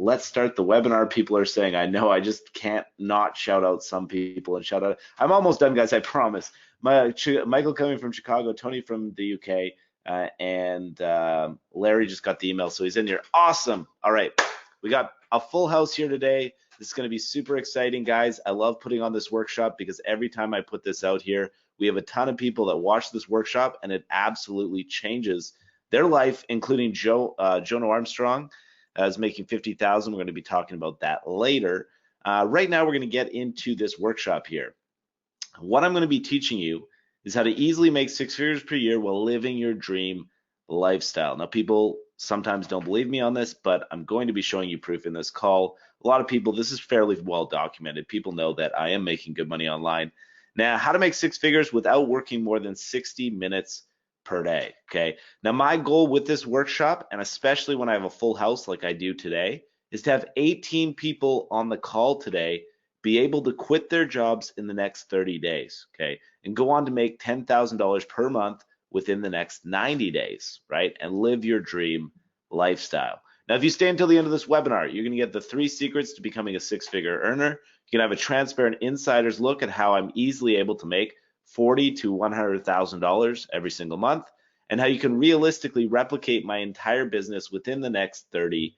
let's start the webinar. People are saying, I know, I just can't not shout out some people and shout out. I'm almost done, guys, I promise. Michael coming from Chicago, Tony from the UK, and Larry just got the email, so he's in here. Awesome. All right, we got a full house here today. This is going to be super exciting, guys. I love putting on this workshop because every time I put this out here, we have a ton of people that watch this workshop, and it absolutely changes their life, including Jonah Armstrong is making 50,000. We're going to be talking about that later. Right now, we're going to get into this workshop here. What I'm going to be teaching you is how to easily make 6 figures per year while living your dream lifestyle. Now, people sometimes don't believe me on this, but I'm going to be showing you proof in this call. A lot of people, this is fairly well documented. People know that I am making good money online. Now, how to make 6 figures without working more than 60 minutes per day, okay? Now, my goal with this workshop, and especially when I have a full house like I do today, is to have 18 people on the call today be able to quit their jobs in the next 30 days, okay? And go on to make $10,000 per month within the next 90 days, right? And live your dream lifestyle. Now, if you stay until the end of this webinar, you're gonna get the 3 secrets to becoming a 6-figure earner. You can have a transparent insider's look at how I'm easily able to make $40,000 to $100,000 every single month, and how you can realistically replicate my entire business within the next 30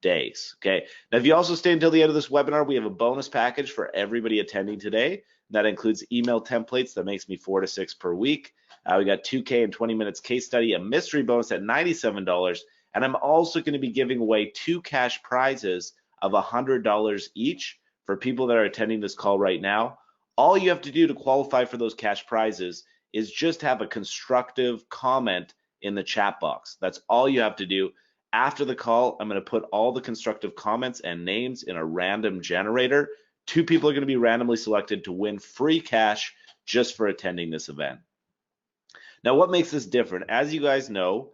days, okay? Now, if you also stay until the end of this webinar, we have a bonus package for everybody attending today. That includes email templates that makes me 4 to 6 per week. We got 2K and 20 minutes case study, a mystery bonus at $97, and I'm also going to be giving away 2 cash prizes of $100 each for people that are attending this call right now. All you have to do to qualify for those cash prizes is just have a constructive comment in the chat box. That's all you have to do. After the call, I'm going to put all the constructive comments and names in a random generator. 2 people are going to be randomly selected to win free cash just for attending this event. Now, what makes this different? As you guys know,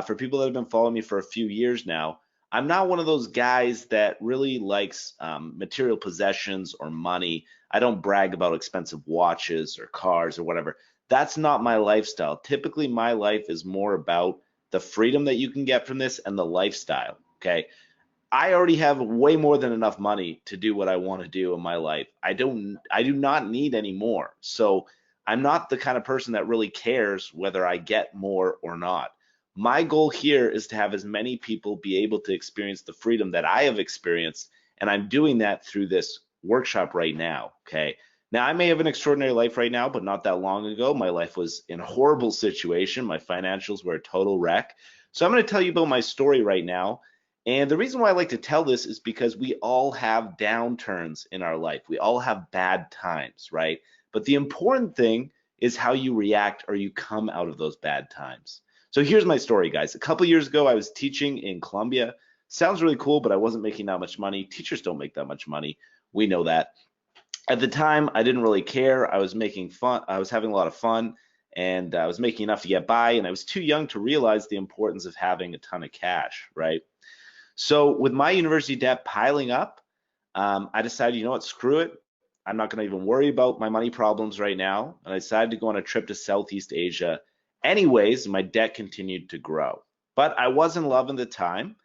for people that have been following me for a few years now, I'm not one of those guys that really likes material possessions or money. I don't brag about expensive watches or cars or whatever. That's not my lifestyle. Typically, my life is more about the freedom that you can get from this and the lifestyle, okay? I already have way more than enough money to do what I want to do in my life. I do not need any more. So I'm not the kind of person that really cares whether I get more or not. My goal here is to have as many people be able to experience the freedom that I have experienced, and I'm doing that through this workshop right now, okay? Now, I may have an extraordinary life right now, but not that long ago, my life was in a horrible situation. My financials were a total wreck. So I'm going to tell you about my story right now. And the reason why I like to tell this is because we all have downturns in our life. We all have bad times, right? But the important thing is how you react or you come out of those bad times. So here's my story, guys. A couple years ago, I was teaching in Colombia. Sounds really cool, but I wasn't making that much money. Teachers don't make that much money. We know that. At the time, I didn't really care. I was making fun. I was having a lot of fun, and I was making enough to get by, and I was too young to realize the importance of having a ton of cash, right? So with my university debt piling up, I decided, you know what, screw it. I'm not going to even worry about my money problems right now. And I decided to go on a trip to Southeast Asia. Anyways, my debt continued to grow. But I was in love at the time.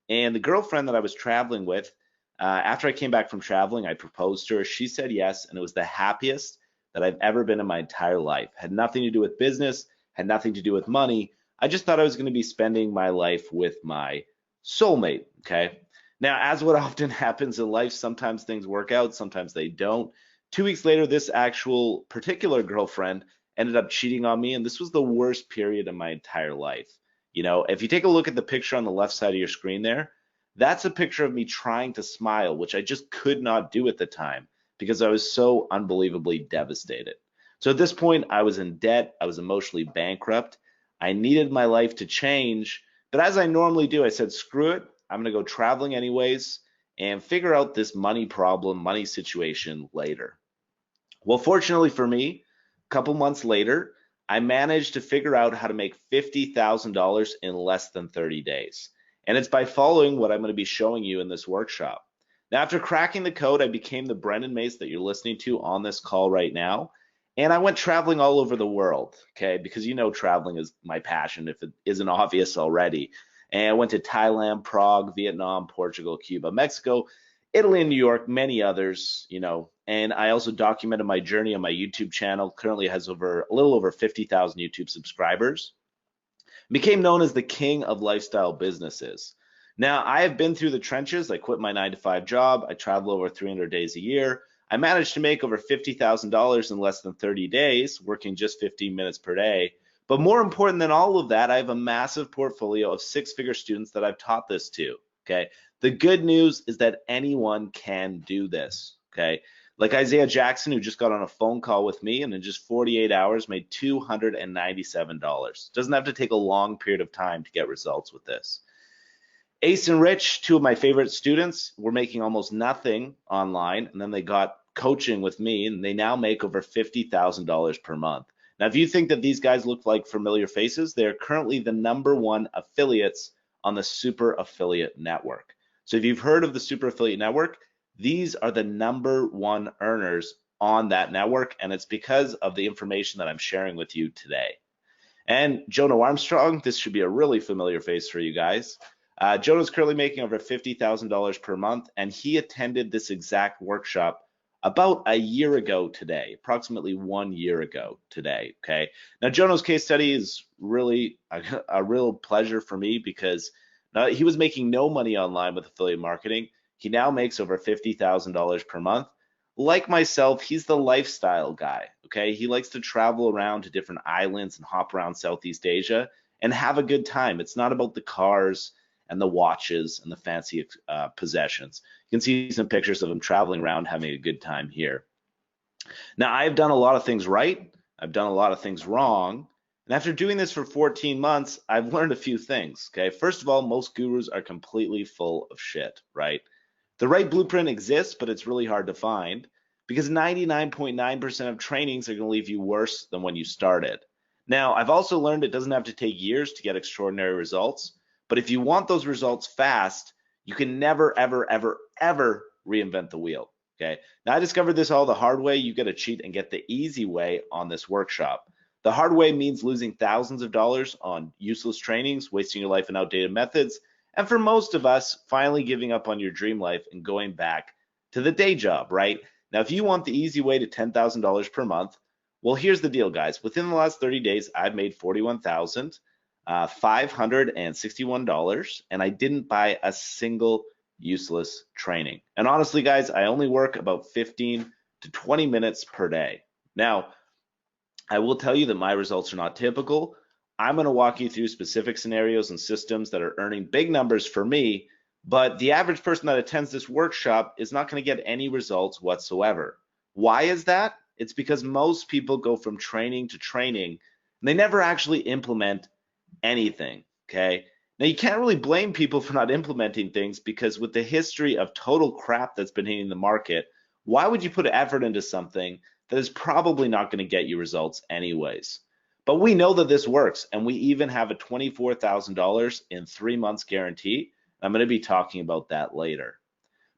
And the girlfriend that I was traveling with, after I came back from traveling, I proposed to her. She said yes, and it was the happiest that I've ever been in my entire life. Had nothing to do with business, had nothing to do with money. I just thought I was going to be spending my life with my soulmate, okay? Now, as what often happens in life, sometimes things work out, sometimes they don't. 2 weeks later, this actual particular girlfriend ended up cheating on me, and this was the worst period of my entire life. You know, if you take a look at the picture on the left side of your screen there, that's a picture of me trying to smile, which I just could not do at the time because I was so unbelievably devastated. So at this point, I was in debt, I was emotionally bankrupt, I needed my life to change, but as I normally do, I said, screw it, I'm gonna go traveling anyways and figure out this money problem, money situation later. Well, fortunately for me, a couple months later, I managed to figure out how to make $50,000 in less than 30 days. And it's by following what I'm going to be showing you in this workshop. Now, after cracking the code, I became the Brendan Mace that you're listening to on this call right now. And I went traveling all over the world, okay? Because you know traveling is my passion if it isn't obvious already. And I went to Thailand, Prague, Vietnam, Portugal, Cuba, Mexico, Italy, and New York, many others, you know. And I also documented my journey on my YouTube channel. Currently has a little over 50,000 YouTube subscribers. Became known as the king of lifestyle businesses. Now, I have been through the trenches. I quit my 9-to-5 job. I travel over 300 days a year. I managed to make over $50,000 in less than 30 days, working just 15 minutes per day. But more important than all of that, I have a massive portfolio of six-figure students that I've taught this to, okay? The good news is that anyone can do this, okay? Like Isaiah Jackson, who just got on a phone call with me and in just 48 hours made $297. Doesn't have to take a long period of time to get results with this. Ace and Rich, two of my favorite students, were making almost nothing online, and then they got coaching with me, and they now make over $50,000 per month. Now, if you think that these guys look like familiar faces, they're currently the #1 affiliates on the Super Affiliate Network. So if you've heard of the Super Affiliate Network, these are the #1 earners on that network, and it's because of the information that I'm sharing with you today. And Jonah Armstrong, this should be a really familiar face for you guys. Jonah's currently making over $50,000 per month, and he attended this exact workshop about a year ago today, approximately 1 year ago today, okay? Now, Jonah's case study is really a real pleasure for me because he was making no money online with affiliate marketing. He now makes over $50,000 per month. Like myself, he's the lifestyle guy, okay? He likes to travel around to different islands and hop around Southeast Asia and have a good time. It's not about the cars and the watches and the fancy possessions. You can see some pictures of him traveling around having a good time here. Now, I've done a lot of things right. I've done a lot of things wrong. And after doing this for 14 months, I've learned a few things, okay? First of all, most gurus are completely full of shit, right? The right blueprint exists, but it's really hard to find because 99.9% of trainings are going to leave you worse than when you started. Now, I've also learned it doesn't have to take years to get extraordinary results, but if you want those results fast, you can never, ever, ever, ever reinvent the wheel, okay? Now, I discovered this all the hard way. You got to cheat and get the easy way on this workshop. The hard way means losing thousands of dollars on useless trainings, wasting your life in outdated methods, and for most of us, finally giving up on your dream life and going back to the day job, right? Now, if you want the easy way to $10,000 per month, well, here's the deal, guys. Within the last 30 days, I've made $41,561, and I didn't buy a single useless training. And honestly, guys, I only work about 15 to 20 minutes per day. Now, I will tell you that my results are not typical. I'm going to walk you through specific scenarios and systems that are earning big numbers for me, but the average person that attends this workshop is not going to get any results whatsoever. Why is that? It's because most people go from training to training, and they never actually implement anything, okay? Now, you can't really blame people for not implementing things because with the history of total crap that's been hitting the market, why would you put effort into something that is probably not going to get you results anyways? But we know that this works, and we even have a $24,000 in 3 months guarantee. I'm going to be talking about that later.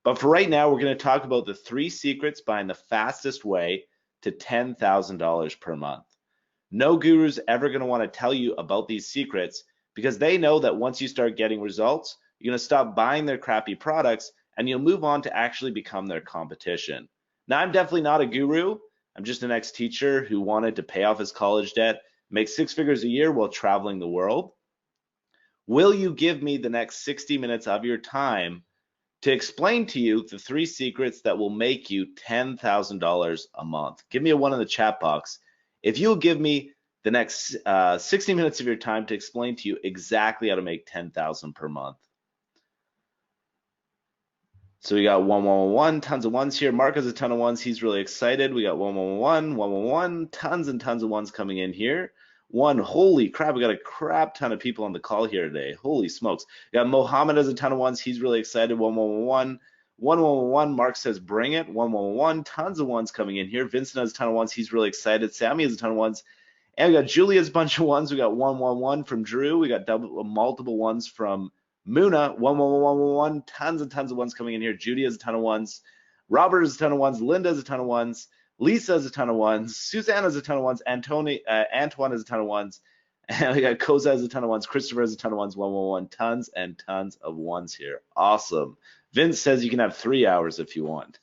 But for right now, we're going to talk about the 3 secrets behind the fastest way to $10,000 per month. No guru's ever going to want to tell you about these secrets because they know that once you start getting results, you're going to stop buying their crappy products and you'll move on to actually become their competition. Now, I'm definitely not a guru. I'm just an ex-teacher who wanted to pay off his college debt, make 6 figures a year while traveling the world. Will you give me the next 60 minutes of your time to explain to you the 3 secrets that will make you $10,000 a month? Give me a 1 in the chat box if you'll give me the next 60 minutes of your time to explain to you exactly how to make $10,000 per month. So we got 111, tons of ones here. Mark has a ton of ones. He's really excited. We got 111, 111, tons and tons of ones coming in here. Holy crap, we got a crap ton of people on the call here today. Holy smokes. We got Mohammed has a ton of ones. He's really excited. 111, 111. Mark says bring it. 111, tons of ones coming in here. Vincent has a ton of ones. He's really excited. Sammy has a ton of ones. And we got Julia's bunch of ones. We got 111 from Drew. We got multiple ones from Muna, 11111, tons and tons of ones coming in here. Judy has a ton of ones. Robert has a ton of ones. Linda has a ton of ones. Lisa has a ton of ones. Suzanne has a ton of ones. Antoine has a ton of ones. And we got Koza has a ton of ones. Christopher has a ton of ones. 111. Tons and tons of ones here. Awesome. Vince says you can have 3 hours if you want.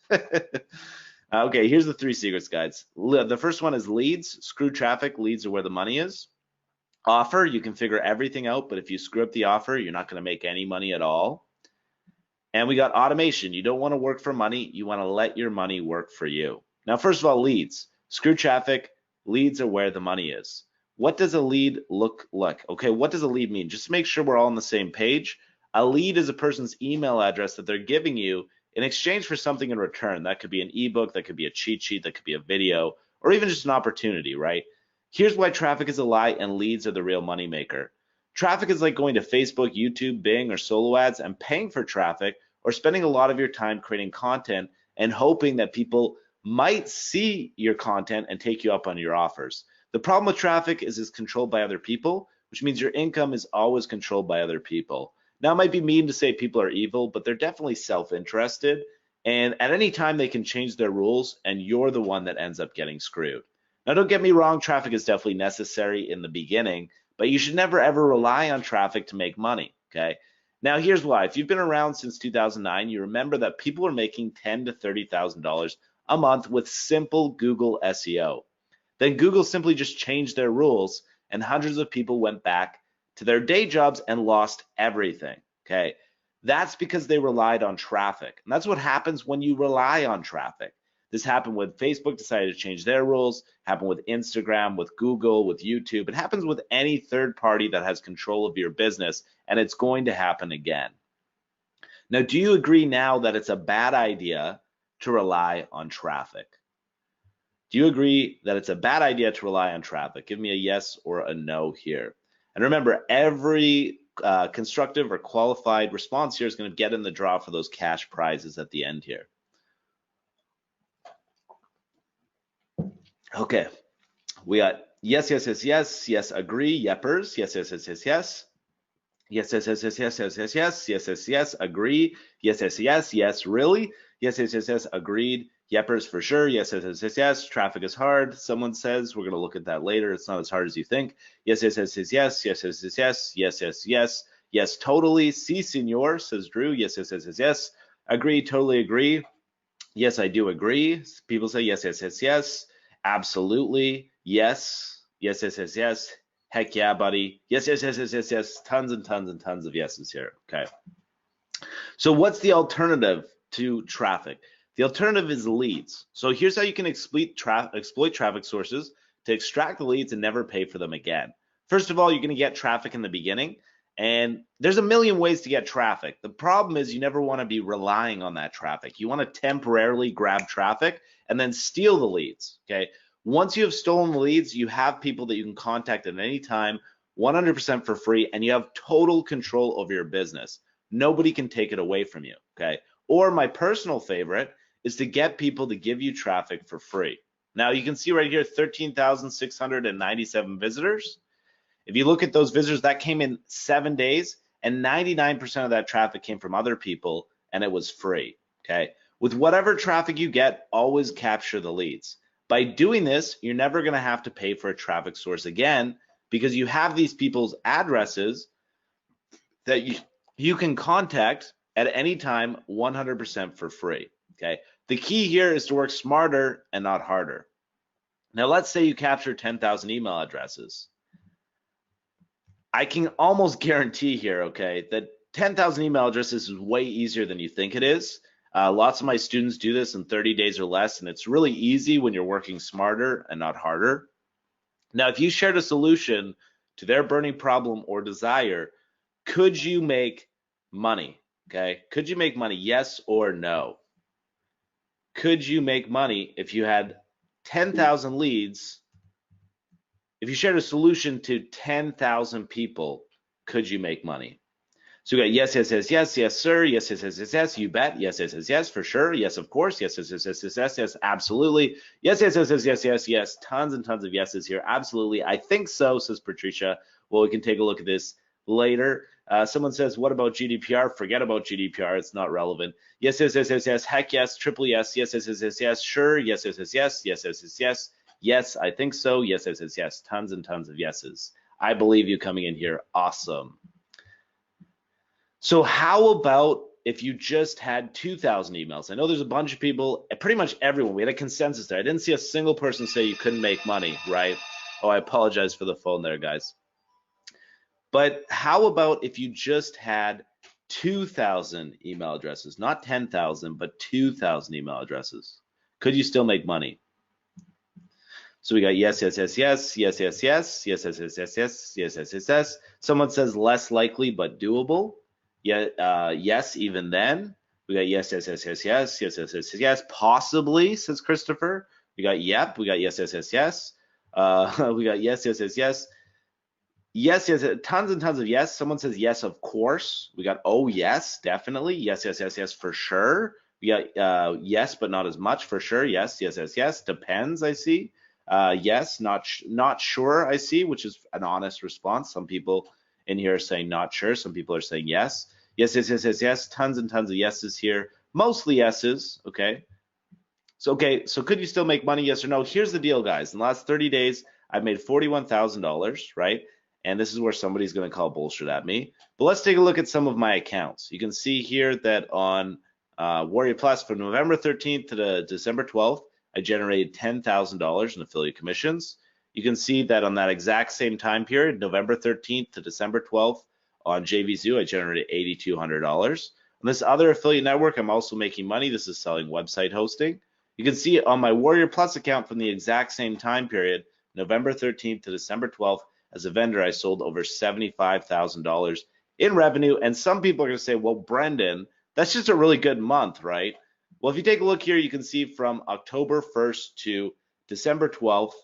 Okay, here's the 3 secrets, guys. The first one is leads. Screw traffic. Leads are where the money is. Offer, you can figure everything out, but if you screw up the offer, you're not going to make any money at all. And we got automation. You don't want to work for money. You want to let your money work for you. Now, first of all, leads. Screw traffic. Leads are where the money is. What does a lead look like? Okay, what does a lead mean? Just to make sure we're all on the same page. A lead is a person's email address that they're giving you in exchange for something in return. That could be an ebook, that could be a cheat sheet, that could be a video, or even just an opportunity, right? Here's why traffic is a lie and leads are the real money maker. Traffic is like going to Facebook, YouTube, Bing, or solo ads and paying for traffic, or spending a lot of your time creating content and hoping that people might see your content and take you up on your offers. The problem with traffic is it's controlled by other people, which means your income is always controlled by other people. Now, it might be mean to say people are evil, but they're definitely self-interested, and at any time they can change their rules, and you're the one that ends up getting screwed. Now, don't get me wrong, traffic is definitely necessary in the beginning, but you should never ever rely on traffic to make money, okay? Now, here's why. If you've been around since 2009, you remember that people are making $10,000 to $30,000 a month with simple Google SEO. Then Google simply just changed their rules, and hundreds of people went back to their day jobs and lost everything, okay? That's because they relied on traffic. And that's what happens when you rely on traffic. This happened when Facebook decided to change their rules, happened with Instagram, with Google, with YouTube. It happens with any third party that has control of your business, and it's going to happen again. Now, do you agree now that it's a bad idea to rely on traffic? Do you agree that it's a bad idea to rely on traffic? Give me a yes or a no here. And remember, every constructive or qualified response here is going to get in the draw for those cash prizes at the end here. Okay, we got yes, yes, yes, yes, yes, agree, yeppers, yes, yes, yes, yes, yes. Yes, yes, yes, yes, yes, yes, yes, yes, yes, yes, yes, agree, yes, yes, yes, yes, really, yes, yes, yes, yes, agreed, yeppers for sure, yes, yes, yes, yes, yes, traffic is hard, someone says, we're going to look at that later, it's not as hard as you think, yes, yes, yes, yes, yes, yes, yes, yes, yes, yes, yes, yes, yes, totally, si, senor, says Drew, yes, yes, yes, yes, yes, agree, totally agree, yes, I do agree, people say yes, yes, yes, yes, absolutely, yes, yes, yes, yes, yes, heck yeah, buddy. Yes, yes, yes, yes, yes, yes. Tons and tons and tons of yeses here. Okay. So what's the alternative to traffic? The alternative is leads. So here's how you can exploit traffic sources to extract the leads and never pay for them again. First of all, you're going to get traffic in the beginning, and there's a million ways to get traffic. The problem is you never want to be relying on that traffic. You want to temporarily grab traffic and then steal the leads. Okay. Once you have stolen the leads, you have people that you can contact at any time, 100% for free, and you have total control over your business. Nobody can take it away from you, okay? Or my personal favorite is to get people to give you traffic for free. Now you can see right here, 13,697 visitors. If you look at those visitors, that came in 7 days, and 99% of that traffic came from other people, and it was free, okay? With whatever traffic you get, always capture the leads. By doing this, you're never going to have to pay for a traffic source again because you have these people's addresses that you can contact at any time 100% for free, okay? The key here is to work smarter and not harder. Now, let's say you capture 10,000 email addresses. I can almost guarantee here, okay, that 10,000 email addresses is way easier than you think it is. Lots of my students do this in 30 days or less, and it's really easy when you're working smarter and not harder. Now, if you shared a solution to their burning problem or desire, could you make money? Okay, could you make money? Yes or no? Could you make money if you had 10,000 leads? If you shared a solution to 10,000 people, could you make money? So we got yes, yes, yes, yes, yes, sir, yes, yes, yes, yes, yes, you bet, yes, yes, yes, yes, for sure, yes, of course, yes, yes, yes, yes, yes, yes, yes, absolutely, yes, yes, yes, yes, yes, yes, yes, tons and tons of yeses here, absolutely, I think so, says Patricia. Well, we can take a look at this later. Someone says, what about GDPR? Forget about GDPR, it's not relevant. Yes, yes, yes, yes, yes, heck yes, triple yes, yes, yes, yes, yes, yes, sure, yes, yes, yes, yes, yes, yes, yes, yes, yes, I think so, yes, yes, yes, yes, tons and tons of yeses. I believe you coming in here. Awesome. So how about if you just had 2,000 emails? I know there's a bunch of people, pretty much everyone. We had a consensus there. I didn't see a single person say you couldn't make money, right? Oh, I apologize for the phone there, guys. But how about if you just had 2,000 email addresses, not 10,000, but 2,000 email addresses? Could you still make money? So we got yes, yes, yes, yes, yes, yes, yes, yes, yes, yes, yes, yes, yes, yes, yes, yes. Someone says less likely but doable. Yeah, yes, even then. We got yes, yes, yes, yes, yes, yes, yes, yes, yes, possibly, says Christopher. We got yep, we got yes, yes, yes, yes. We got yes, yes, yes, yes. Yes, yes, tons and tons of yes. Someone says yes, of course. We got oh yes, definitely. Yes, yes, yes, yes, for sure. We got yes, but not as much, for sure. Yes, yes, yes, yes. Depends, I see. Yes, not sure, I see, which is an honest response. Some people in here are saying not sure. Some people are saying yes. Yes, yes, yes, yes, yes. Tons and tons of yeses here. Mostly yeses, okay. So could you still make money? Yes or no? Here's the deal, guys. In the last 30 days, I've made $41,000, right? And this is where somebody's going to call bullshit at me. But let's take a look at some of my accounts. You can see here that on Warrior Plus from November 13th to December 12th, I generated $10,000 in affiliate commissions. You can see that on that exact same time period, November 13th to December 12th, on JVZoo, I generated $8,200. On this other affiliate network, I'm also making money. This is selling website hosting. You can see on my Warrior Plus account from the exact same time period, November 13th to December 12th, as a vendor, I sold over $75,000 in revenue. And some people are going to say, well, Brendan, that's just a really good month, right? Well, if you take a look here, you can see from October 1st to December 12th,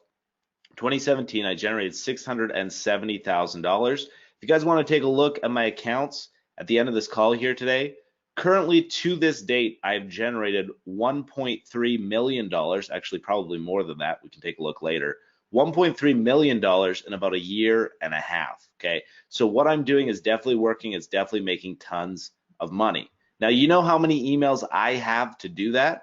2017, I generated $670,000. If you guys want to take a look at my accounts at the end of this call here today, currently to this date, I've generated $1.3 million, actually probably more than that. We can take a look later. $1.3 million in about a year and a half, okay? So what I'm doing is definitely working. It's definitely making tons of money. Now, you know how many emails I have to do that?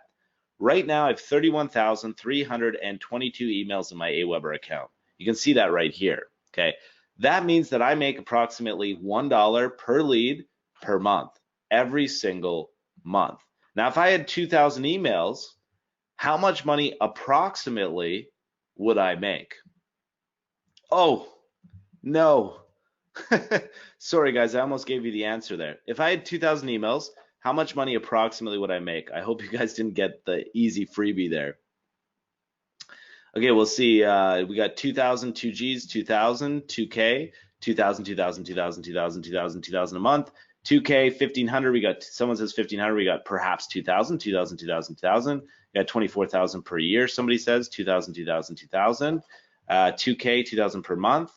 Right now, I have 31,322 emails in my Aweber account. You can see that right here, okay? That means that I make approximately $1 per lead per month, every single month. Now, if I had 2,000 emails, how much money approximately would I make? Oh, no. Sorry, guys, I almost gave you the answer there. If I had 2,000 emails, how much money approximately would I make? I hope you guys didn't get the easy freebie there. Okay, we'll see. We got 2,000, 2Gs, 2,000, 2K, 2,000, 2,000, 2,000, 2,000, 2,000, 2,000 a month. 2K, 1,500. We got, someone says 1,500. We got perhaps 2,000, 2,000, 2,000, 2,000. We got 24,000 per year. Somebody says 2,000, 2,000, 2,000. 2K, 2,000 per month.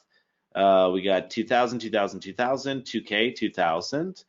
We got 2,000, 2,000, 2,000, 2K, 2,000.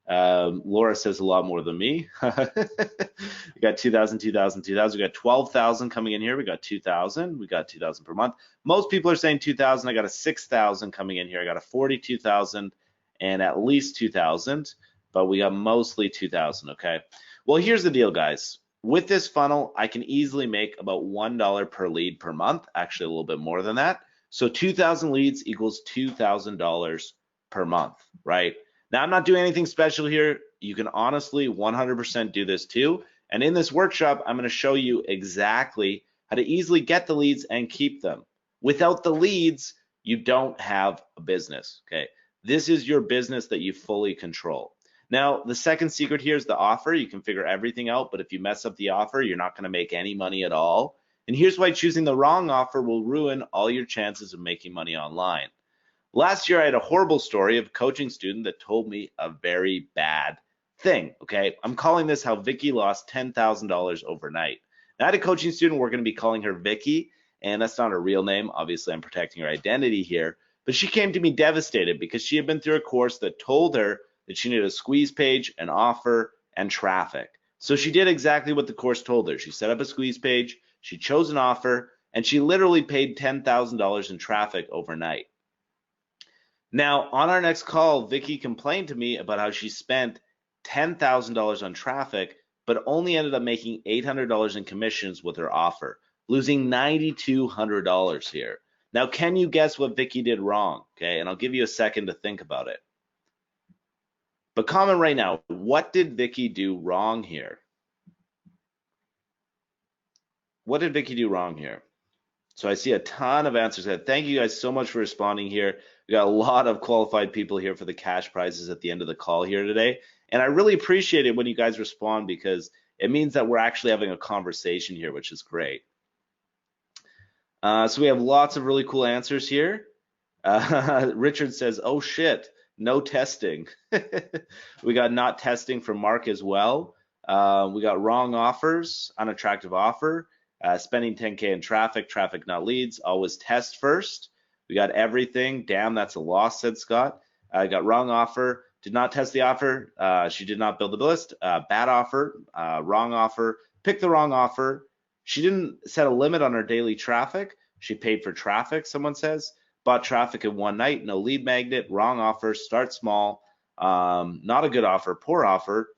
Laura says a lot more than me. We got 2,000, 2,000, 2,000. We got 12,000 coming in here. We got 2,000. We got 2,000 per month. Most people are saying 2,000. I got a 6,000 coming in here. I got a 42,000 and at least 2,000, but we got mostly 2,000. Okay. Well, here's the deal, guys. With this funnel, I can easily make about $1 per lead per month. Actually, a little bit more than that. So 2,000 leads equals $2,000 per month, right? Now, I'm not doing anything special here. You can honestly 100% do this too. And in this workshop, I'm going to show you exactly how to easily get the leads and keep them. Without the leads, you don't have a business, okay? This is your business that you fully control. Now, the second secret here is the offer. You can figure everything out, but if you mess up the offer, you're not going to make any money at all. And here's why choosing the wrong offer will ruin all your chances of making money online. Last year, I had a horrible story of a coaching student that told me a very bad thing, okay? I'm calling this how Vicky lost $10,000 overnight. Now, I had a coaching student, we're going to be calling her Vicky, and that's not her real name. Obviously, I'm protecting her identity here. But she came to me devastated because she had been through a course that told her that she needed a squeeze page, an offer, and traffic. So she did exactly what the course told her. She set up a squeeze page, she chose an offer, and she literally paid $10,000 in traffic overnight. Now, on our next call, Vicky complained to me about how she spent $10,000 on traffic, but only ended up making $800 in commissions with her offer, losing $9,200 here. Now, can you guess what Vicky did wrong? Okay, and I'll give you a second to think about it. But comment right now, what did Vicky do wrong here? What did Vicky do wrong here? So I see a ton of answers. Thank you guys so much for responding here. We got a lot of qualified people here for the cash prizes at the end of the call here today. And I really appreciate it when you guys respond because it means that we're actually having a conversation here, which is great. So we have lots of really cool answers here. Richard says, oh shit, no testing. We got not testing from Mark as well. We got wrong offers, unattractive offer, spending 10K in traffic, traffic not leads, always test first. We got everything. Damn, that's a loss, said Scott. Got wrong offer, did not test the offer. She did not build the list. Bad offer, wrong offer, picked the wrong offer. She didn't set a limit on her daily traffic. She paid for traffic, someone says. Bought traffic in one night, no lead magnet, wrong offer, start small, not a good offer, poor offer.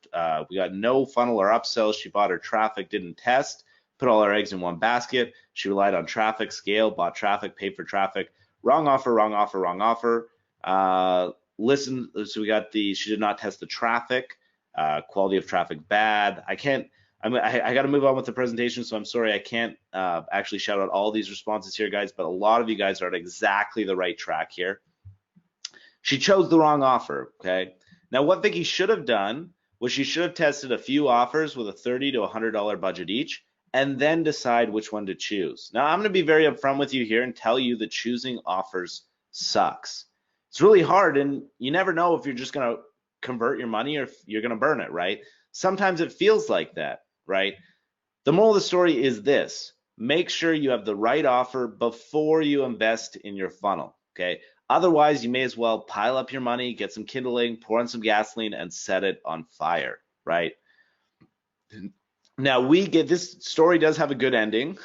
We got no funnel or upsell. She bought her traffic, didn't test, put all her eggs in one basket. She relied on traffic, scale, bought traffic, paid for traffic, wrong offer, wrong offer, wrong offer. Listen, so we got she did not test the traffic, quality of traffic bad. I got to move on with the presentation, so I'm sorry I can't actually shout out all these responses here, guys, but a lot of you guys are at exactly the right track here. She chose the wrong offer, okay? Now, what Vicky should have done was she should have tested a few offers with a $30 to $100 budget each, and then decide which one to choose. Now, I'm going to be very upfront with you here and tell you that choosing offers sucks. It's really hard, and you never know if you're just going to convert your money or if you're going to burn it, right? Sometimes it feels like that, right? The moral of the story is this: make sure you have the right offer before you invest in your funnel, okay? Otherwise, you may as well pile up your money, get some kindling, pour in some gasoline, and set it on fire, right? Now, this story does have a good ending,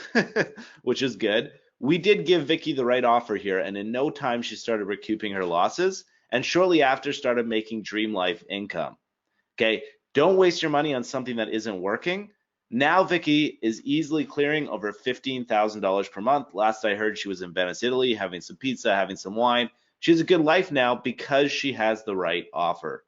which is good. We did give Vicky the right offer here, and in no time, she started recouping her losses, and shortly after started making dream life income, okay? Don't waste your money on something that isn't working. Now Vicky is easily clearing over $15,000 per month. Last I heard, she was in Venice, Italy, having some pizza, having some wine. She has a good life now because she has the right offer.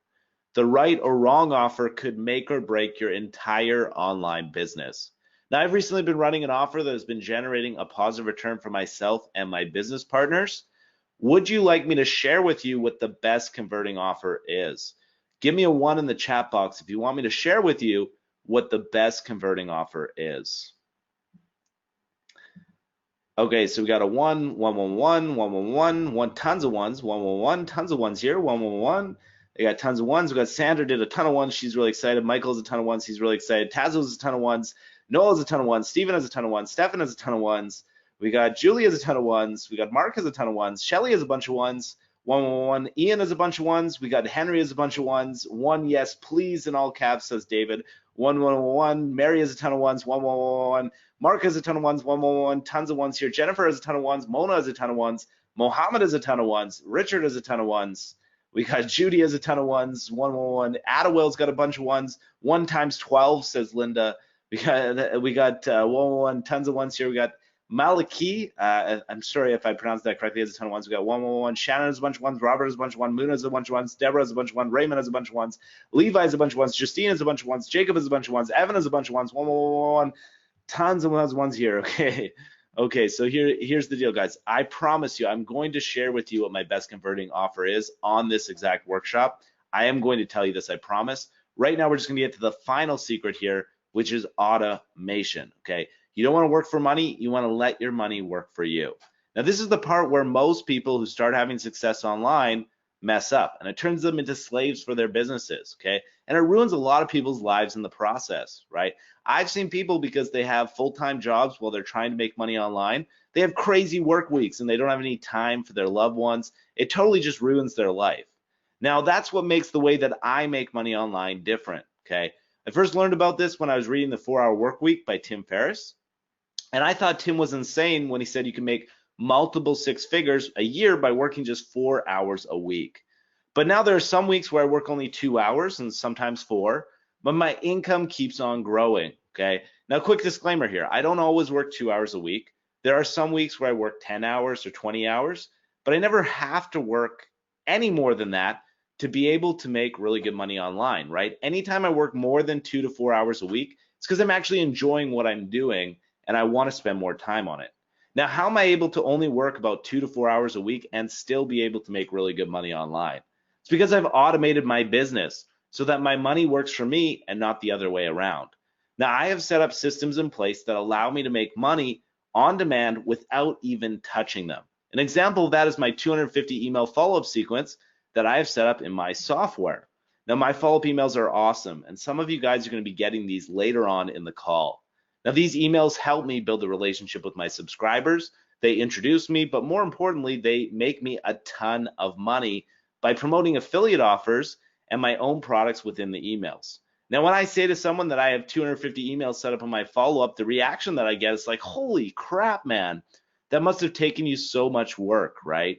The right or wrong offer could make or break your entire online business. Now, I've recently been running an offer that has been generating a positive return for myself and my business partners. Would you like me to share with you what the best converting offer is? Give me a 1 in the chat box if you want me to share with you what the best converting offer is. Okay, so we got a 1, 111, 111, tons of ones, 111, tons of ones here, 111. They got tons of ones. We got Sandra did a ton of ones. She's really excited. Michael's a ton of ones. He's really excited. Tazo's a ton of ones. Noel's a ton of ones. Steven has a ton of ones. Stefan has a ton of ones. We got Julie has a ton of ones. We got Mark has a ton of ones. Shelly has a bunch of ones. 111. Ian has a bunch of ones. We got Henry has a bunch of ones. 1 yes please in all caps, says David. 111. Mary has a ton of ones. 111. Mark has a ton of ones. 111. Tons of ones here. Jennifer has a ton of ones. Mona has a ton of ones. Mohammed has a ton of ones. Richard has a ton of ones. We got Judy has a ton of ones. 111. Adawill's got a bunch of ones. 1 times 12, says Linda. We got 111. Tons of ones here. We got Maliki, I'm sorry if I pronounced that correctly, has a ton of ones. We got 111. Shannon has a bunch of ones. Robert has a bunch of ones. Moon has a bunch of ones. Deborah has a bunch of ones. Raymond has a bunch of ones. Levi has a bunch of ones. Justine has a bunch of ones. Jacob has a bunch of ones. Evan has a bunch of ones. 111. Tons of ones here. Okay. Okay, so here's the deal, guys. I promise you, I'm going to share with you what my best converting offer is on this exact workshop. I am going to tell you this, I promise. Right now, we're just going to get to the final secret here, which is automation, okay? You don't want to work for money. You want to let your money work for you. Now, this is the part where most people who start having success online mess up, and it turns them into slaves for their businesses, okay? And it ruins a lot of people's lives in the process, right? I've seen people, because they have full-time jobs while they're trying to make money online, they have crazy work weeks and they don't have any time for their loved ones. It totally just ruins their life. Now, that's what makes the way that I make money online different, okay? I first learned about this when I was reading The 4-Hour Work Week by Tim Ferriss. And I thought Tim was insane when he said you can make multiple 6 figures a year by working just 4 hours a week. But now there are some weeks where I work only 2 hours and sometimes 4, but my income keeps on growing, okay? Now, quick disclaimer here. I don't always work 2 hours a week. There are some weeks where I work 10 hours or 20 hours, but I never have to work any more than that to be able to make really good money online, right? Anytime I work more than 2 to 4 hours a week, it's because I'm actually enjoying what I'm doing and I want to spend more time on it. Now, how am I able to only work about 2 to 4 hours a week and still be able to make really good money online? It's because I've automated my business so that my money works for me and not the other way around. Now, I have set up systems in place that allow me to make money on demand without even touching them. An example of that is my 250 email follow-up sequence that I have set up in my software. Now, my follow-up emails are awesome, and some of you guys are going to be getting these later on in the call. Now, these emails help me build a relationship with my subscribers. They introduce me, but more importantly, they make me a ton of money by promoting affiliate offers and my own products within the emails. Now, when I say to someone that I have 250 emails set up on my follow-up, the reaction that I get is like, holy crap, man, that must have taken you so much work, right?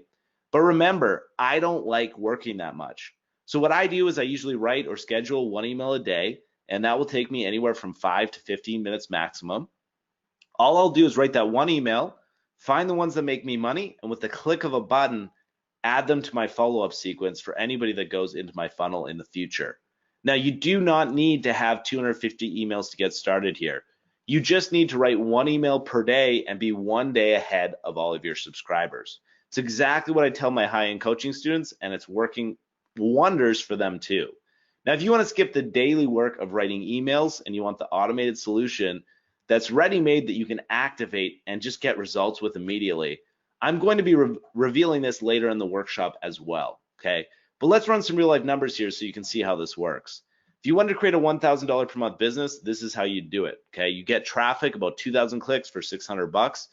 But remember, I don't like working that much. So what I do is I usually write or schedule one email a day, and that will take me anywhere from 5 to 15 minutes maximum. All I'll do is write that one email, find the ones that make me money, and with the click of a button, add them to my follow-up sequence for anybody that goes into my funnel in the future. Now, you do not need to have 250 emails to get started here. You just need to write one email per day and be one day ahead of all of your subscribers. It's exactly what I tell my high-end coaching students, and it's working wonders for them too. Now, if you want to skip the daily work of writing emails and you want the automated solution that's ready-made that you can activate and just get results with immediately, I'm going to be revealing this later in the workshop as well, okay? But let's run some real life numbers here so you can see how this works. If you wanted to create a $1,000 per month business, this is how you do it, okay? You get traffic, about 2,000 clicks for 600 bucks.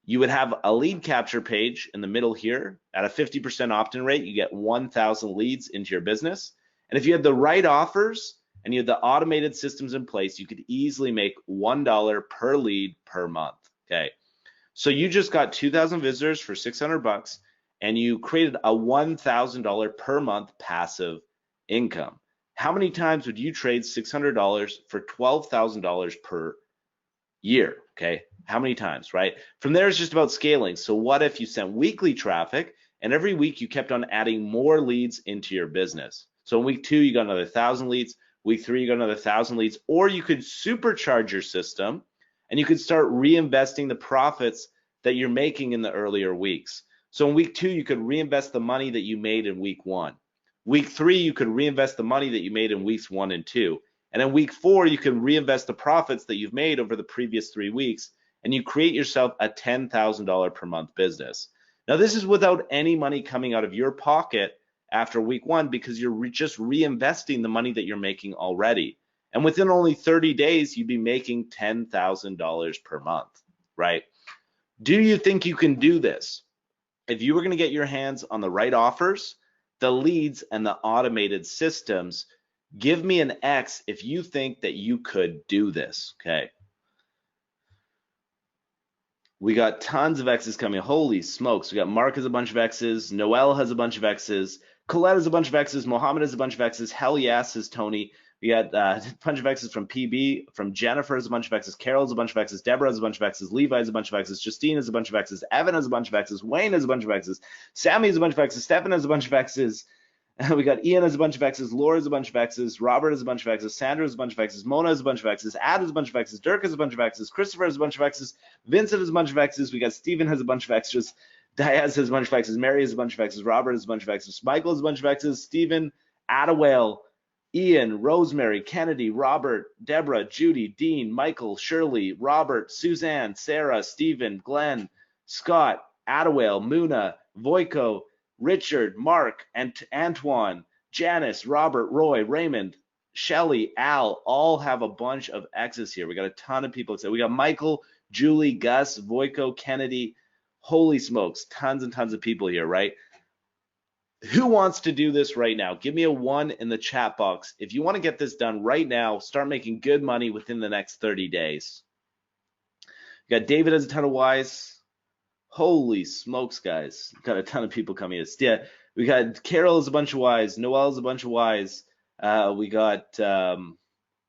You would have a lead capture page in the middle here. At a 50% opt-in rate, you get 1,000 leads into your business. And if you had the right offers and you had the automated systems in place, you could easily make $1 per lead per month, okay? So you just got 2,000 visitors for 600 bucks and you created a $1,000 per month passive income. How many times would you trade $600 for $12,000 per year? Okay, how many times, right? From there, it's just about scaling. So what if you sent weekly traffic and every week you kept on adding more leads into your business? So in week 2, you got another 1,000 leads. Week 3, you got another 1,000 leads. Or you could supercharge your system and you could start reinvesting the profits that you're making in the earlier weeks. So in week 2, you could reinvest the money that you made in week 1. Week 3, you could reinvest the money that you made in weeks 1 and 2. And in week 4, you can reinvest the profits that you've made over the previous 3 weeks, and you create yourself a $10,000 per month business. Now, this is without any money coming out of your pocket after week 1 because you're just reinvesting the money that you're making already. And within only 30 days, you'd be making $10,000 per month, right? Do you think you can do this? If you were going to get your hands on the right offers, the leads, and the automated systems, give me an X if you think that you could do this, okay? We got tons of X's coming. Holy smokes. We got Mark has a bunch of X's. Noel has a bunch of X's. Colette has a bunch of X's. Mohammed has a bunch of X's. Hell yes, says Tony. We got a bunch of X's from PB. From Jennifer has a bunch of X's. Carol has a bunch of X's. Deborah has a bunch of X's. Levi has a bunch of X's. Justine has a bunch of X's. Evan has a bunch of X's. Wayne has a bunch of X's. Sammy has a bunch of X's. Stefan has a bunch of X's. We got Ian has a bunch of X's, Laura has a bunch of X's, Robert has a bunch of X's, Sandra has a bunch of X's, Mona has a bunch of X's, Ad has a bunch of X's, Dirk has a bunch of X's, Christopher has a bunch of X's, Vincent has a bunch of X's, we got Steven has a bunch of extras, Diaz has a bunch of X's, Mary has a bunch of X's, Robert has a bunch of X's, Michael has a bunch of X's, Steven, Adawale, Ian, Rosemary, Kennedy, Robert, Deborah, Judy, Dean, Michael, Shirley, Robert, Suzanne, Sarah, Steven, Glenn, Scott, Adawale, Muna, Voiko, Richard, Mark, and Antoine, Janice, Robert, Roy, Raymond, Shelly, Al, all have a bunch of X's here. We got a ton of people. We got Michael, Julie, Gus, Voiko, Kennedy. Holy smokes, tons and tons of people here, right? Who wants to do this right now? Give me a 1 in the chat box. If you want to get this done right now, start making good money within the next 30 days. We got David has a ton of Y's. Holy smokes, guys. Got a ton of people coming in. Yeah, we got Carol is a bunch of Y's. Noel is a bunch of Y's. We got,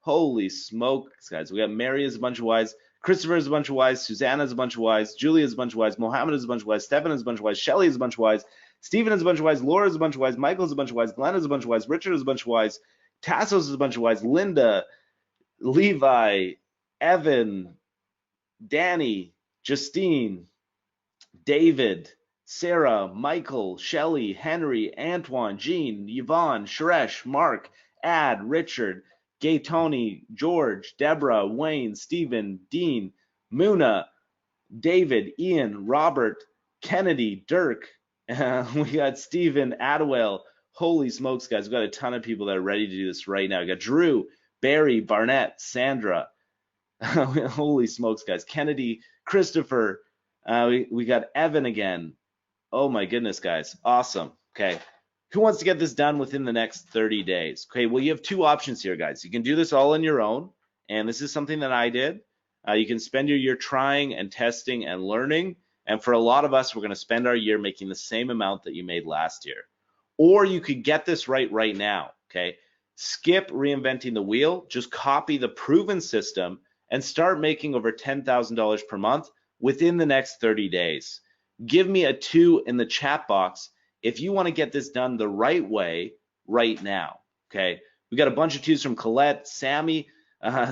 holy smokes, guys. We got Mary is a bunch of Y's. Christopher is a bunch of wise. Susanna is a bunch of wise. Julia is a bunch of wise. Mohammed is a bunch of wise. Stefan is a bunch of wise. Shelly is a bunch of wise. Stephen is a bunch of wise. Laura is a bunch of wise. Michael is a bunch of wise. Glenn is a bunch of wise. Richard is a bunch of wise. Tassos is a bunch of wise. Linda, Levi, Evan, Danny, Justine, David, Sarah, Michael, Shelly, Henry, Antoine, Jean, Yvonne, Suresh, Mark, Ad, Richard, Gay, Tony, George, Deborah, Wayne, Stephen, Dean, Muna, David, Ian, Robert, Kennedy, Dirk. We got Stephen, Adwell. Holy smokes, guys. We've got a ton of people that are ready to do this right now. We got Drew, Barry, Barnett, Sandra. Holy smokes, guys. Kennedy, Christopher. We got Evan again. Oh my goodness, guys. Awesome. Okay. Who wants to get this done within the next 30 days? Okay, well, you have two options here, guys. You can do this all on your own, and this is something that I did. You can spend your year trying and testing and learning, and for a lot of us, we're going to spend our year making the same amount that you made last year. Or you could get this right now, okay? Skip reinventing the wheel, just copy the proven system and start making over $10,000 per month within the next 30 days. Give me a 2 in the chat box if you want to get this done the right way right now, okay? We got a bunch of 2s from Colette, Sammy.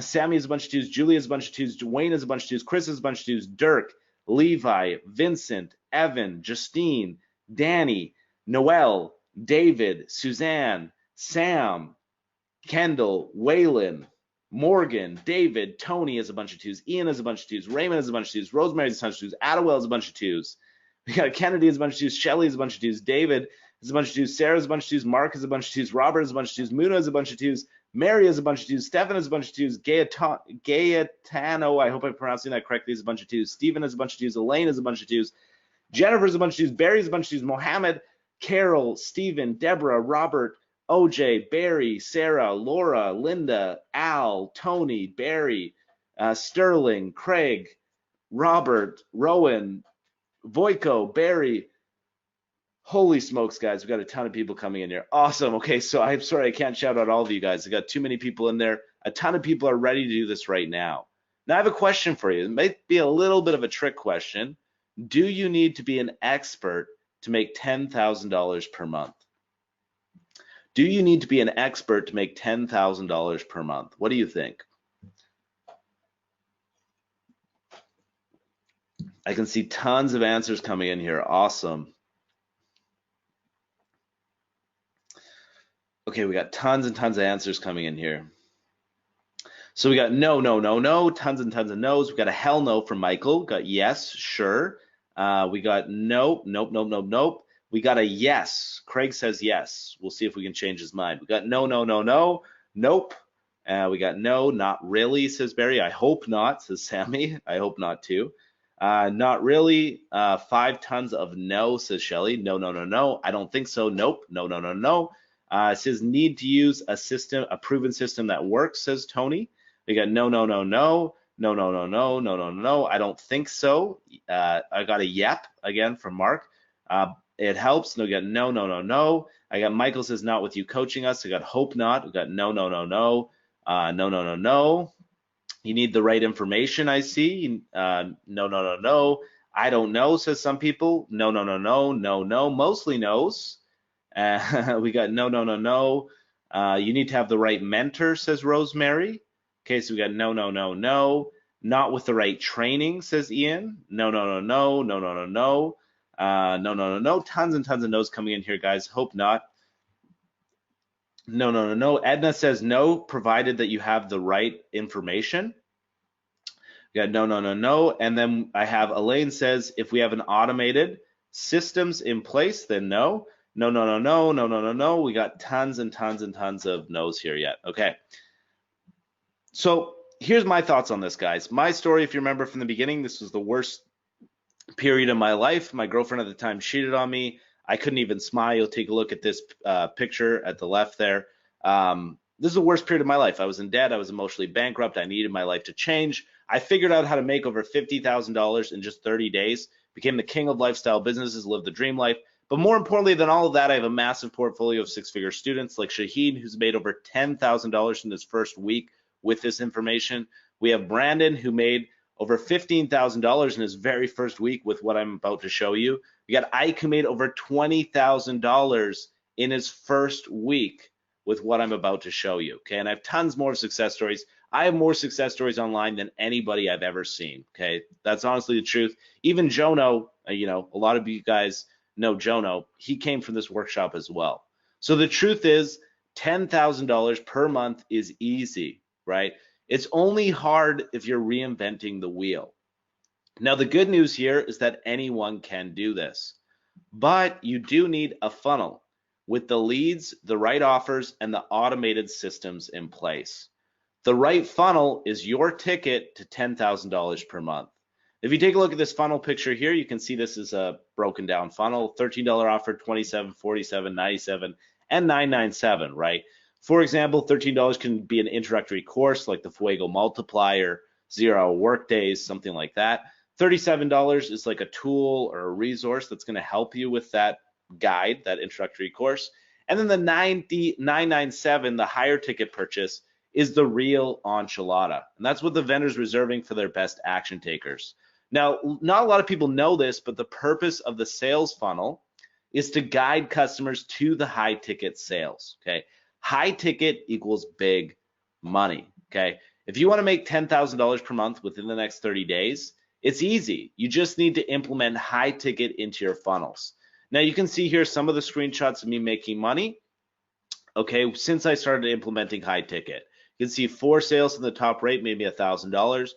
Sammy is a bunch of 2s, Julie is a bunch of 2s, Dwayne is a bunch of 2s, Chris is a bunch of 2s, Dirk, Levi, Vincent, Evan, Justine, Danny, Noel, David, Suzanne, Sam, Kendall, Waylon, Morgan, David, Tony is a bunch of 2s, Ian is a bunch of 2s, Raymond is a bunch of 2s, Rosemary is a bunch of 2s, Adewell is a bunch of 2s. We got Kennedy is a bunch of 2s, Shelly is a bunch of 2s, David is a bunch of 2s, Sarah is a bunch of 2s, Mark is a bunch of 2s, Robert is a bunch of 2s, Muna is a bunch of 2s, Mary is a bunch of 2s, Stefan is a bunch of 2s, Gaetano, I hope I'm pronouncing that correctly, is a bunch of 2s, Stephen is a bunch of 2s, Elaine is a bunch of 2s, Jennifer is a bunch of 2s, Barry is a bunch of 2s, Mohammed, Carol, Stephen, Deborah, Robert, OJ, Barry, Sarah, Laura, Linda, Al, Tony, Barry, Sterling, Craig, Robert, Rowan, Voiko, Barry. Holy smokes, guys. We've got a ton of people coming in here. Awesome. Okay, so I'm sorry I can't shout out all of you guys. I got too many people in there. A ton of people are ready to do this right now. Now I have a question for you. It might be a little bit of a trick question. Do you need to be an expert to make $10,000 per month? Do you need to be an expert to make $10,000 per month? What do you think? I can see tons of answers coming in here. Awesome. Okay, we got tons and tons of answers coming in here. So we got no, no, no, no, tons and tons of no's. We got a hell no from Michael. We got yes, sure. We got nope, nope, nope, nope, nope. We got a yes. Craig says yes. We'll see if we can change his mind. We got no, no, no, no, nope. We got no, not really, says Barry. I hope not, says Sammy. I hope not too. Not really. 5 tons of no, says Shelly. No, no, no, no. I don't think so. Nope. No, no, no, no. It says need to use a system, a proven system that works, says Tony. We got no, no, no, no. No, no, no, no, no, no, no. I don't think so. I got a yep again from Mark. It helps. No, we got no, no, no, no. I got Michael says not with you coaching us. I got hope not. We got no, no, no, no. No, no, no, no. You need the right information, I see. No, no, no, no. I don't know, says some people. No, no, no, no, no, no. Mostly knows. We got no, no, no, no. You need to have the right mentor, says Rosemary. Okay, so we got no, no, no, no. Not with the right training, says Ian. No, no, no, no, no, no, no, no. No, no, no, no. Tons and tons of no's coming in here, guys. Hope not. No, no, no, no. Edna says no, provided that you have the right information. We got no, no, no, no. And then I have Elaine says if we have an automated systems in place, then no. No, no, no, no, no, no, no, no. We got tons and tons and tons of no's here yet. Okay. So here's my thoughts on this, guys. My story, if you remember from the beginning, this was the worst period of my life. My girlfriend at the time cheated on me. I couldn't even smile. Take a look at this picture at the left there. This is the worst period of my life. I was in debt. I was emotionally bankrupt. I needed my life to change. I figured out how to make over $50,000 in just 30 days, became the king of lifestyle businesses, lived the dream life. But more importantly than all of that, I have a massive portfolio of 6-figure students like Shaheen, who's made over $10,000 in his first week with this information. We have Brandon, who made over $15,000 in his very first week with what I'm about to show you. We got Ike who made over $20,000 in his first week with what I'm about to show you. Okay, and I have tons more success stories. I have more success stories online than anybody I've ever seen. Okay, that's honestly the truth. Even Jono, you know, a lot of you guys know Jono. He came from this workshop as well. So the truth is, $10,000 per month is easy, right? It's only hard if you're reinventing the wheel. Now, the good news here is that anyone can do this, but you do need a funnel with the leads, the right offers, and the automated systems in place. The right funnel is your ticket to $10,000 per month. If you take a look at this funnel picture here, you can see this is a broken down funnel, $13 offer, $27, $47, $97, and $997, right? For example, $13 can be an introductory course like the Fuego Multiplier, 0 work days, something like that. $37 is like a tool or a resource that's going to help you with that guide, that introductory course. And then the $997, the higher ticket purchase, is the real enchilada. And that's what the vendor's reserving for their best action takers. Now, not a lot of people know this, but the purpose of the sales funnel is to guide customers to the high ticket sales, okay? High ticket equals big money, okay? If you want to make $10,000 per month within the next 30 days, it's easy. You just need to implement high ticket into your funnels. Now you can see here some of the screenshots of me making money, okay, since I started implementing high ticket. You can see 4 sales in the top right made me $1,000,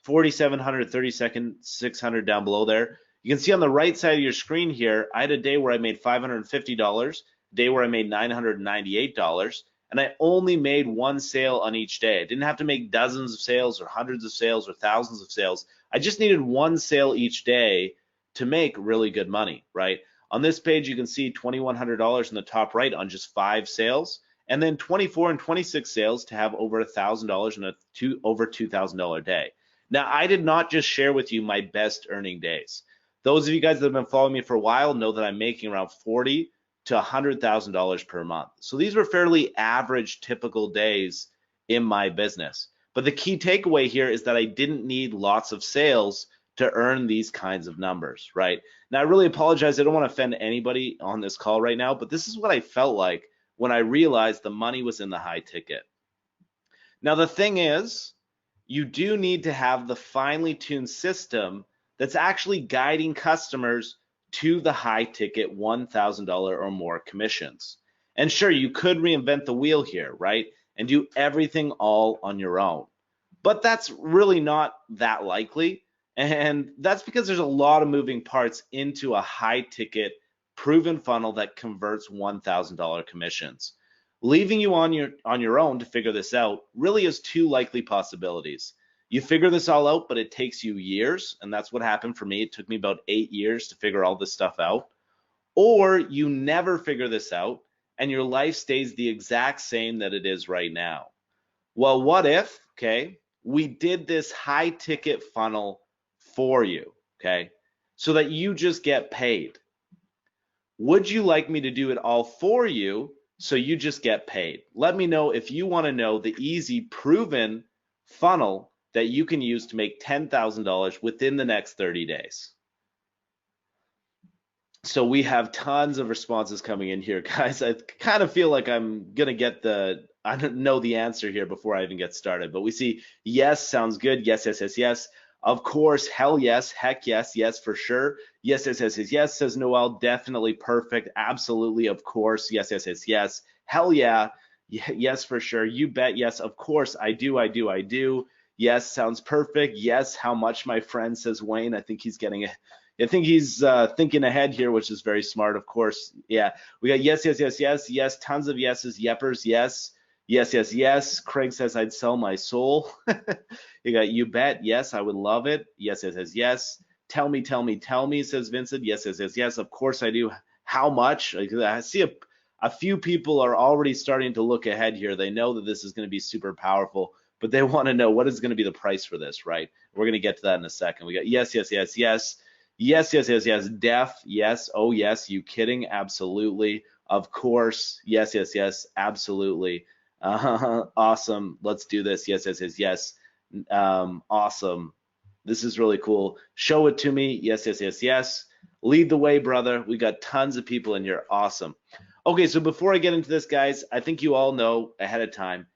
4,700, 32nd, 600 down below there. You can see on the right side of your screen here, I had a day where I made $550, a day where I made $998, and I only made 1 sale on each day. I didn't have to make dozens of sales or hundreds of sales or thousands of sales. I just needed 1 sale each day to make really good money, right? On this page, you can see $2,100 in the top right on just 5 sales, and then 24 and 26 sales to have over $1,000 in a over $2,000 day. Now, I did not just share with you my best earning days. Those of you guys that have been following me for a while know that I'm making around $40,000 to $100,000 per month. So these were fairly average, typical days in my business. But the key takeaway here is that I didn't need lots of sales to earn these kinds of numbers, right? Now, I really apologize. I don't want to offend anybody on this call right now, but this is what I felt like when I realized the money was in the high ticket. Now, the thing is, you do need to have the finely tuned system that's actually guiding customers to the high ticket $1,000 or more commissions. And sure, you could reinvent the wheel here, right? And do everything all on your own. But that's really not that likely. And that's because there's a lot of moving parts into a high ticket proven funnel that converts $1,000 commissions. Leaving you on your own to figure this out really is 2 likely possibilities. You figure this all out, but it takes you years, and that's what happened for me. It took me about 8 years to figure all this stuff out. Or you never figure this out, and your life stays the exact same that it is right now. Well, what if, okay, we did this high ticket funnel for you, okay, so that you just get paid? Would you like me to do it all for you so you just get paid? Let me know if you want to know the easy, proven funnel that you can use to make $10,000 within the next 30 days. So we have tons of responses coming in here, guys. I kind of feel like I'm gonna get I don't know the answer here before I even get started, but we see yes, sounds good. Yes, yes, yes, yes. Of course, hell yes, heck yes, yes for sure. Yes, yes, yes, yes, yes, says Noel, definitely perfect, absolutely, of course, yes, yes, yes, yes. Hell yeah, yes for sure. You bet, yes, of course, I do, I do, I do. Yes, sounds perfect. Yes, how much, my friend, says Wayne. I think he's thinking ahead here, which is very smart, of course. Yeah, we got yes, yes, yes, yes, yes, tons of yeses, yeppers, yes. Yes, yes, yes. Craig says I'd sell my soul. You got you bet. Yes, I would love it. Yes, yes, yes, yes. Tell me, tell me, tell me, says Vincent. Yes, yes, yes, yes. Of course I do. How much? I see a few people are already starting to look ahead here. They know that this is going to be super powerful, but they want to know what is going to be the price for this, right? We're going to get to that in a second. We got yes, yes, yes, yes. Yes, yes, yes, yes. Def, yes. Oh, yes. You kidding? Absolutely. Of course. Yes, yes, yes. Absolutely. Awesome. Let's do this. Yes, yes, yes, yes. Awesome. This is really cool. Show it to me. Yes, yes, yes, yes. Lead the way, brother. We got tons of people in here. Awesome. Okay, so before I get into this, guys, I think you all know ahead of time,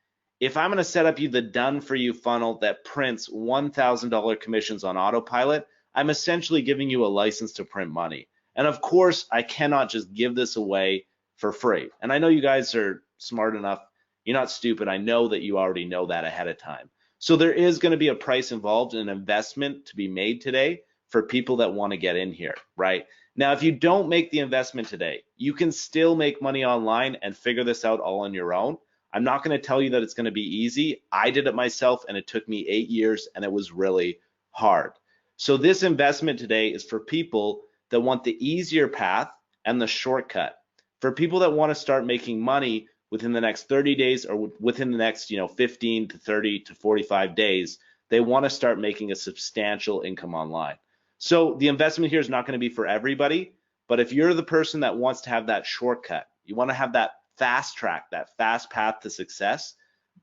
if I'm going to set up you the done for you funnel that prints $1,000 commissions on autopilot, I'm essentially giving you a license to print money. And of course, I cannot just give this away for free. And I know you guys are smart enough. You're not stupid. I know that you already know that ahead of time. So there is going to be a price involved, an investment to be made today for people that want to get in here, right? Now, if you don't make the investment today, you can still make money online and figure this out all on your own. I'm not going to tell you that it's going to be easy. I did it myself and it took me 8 years and it was really hard. So this investment today is for people that want the easier path and the shortcut. For people that want to start making money within the next 30 days or within the next 15 to 30 to 45 days, they want to start making a substantial income online. So the investment here is not going to be for everybody, but if you're the person that wants to have that shortcut, you want to have that fast track, that fast path to success,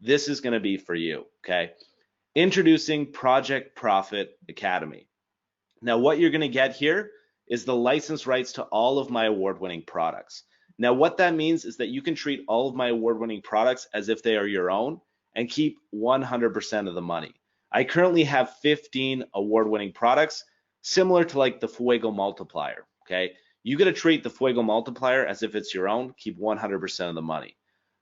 this is going to be for you, okay? Introducing Project Profit Academy. Now what you're going to get here is the license rights to all of my award-winning products. Now, what that means is that you can treat all of my award-winning products as if they are your own and keep 100% of the money. I currently have 15 award-winning products, similar to like the Fuego Multiplier, okay? You got to treat the Fuego Multiplier as if it's your own, keep 100% of the money.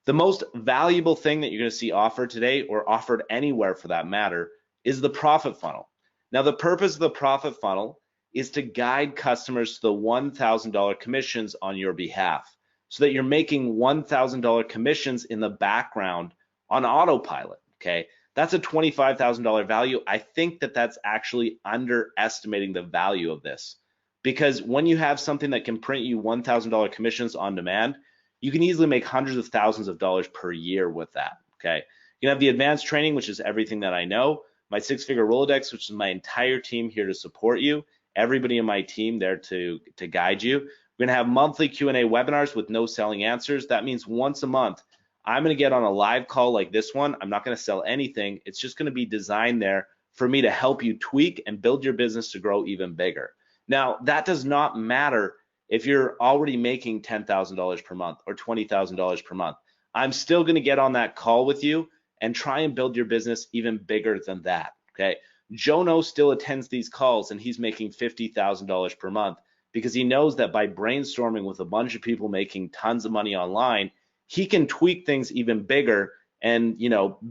The most valuable thing that you're going to see offered today, or offered anywhere for that matter, is the profit funnel. Now, the purpose of the profit funnel is to guide customers to the $1,000 commissions on your behalf, so that you're making $1,000 commissions in the background on autopilot, okay? That's a $25,000 value. I think that that's actually underestimating the value of this, because when you have something that can print you $1,000 commissions on demand, you can easily make hundreds of thousands of dollars per year with that, okay? You can have the advanced training, which is everything that I know, my six-figure Rolodex, which is my entire team here to support you, everybody in my team there to guide you. We're going to have monthly Q&A webinars with no selling answers. That means once a month, I'm going to get on a live call like this one. I'm not going to sell anything. It's just going to be designed there for me to help you tweak and build your business to grow even bigger. Now, that does not matter if you're already making $10,000 per month or $20,000 per month. I'm still going to get on that call with you and try and build your business even bigger than that, okay? Jono still attends these calls and he's making $50,000 per month, because he knows that by brainstorming with a bunch of people making tons of money online, he can tweak things even bigger and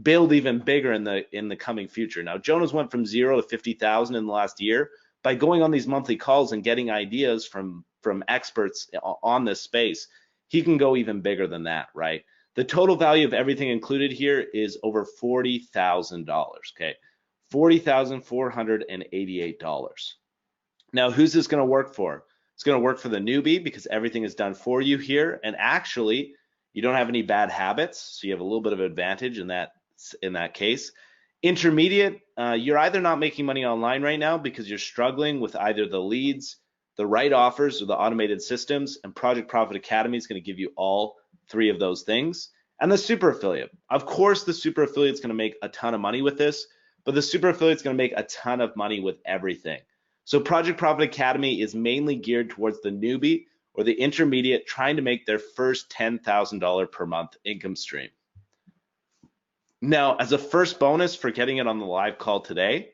build even bigger in the coming future. Now, Jonas went from 0 to 50,000 in the last year by going on these monthly calls and getting ideas from experts on this space. He can go even bigger than that, right? The total value of everything included here is over $40,000, okay? $40,488. Now, who's this going to work for? It's going to work for the newbie, because everything is done for you here. And actually, you don't have any bad habits, so you have a little bit of advantage in that case. Intermediate, you're either not making money online right now because you're struggling with either the leads, the right offers, or the automated systems, and Project Profit Academy is going to give you all three of those things. And the super affiliate. Of course, the super affiliate is going to make a ton of money with this, but the super affiliate is going to make a ton of money with everything. So Project Profit Academy is mainly geared towards the newbie or the intermediate trying to make their first $10,000 per month income stream. Now, as a first bonus for getting it on the live call today,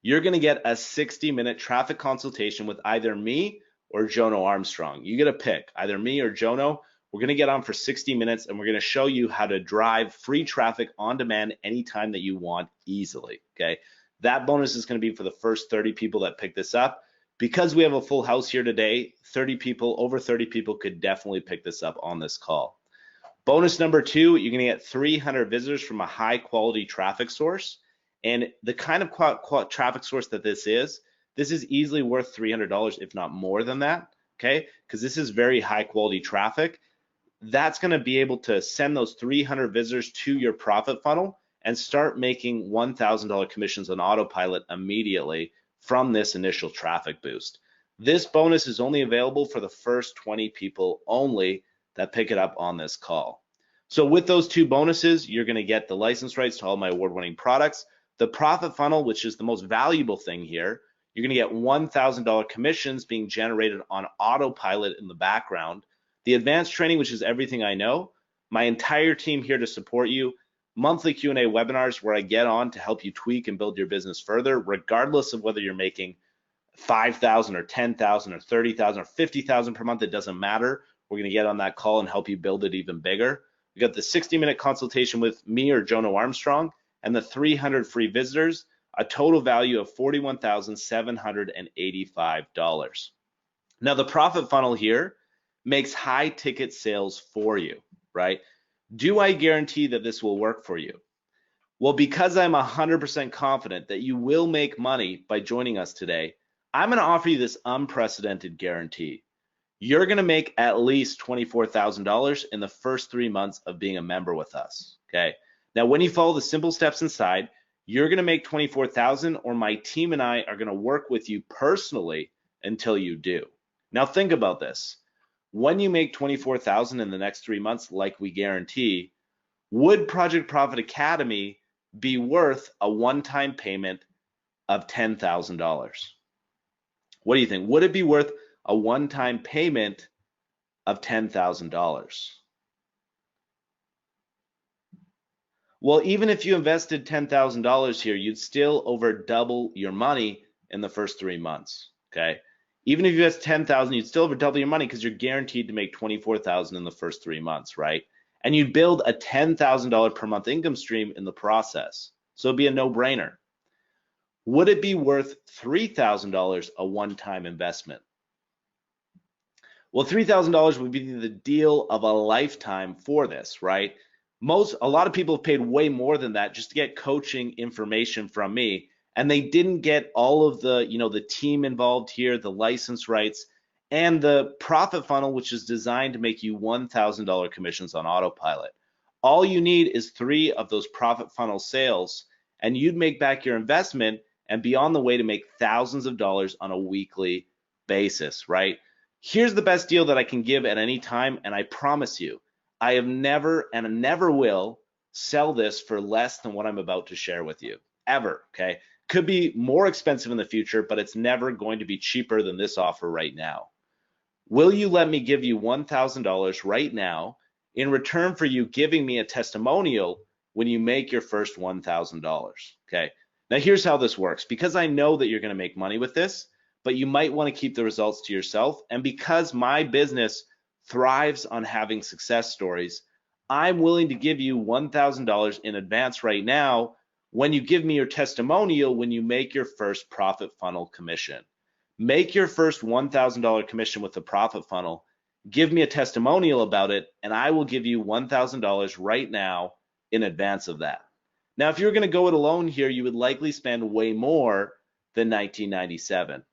you're going to get a 60-minute traffic consultation with either me or Jono Armstrong. You get a pick, either me or Jono. We're going to get on for 60 minutes and we're going to show you how to drive free traffic on demand anytime that you want easily, okay? That bonus is going to be for the first 30 people that pick this up. Because we have a full house here today, 30 people, over 30 people could definitely pick this up on this call. Bonus number 2, you're going to get 300 visitors from a high quality traffic source. And the kind of traffic source that this is easily worth $300, if not more than that, okay? Because this is very high quality traffic. That's going to be able to send those 300 visitors to your profit funnel and start making $1,000 commissions on autopilot immediately from this initial traffic boost. This bonus is only available for the first 20 people only that pick it up on this call. So with those two bonuses, you're going to get the license rights to all my award-winning products, The profit funnel, which is the most valuable thing here, you're going to get $1,000 commissions being generated on autopilot in the background. The advanced training, which is everything I know, my entire team here to support you, monthly Q&A webinars where I get on to help you tweak and build your business further, regardless of whether you're making 5,000 or 10,000 or 30,000 or 50,000 per month. It doesn't matter. We're going to get on that call and help you build it even bigger. We got the 60-minute consultation with me or Jono Armstrong and the 300 free visitors, a total value of $41,785. Now the profit funnel here makes high ticket sales for you, right? Do I guarantee that this will work for you? Well, because I'm 100% confident that you will make money by joining us today, I'm going to offer you this unprecedented guarantee. You're going to make at least $24,000 in the first 3 months of being a member with us, okay? Now, when you follow the simple steps inside, you're going to make $24,000, or my team and I are going to work with you personally until you do. Now, think about this. When you make $24,000 in the next 3 months, like we guarantee, would Project Profit Academy be worth a one-time payment of $10,000? What do you think? Would it be worth a one-time payment of $10,000? Well, even if you invested $10,000 here, you'd still over double your money in the first 3 months, okay? Even if you invest $10,000, you'd still over double your money because you're guaranteed to make $24,000 in the first 3 months, right? And you'd build a $10,000 per month income stream in the process. So it'd be a no-brainer. Would it be worth $3,000 a one-time investment? Well, $3,000 would be the deal of a lifetime for this, right? A lot of people have paid way more than that just to get coaching information from me, and they didn't get all of the, the team involved here, the license rights, and the profit funnel, which is designed to make you $1,000 commissions on autopilot. All you need is 3 of those profit funnel sales, and you'd make back your investment and be on the way to make thousands of dollars on a weekly basis, right? Here's the best deal that I can give at any time, and I promise you, I have never and never will sell this for less than what I'm about to share with you, ever, okay? Could be more expensive in the future, but it's never going to be cheaper than this offer right now. Will you let me give you $1,000 right now in return for you giving me a testimonial when you make your first $1,000, okay? Now here's how this works. Because I know that you're going to make money with this, but you might want to keep the results to yourself, and because my business thrives on having success stories, I'm willing to give you $1,000 in advance right now when you give me your testimonial when you make your first profit funnel commission. Make your first $1,000 commission with the profit funnel, give me a testimonial about it, and I will give you $1,000 right now in advance of that. Now, if you're going to go it alone here, you would likely spend way more than $19.97.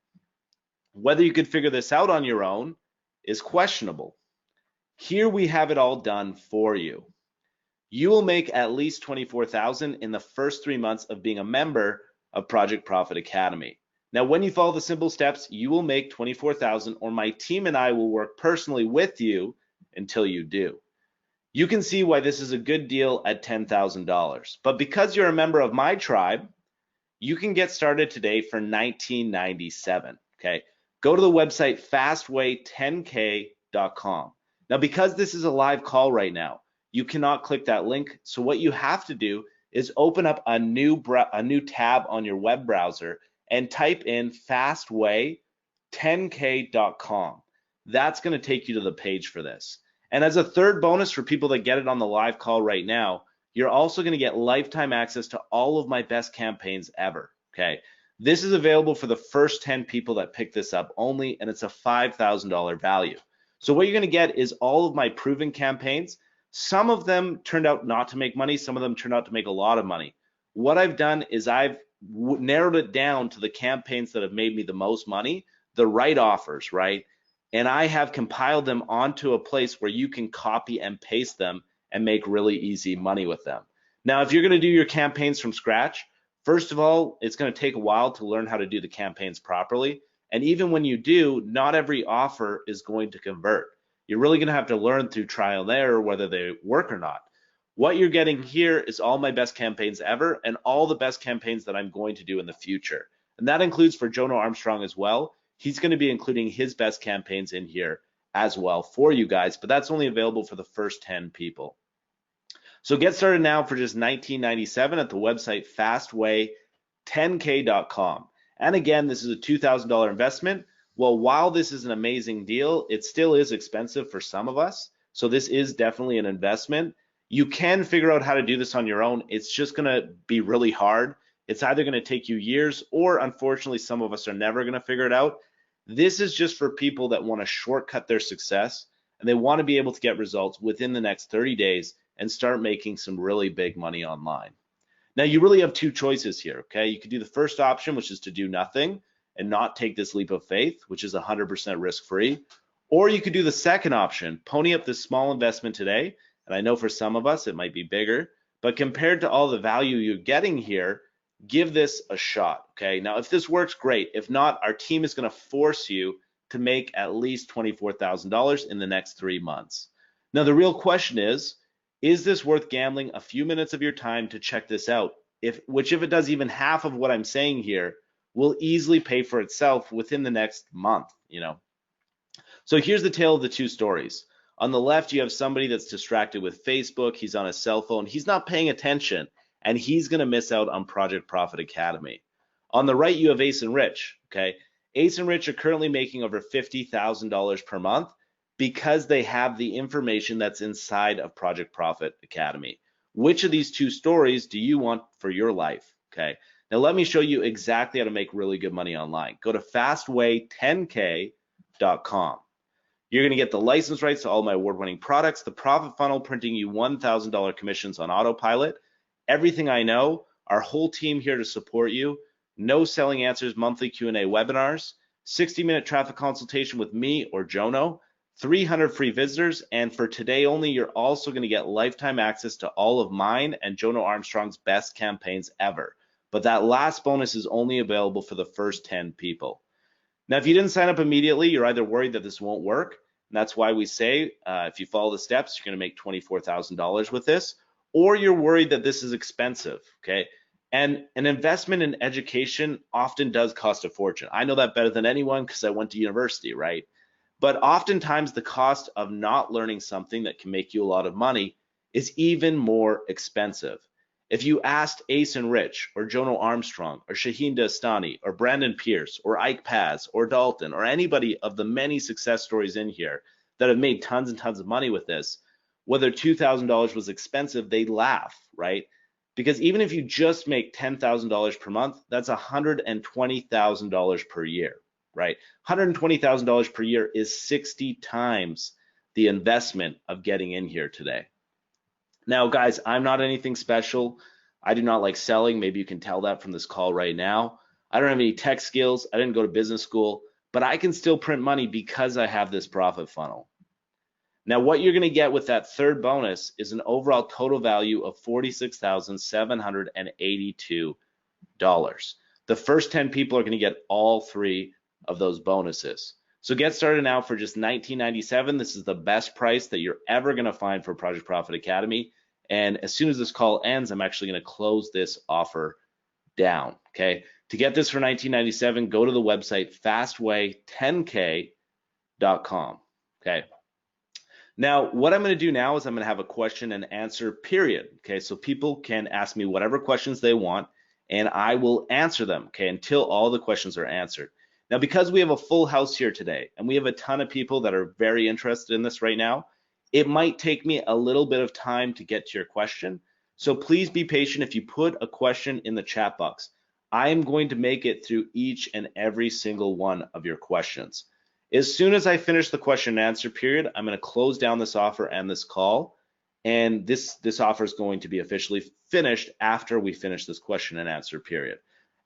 Whether you could figure this out on your own is questionable. Here we have it all done for you. You will make at least $24,000 in the first 3 months of being a member of Project Profit Academy. Now, when you follow the simple steps, you will make $24,000, or my team and I will work personally with you until you do. You can see why this is a good deal at $10,000. But because you're a member of my tribe, you can get started today for $19.97. Okay, go to the website fastway10k.com. Now, because this is a live call right now, you cannot click that link. So what you have to do is open up a new tab on your web browser and type in fastway10k.com. That's going to take you to the page for this. And as a third bonus for people that get it on the live call right now, you're also going to get lifetime access to all of my best campaigns ever, okay? This is available for the first 10 people that pick this up only, and it's a $5,000 value. So what you're going to get is all of my proven campaigns. Some of them turned out not to make money. Some of them turned out to make a lot of money. What I've done is I've narrowed it down to the campaigns that have made me the most money, the right offers, right? And I have compiled them onto a place where you can copy and paste them and make really easy money with them. Now, if you're going to do your campaigns from scratch, first of all, it's going to take a while to learn how to do the campaigns properly. And even when you do, not every offer is going to convert. You're really going to have to learn through trial and error whether they work or not. What you're getting here is all my best campaigns ever and all the best campaigns that I'm going to do in the future. And that includes for Jono Armstrong as well. He's going to be including his best campaigns in here as well for you guys, but that's only available for the first 10 people. So get started now for just $19.97 at the website fastway10k.com. And again, this is a $2,000 investment. Well, while this is an amazing deal, it still is expensive for some of us. So this is definitely an investment. You can figure out how to do this on your own. It's just going to be really hard. It's either going to take you years, or unfortunately, some of us are never going to figure it out. This is just for people that want to shortcut their success and they want to be able to get results within the next 30 days and start making some really big money online. Now, you really have two choices here, okay? You could do the first option, which is to do nothing and not take this leap of faith, which is 100% risk-free. Or you could do the second option, pony up this small investment today. And I know for some of us, it might be bigger, but compared to all the value you're getting here, give this a shot, okay? Now, if this works, great. If not, our team is going to force you to make at least $24,000 in the next 3 months. Now, the real question is this worth gambling a few minutes of your time to check this out? Which if it does even half of what I'm saying here, will easily pay for itself within the next month, you know? So here's the tale of the two stories. On the left, you have somebody that's distracted with Facebook. He's on his cell phone. He's not paying attention, and he's going to miss out on Project Profit Academy. On the right, you have Ace and Rich, okay? Ace and Rich are currently making over $50,000 per month because they have the information that's inside of Project Profit Academy. Which of these two stories do you want for your life, okay? Now, let me show you exactly how to make really good money online. Go to fastway10k.com. You're going to get the license rights to all my award-winning products, the profit funnel printing you $1,000 commissions on autopilot, everything I know, our whole team here to support you, no selling answers monthly Q&A webinars, 60-minute traffic consultation with me or Jono, 300 free visitors, and for today only, you're also going to get lifetime access to all of mine and Jono Armstrong's best campaigns ever. But that last bonus is only available for the first 10 people. Now, if you didn't sign up immediately, you're either worried that this won't work, and that's why we say if you follow the steps, you're going to make $24,000 with this, or you're worried that this is expensive, okay? And an investment in education often does cost a fortune. I know that better than anyone because I went to university, right? But oftentimes the cost of not learning something that can make you a lot of money is even more expensive. If you asked Ace and Rich or Jono Armstrong or Shaheen Dastani or Brandon Pierce or Ike Paz or Dalton or anybody of the many success stories in here that have made tons and tons of money with this, whether $2,000 was expensive, they laugh, right? Because even if you just make $10,000 per month, that's $120,000 per year, right? $120,000 per year is 60 times the investment of getting in here today. Now, guys, I'm not anything special. I do not like selling. Maybe you can tell that from this call right now. I don't have any tech skills. I didn't go to business school, but I can still print money because I have this profit funnel. Now, what you're going to get with that third bonus is an overall total value of $46,782. The first 10 people are going to get all three of those bonuses. So get started now for just $19.97. This is the best price that you're ever going to find for Project Profit Academy. And as soon as this call ends, I'm actually going to close this offer down, okay? To get this for $19.97, go to the website fastway10k.com, okay? Now, what I'm going to do now is I'm going to have a question and answer period, okay? So people can ask me whatever questions they want, and I will answer them, okay, until all the questions are answered. Now, because we have a full house here today, and we have a ton of people that are very interested in this right now, it might take me a little bit of time to get to your question. So please be patient if you put a question in the chat box. I am going to make it through each and every single one of your questions. As soon as I finish the question and answer period, I'm going to close down this offer and this call. And this offer is going to be officially finished after we finish this question and answer period.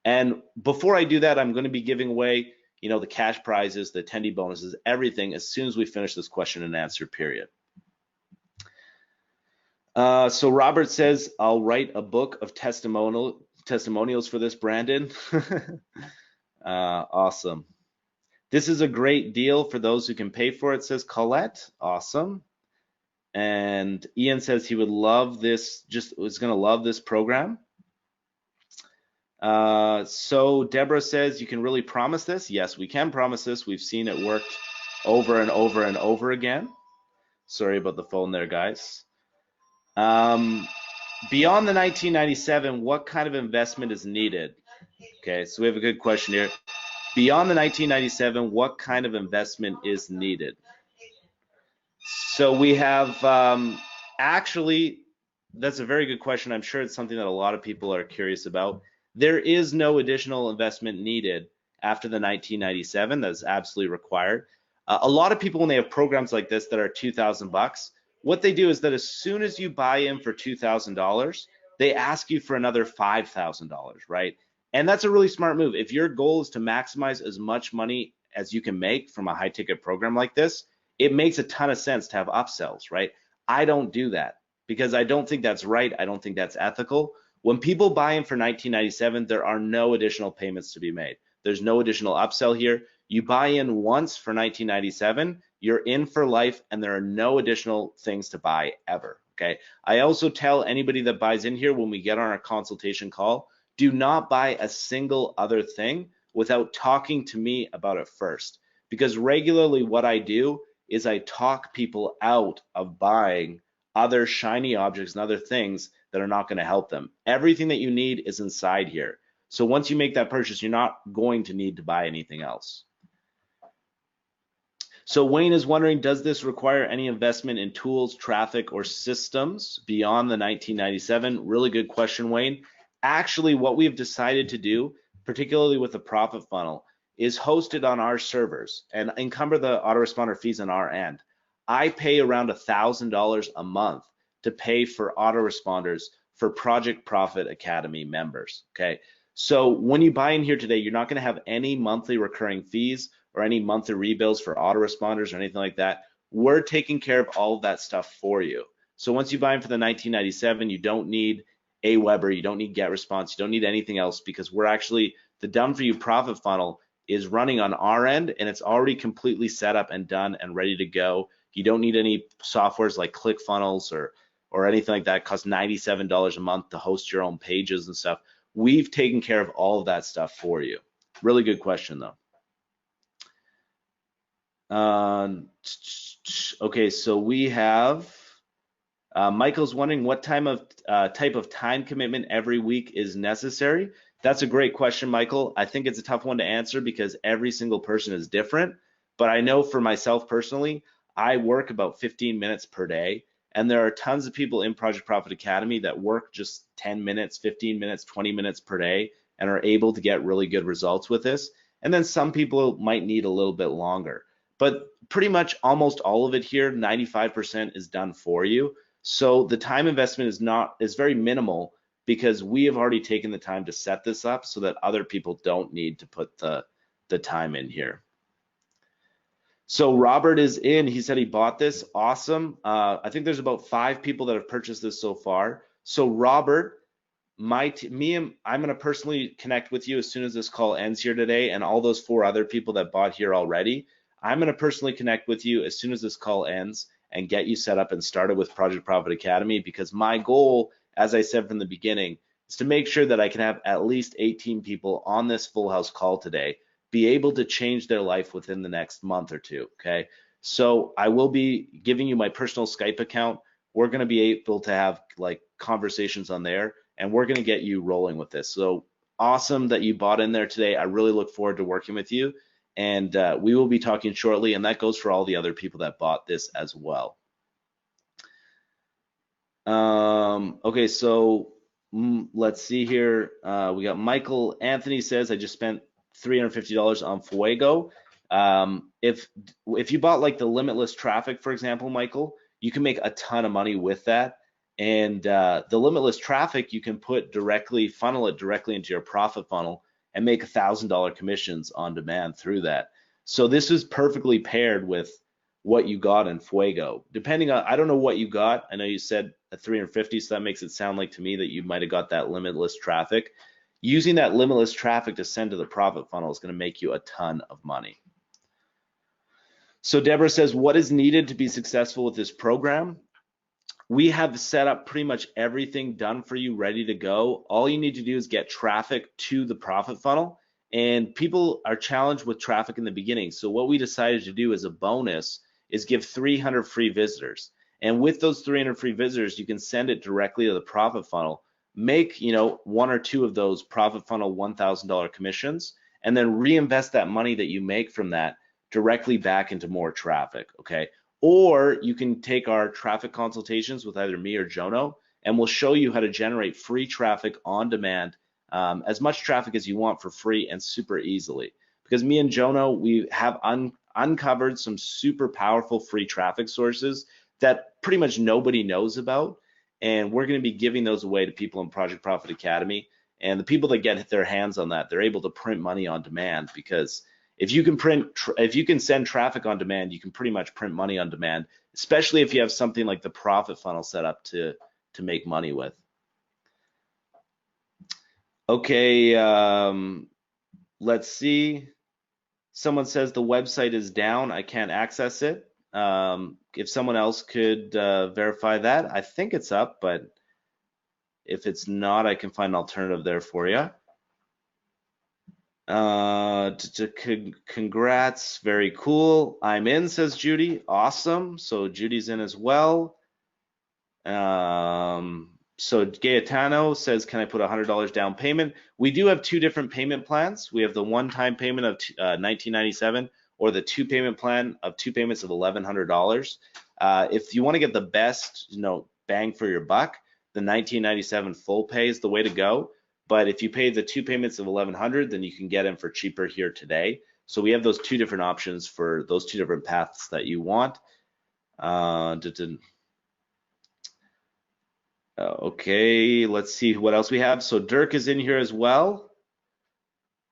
And before I do that, I'm going to be giving away, you know, the cash prizes, the attendee bonuses, everything as soon as we finish this question and answer period. So Robert says, I'll write a book of testimonials for this, Brandon. Awesome. This is a great deal for those who can pay for it, says Colette. Awesome. And Ian says he would love this, just was going to love this program. So Deborah says, you can really promise this? Yes, we can promise this. We've seen it worked over and over and over again. Sorry about the phone there, guys. Beyond the 1997, what kind of investment is needed? Okay, so we have a good question here. Beyond the 1997, what kind of investment is needed? So we have, actually, that's a very good question. I'm sure it's something that a lot of people are curious about. There is no additional investment needed after the 1997 that's absolutely required. A lot of people, when they have programs like this that are $2,000, what they do is that as soon as you buy in for $2,000, they ask you for another $5,000, right? And that's a really smart move. If your goal is to maximize as much money as you can make from a high ticket program like this, it makes a ton of sense to have upsells, right? I don't do that because I don't think that's right. I don't think that's ethical. When people buy in for 1997, there are no additional payments to be made. There's no additional upsell here. You buy in once for 1997, you're in for life, and there are no additional things to buy ever, okay? I also tell anybody that buys in here when we get on our consultation call, do not buy a single other thing without talking to me about it first. Because regularly what I do is I talk people out of buying other shiny objects and other things that are not going to help them. Everything that you need is inside here. So once you make that purchase, you're not going to need to buy anything else. So Wayne is wondering, does this require any investment in tools, traffic, or systems beyond the 1997? Really good question, Wayne. Actually, what we've decided to do, particularly with the profit funnel, is host it on our servers and encumber the autoresponder fees on our end. I pay around $1,000 a month to pay for autoresponders for Project Profit Academy members, okay? So when you buy in here today, you're not going to have any monthly recurring fees or any monthly rebills for autoresponders or anything like that. We're taking care of all of that stuff for you. So once you buy in for the 1997, you don't need Aweber, you don't need GetResponse, you don't need anything else, because we're actually, the done for you profit funnel is running on our end, and it's already completely set up and done and ready to go. You don't need any softwares like ClickFunnels or anything like that. It costs $97 a month to host your own pages and stuff. We've taken care of all of that stuff for you. Really good question though. Okay, so we have Michael's wondering what type of time commitment every week is necessary. That's a great question, Michael. I think it's a tough one to answer because every single person is different. But I know for myself personally, I work about 15 minutes per day. And there are tons of people in Project Profit Academy that work just 10 minutes, 15 minutes, 20 minutes per day and are able to get really good results with this. And then some people might need a little bit longer. But pretty much almost all of it here, 95% is done for you. So the time investment is very minimal because we have already taken the time to set this up so that other people don't need to put the time in here. So Robert is in. He said he bought this. Awesome. I think there's about 5 people that have purchased this so far. So Robert, I'm going to personally connect with you as soon as this call ends here today, and all those 4 other people that bought here already. I'm going to personally connect with you as soon as this call ends and get you set up and started with Project Profit Academy, because my goal, as I said from the beginning, is to make sure that I can have at least 18 people on this full house call today be able to change their life within the next month or 2, okay? So I will be giving you my personal Skype account. We're going to be able to have like conversations on there, and we're going to get you rolling with this. So awesome that you bought in there today. I really look forward to working with you, and we will be talking shortly, and that goes for all the other people that bought this as well. Okay, so let's see here. We got Michael Anthony says, I just spent $350 on Fuego. If you bought like the limitless traffic, for example, Michael, you can make a ton of money with that. And the limitless traffic, you can funnel it directly into your profit funnel and make $1,000 commissions on demand through that. So this is perfectly paired with what you got in Fuego. Depending on, I don't know what you got. I know you said at 350, so that makes it sound like to me that you might have got that limitless traffic. Using that limitless traffic to send to the profit funnel is going to make you a ton of money. So Deborah says, what is needed to be successful with this program? we have set up pretty much everything done for you, ready to go. All you need to do is get traffic to the profit funnel, and people are challenged with traffic in the beginning. So what we decided to do as a bonus is give 300 free visitors. And with those 300 free visitors, you can send it directly to the profit funnel, make, you know, one or two of those profit funnel $1,000 commissions, and then reinvest that money that you make from that directly back into more traffic, okay? Or you can take our traffic consultations with either me or Jono, and we'll show you how to generate free traffic on demand, as much traffic as you want for free and super easily. Because me and Jono, we have uncovered some super powerful free traffic sources that pretty much nobody knows about, and we're going to be giving those away to people in Project Profit Academy. And the people that get their hands on that, they're able to print money on demand, because if you can send traffic on demand, you can pretty much print money on demand, especially if you have something like the profit funnel set up to make money with. Okay, let's see. Someone says the website is down. I can't access it. If someone else could verify that, I think it's up, but if it's not, I can find an alternative there for you. Congrats, very cool. I'm in, says Judy. Awesome. So Judy's in as well. So Gaetano says, can I put $100 down payment? We do have two different payment plans. We have the one-time payment of $19.97, or the two payment plan of two payments of $1,100. If you want to get the best, you know, bang for your buck, the $19.97 full pay is the way to go. But if you pay the two payments of $1,100, then you can get them for cheaper here today. So we have those two different options for those two different paths that you want. Okay, let's see what else we have. So Dirk is in here as well.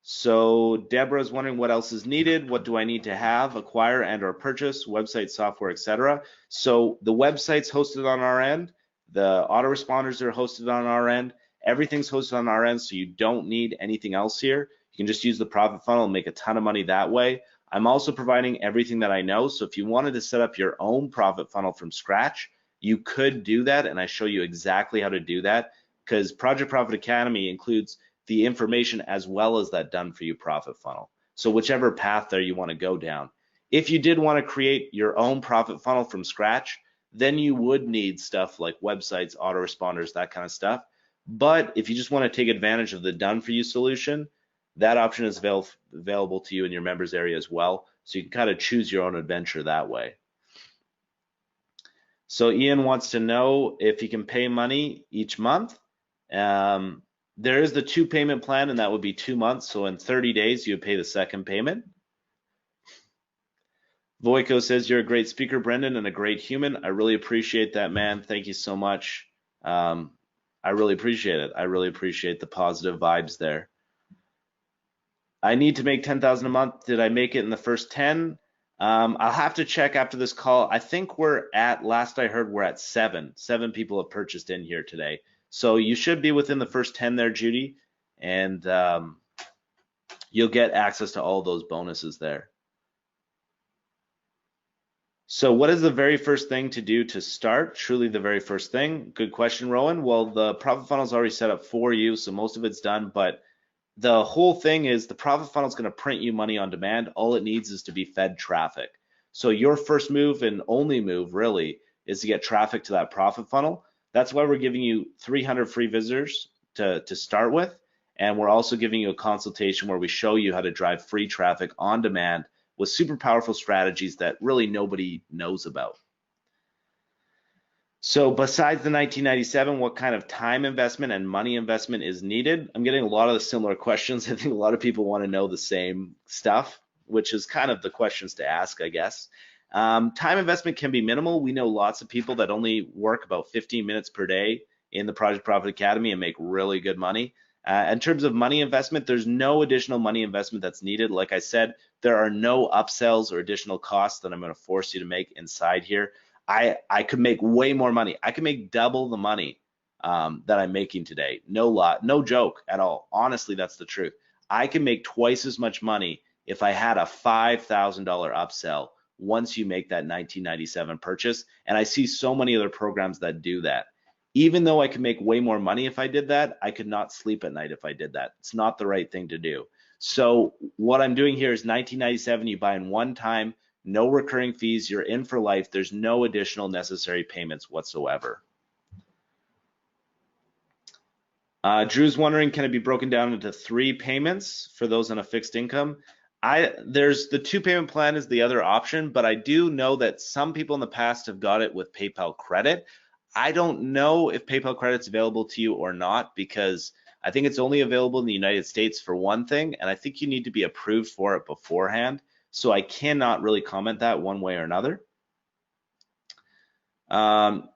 So Deborah's wondering what else is needed. What do I need to have, acquire, and or purchase? Website, software, etc. So the website's hosted on our end. The autoresponders are hosted on our end. Everything's hosted on our end, so you don't need anything else here. You can just use the profit funnel and make a ton of money that way. I'm also providing everything that I know. So if you wanted to set up your own profit funnel from scratch, you could do that, and I show you exactly how to do that, because Project Profit Academy includes the information as well as that done for you profit funnel. So whichever path there you want to go down. If you did want to create your own profit funnel from scratch, then you would need stuff like websites, autoresponders, that kind of stuff. But if you just want to take advantage of the done for you solution, that option is available to you in your members area as well. So you can kind of choose your own adventure that way. So Ian wants to know if he can pay money each month. There is the two payment plan, and that would be 2 months. So in 30 days, you would pay the second payment. Voiko says, you're a great speaker, Brendan, and a great human. I really appreciate that, man. Thank you so much. I really appreciate it. I really appreciate the positive vibes there. I need to make 10,000 a month. Did I make it in the first 10? I'll have to check after this call. I think we're at, last I heard, we're at 7. 7 people have purchased in here today. So you should be within the first 10 there, Judy, and you'll get access to all those bonuses there. So what is the very first thing to do to start? Truly the very first thing. Good question, Rowan. Well, the profit funnel is already set up for you, so most of it's done, but the whole thing is the profit funnel is going to print you money on demand. All it needs is to be fed traffic. So your first move and only move really is to get traffic to that profit funnel. That's why we're giving you 300 free visitors to start with. And we're also giving you a consultation where we show you how to drive free traffic on demand with super powerful strategies that really nobody knows about. So besides the 1997, what kind of time investment and money investment is needed? I'm getting a lot of the similar questions. I think a lot of people want to know the same stuff, which is kind of the questions to ask, I guess. Time investment can be minimal. We know lots of people that only work about 15 minutes per day in the Project Profit Academy and make really good money. In terms of money investment, there's no additional money investment that's needed. Like I said, there are no upsells or additional costs that I'm going to force you to make inside here. I could make way more money. I could make double the money that I'm making today. No joke at all. Honestly, that's the truth. I can make twice as much money if I had a $5,000 upsell once you make that 1997 purchase. And I see so many other programs that do that. Even though I could make way more money if I did that, I could not sleep at night if I did that. It's not the right thing to do. So what I'm doing here is 1997, you buy in one time, no recurring fees, you're in for life. There's no additional necessary payments whatsoever. Drew's wondering, can it be broken down into 3 payments for those on a fixed income? There's the 2-payment plan is the other option, but I do know that some people in the past have got it with PayPal credit. I don't know if PayPal credit's available to you or not, because I think it's only available in the United States for one thing, and I think you need to be approved for it beforehand. So I cannot really comment that one way or another.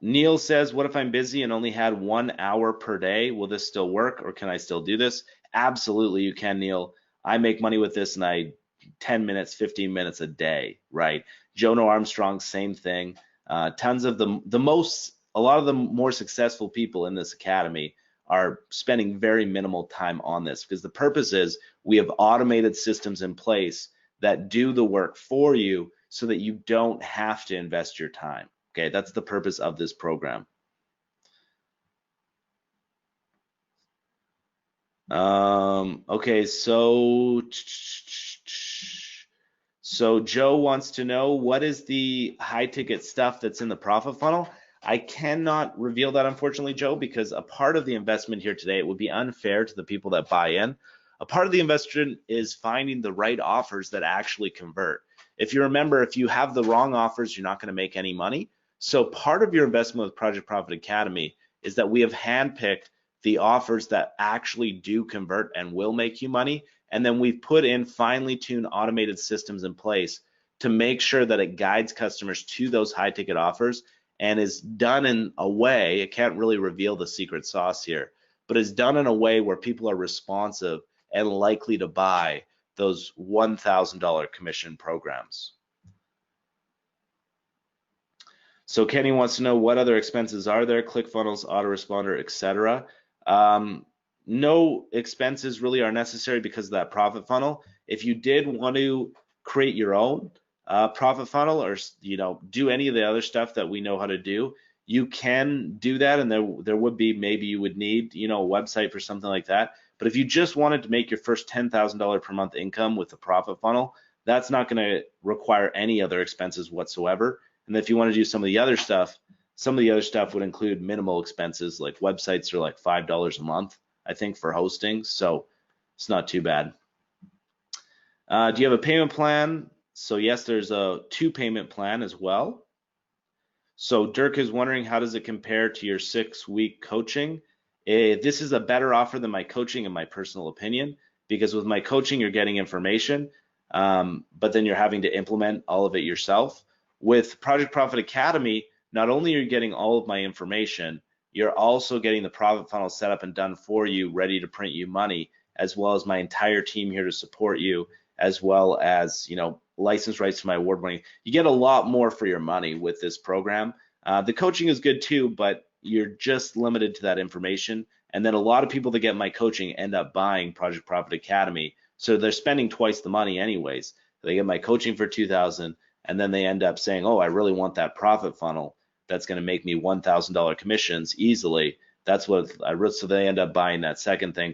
Neil says, what if I'm busy and only had 1 hour per day? Will this still work, or can I still do this? Absolutely, you can, Neil. I make money with this, and 10 minutes, 15 minutes a day, right? Jono Armstrong, same thing. Tons of a lot of the more successful people in this academy are spending very minimal time on this, because the purpose is we have automated systems in place that do the work for you so that you don't have to invest your time. Okay, that's the purpose of this program. Okay, so Joe wants to know, what is the high ticket stuff that's in the profit funnel? I cannot reveal that, unfortunately, Joe, because a part of the investment here today, it would be unfair to the people that buy in. A part of the investment is finding the right offers that actually convert. If you remember, if you have the wrong offers, you're not going to make any money. So part of your investment with Project Profit Academy is that we have handpicked the offers that actually do convert and will make you money. And then we've put in finely tuned automated systems in place to make sure that it guides customers to those high ticket offers, and is done in a way, it can't really reveal the secret sauce here, but is done in a way where people are responsive and likely to buy those $1,000 commission programs. So Kenny wants to know, what other expenses are there? ClickFunnels, autoresponder, etc. No expenses really are necessary because of that profit funnel. If you did want to create your own profit funnel, or do any of the other stuff that we know how to do, you can do that, and there would be, maybe you would need a website for something like that. But if you just wanted to make your first $10,000 per month income with the profit funnel, that's not going to require any other expenses whatsoever. And if you want to do some of the other stuff would include minimal expenses, like websites are like $5 a month, I think, for hosting. So it's not too bad. Do you have a payment plan? So yes, there's a 2-payment plan as well. So Dirk is wondering, how does it compare to your 6-week coaching? This is a better offer than my coaching, in my personal opinion, because with my coaching, you're getting information, but then you're having to implement all of it yourself. With Project Profit Academy, not only are you getting all of my information, you're also getting the profit funnel set up and done for you, ready to print you money, as well as my entire team here to support you, as well as license rights to my award-winning. You get a lot more for your money with this program. The coaching is good too, but you're just limited to that information. And then a lot of people that get my coaching end up buying Project Profit Academy, so they're spending twice the money anyways. They get my coaching for $2,000, and then they end up saying, oh, I really want that profit funnel that's going to make me $1,000 commissions easily. That's what so they end up buying that second thing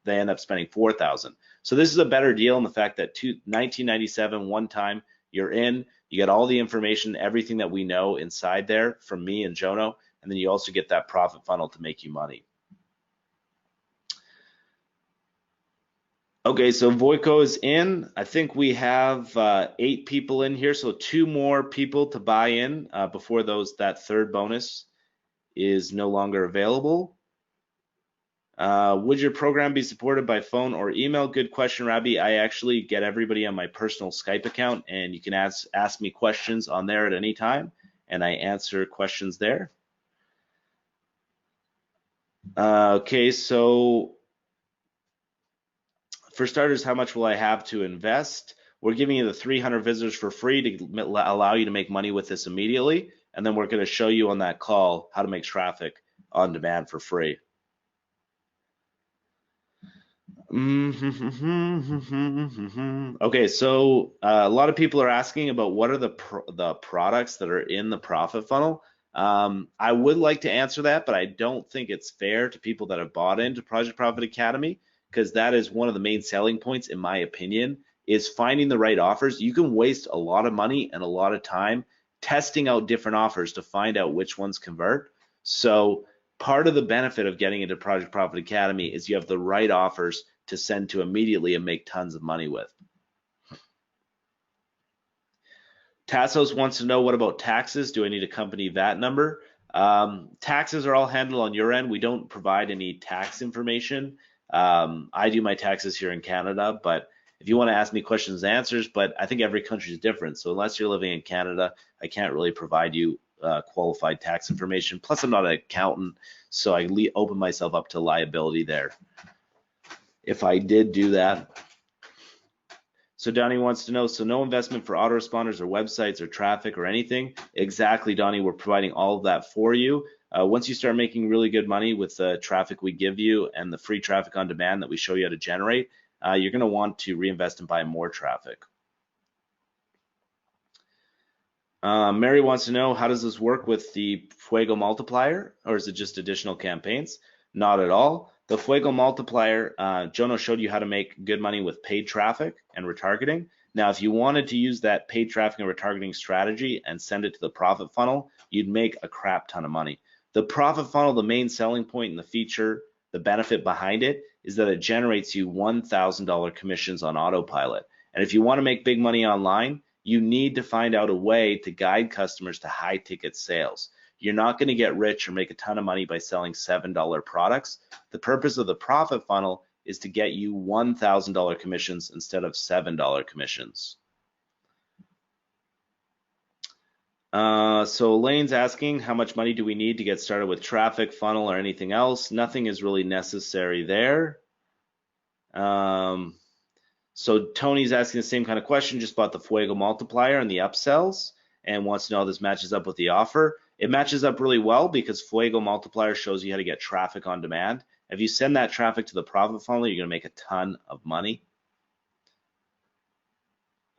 they end up spending $4,000. So this is a better deal in the fact that $1997 one time, you're in, you get all the information, everything that we know inside there from me and Jono, and then you also get that profit funnel to make you money. Okay, so Voiko is in. I think we have 8 people in here, so 2 more people to buy in before that third bonus is no longer available. Would your program be supported by phone or email? Good question, Rabbi. I actually get everybody on my personal Skype account, and you can ask me questions on there at any time, and I answer questions there. Okay, so for starters, how much will I have to invest? We're giving you the 300 visitors for free to allow you to make money with this immediately, and then we're going to show you on that call how to make traffic on demand for free. Okay, so a lot of people are asking about what are the products that are in the profit funnel. I would like to answer that, but I don't think it's fair to people that have bought into Project Profit Academy, because that is one of the main selling points, in my opinion, is finding the right offers. You can waste a lot of money and a lot of time testing out different offers to find out which ones convert. So part of the benefit of getting into Project Profit Academy is you have the right offers to send to immediately and make tons of money with. Tassos wants to know, what about taxes? Do I need a company VAT number? Taxes are all handled on your end. We don't provide any tax information. I do my taxes here in Canada, but if you want to ask me questions and answers, but I think every country is different. So unless you're living in Canada, I can't really provide you qualified tax information. Plus, I'm not an accountant, so I open myself up to liability there if I did do that. So Donnie wants to know, so no investment for autoresponders or websites or traffic or anything? Exactly, Donnie, we're providing all of that for you. Once you start making really good money with the traffic we give you and the free traffic on demand that we show you how to generate, you're going to want to reinvest and buy more traffic. Mary wants to know, how does this work with the Fuego multiplier, or is it just additional campaigns? Not at all. The Fuego multiplier, Jono showed you how to make good money with paid traffic and retargeting. Now, if you wanted to use that paid traffic and retargeting strategy and send it to the profit funnel, you'd make a crap ton of money. The profit funnel, the main selling point and the feature, the benefit behind it is that it generates you $1,000 commissions on autopilot. And if you want to make big money online, you need to find out a way to guide customers to high ticket sales. You're not going to get rich or make a ton of money by selling $7 products. The purpose of the profit funnel is to get you $1,000 commissions instead of $7 commissions. So Elaine's asking, how much money do we need to get started with traffic, funnel, or anything else? Nothing is really necessary there. So Tony's asking the same kind of question, just bought the Fuego multiplier and the upsells and wants to know how this matches up with the offer. It matches up really well because Fuego multiplier shows you how to get traffic on demand. If you send that traffic to the profit funnel, you're going to make a ton of money.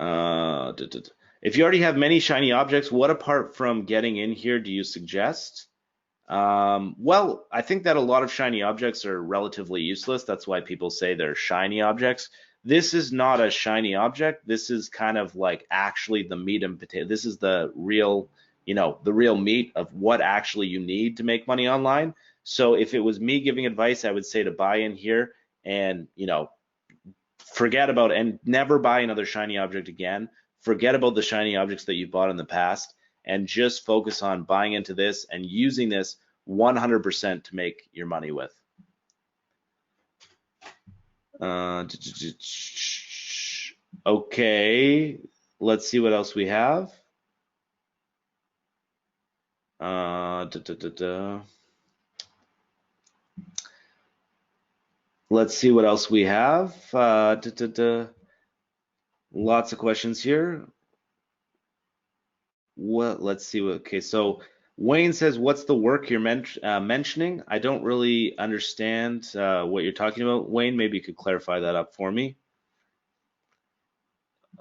If you already have many shiny objects, what apart from getting in here do you suggest? Well, I think that a lot of shiny objects are relatively useless. That's why people say they're shiny objects. This is not a shiny object. This is kind of like actually the meat and potato. This is the real, the real meat of what actually you need to make money online. So if it was me giving advice, I would say to buy in here and, forget about and never buy another shiny object again. Forget about the shiny objects that you bought in the past and just focus on buying into this and using this 100% to make your money with. Okay, let's see what else we have. Let's see what else we have. Lots of questions here. Let's see what, okay, so Wayne says, what's the work you're mentioning? I don't really understand what you're talking about. Wayne, maybe you could clarify that up for me.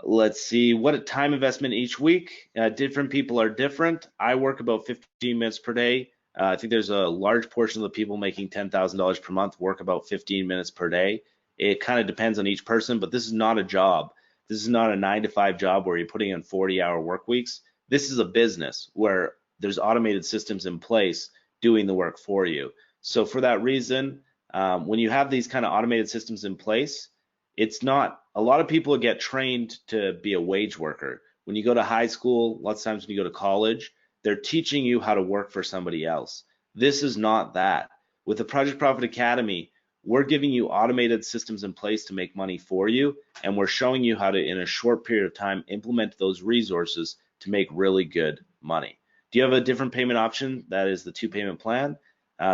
Let's see, what a time investment each week. Different people are different. I work about 15 minutes per day. I think there's a large portion of the people making $10,000 per month work about 15 minutes per day. It kind of depends on each person, but this is not a job. This is not a 9-to-5 job where you're putting in 40-hour work weeks. This is a business where there's automated systems in place doing the work for you. So for that reason, when you have these kind of automated systems in place, it's not, a lot of people get trained to be a wage worker. When you go to high school, lots of times when you go to college, they're teaching you how to work for somebody else. This is not that. With the Project Profit Academy, we're giving you automated systems in place to make money for you, and we're showing you how to, in a short period of time, implement those resources to make really good money. Do you have a different payment option? That is the 2-payment plan.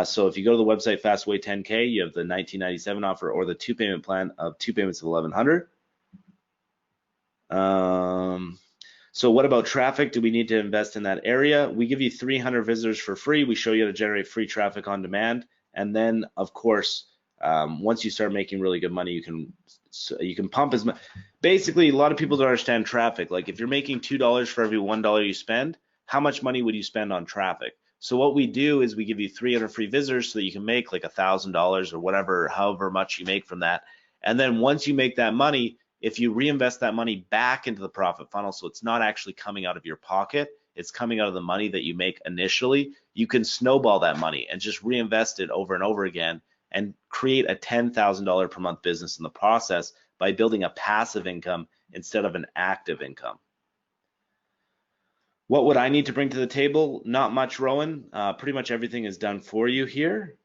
So if you go to the website Fastway 10K, you have the $19.97 offer or the 2-payment plan of 2 payments of $1,100. So what about traffic? Do we need to invest in that area? We give you 300 visitors for free. We show you how to generate free traffic on demand. And then, of course, Once you start making really good money, you can pump as much. Basically, a lot of people don't understand traffic. Like if you're making $2 for every $1 you spend, how much money would you spend on traffic? So what we do is we give you 300 free visitors so that you can make like $1,000 or whatever, however much you make from that. And then once you make that money, if you reinvest that money back into the profit funnel, so it's not actually coming out of your pocket, it's coming out of the money that you make initially, you can snowball that money and just reinvest it over and over again and create a $10,000 per month business in the process by building a passive income instead of an active income. What would I need to bring to the table? Not much, Rowan. Pretty much everything is done for you here.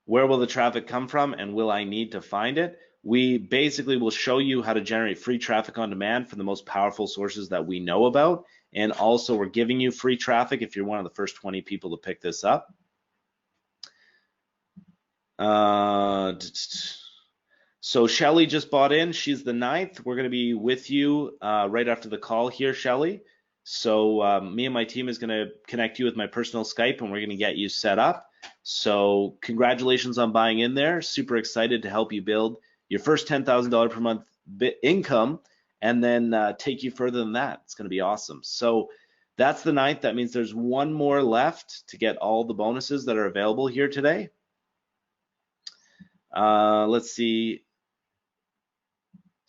Where will the traffic come from and will I need to find it? We basically will show you how to generate free traffic on demand from the most powerful sources that we know about. And also we're giving you free traffic if you're one of the first 20 people to pick this up. So Shelly just bought in. She's the 9th. We're going to be with you right after the call here, Shelly. So me and my team is going to connect you with my personal Skype and we're going to get you set up. So congratulations on buying in there. Super excited to help you build your first $10,000 per month income and then take you further than that. It's going to be awesome. So that's the 9th. That means there's one more left to get all the bonuses that are available here today. Let's see.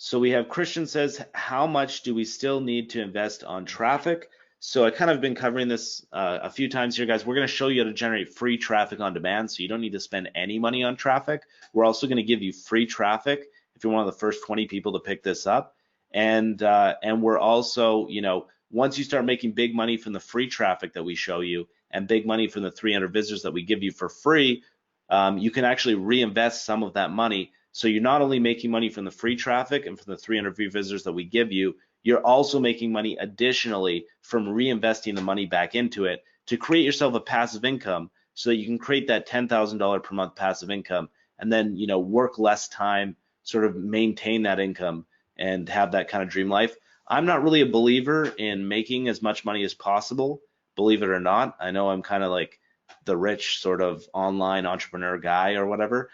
So we have Christian says, how much do we still need to invest on traffic? So I kind of been covering this a few times here, guys. We're going to show you how to generate free traffic on demand, so you don't need to spend any money on traffic. We're also going to give you free traffic if you're one of the first 20 people to pick this up. And we're also, you know, once you start making big money from the free traffic that we show you and big money from the 300 visitors that we give you for free, you can actually reinvest some of that money. So you're not only making money from the free traffic and from the 300 free visitors that we give you, you're also making money additionally from reinvesting the money back into it to create yourself a passive income so that you can create that $10,000 per month passive income and then, you know, work less time, sort of maintain that income and have that kind of dream life. I'm not really a believer in making as much money as possible, believe it or not. I know I'm kind of like the rich sort of online entrepreneur guy or whatever.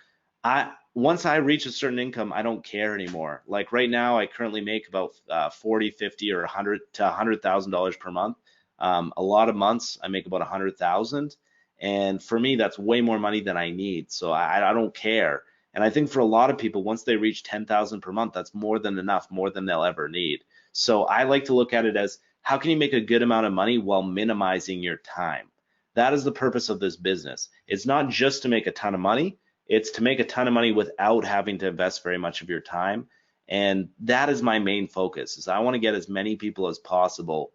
Once I reach a certain income, I don't care anymore. Like right now, I currently make about 40, 50, or 100 to $100,000 per month. A lot of months I make about 100,000, and for me, that's way more money than I need. So I don't care. And I think for a lot of people, once they reach 10,000 per month, that's more than enough, more than they'll ever need. So I like to look at it as how can you make a good amount of money while minimizing your time? That is the purpose of this business. It's not just to make a ton of money. It's to make a ton of money without having to invest very much of your time. And that is my main focus, is I want to get as many people as possible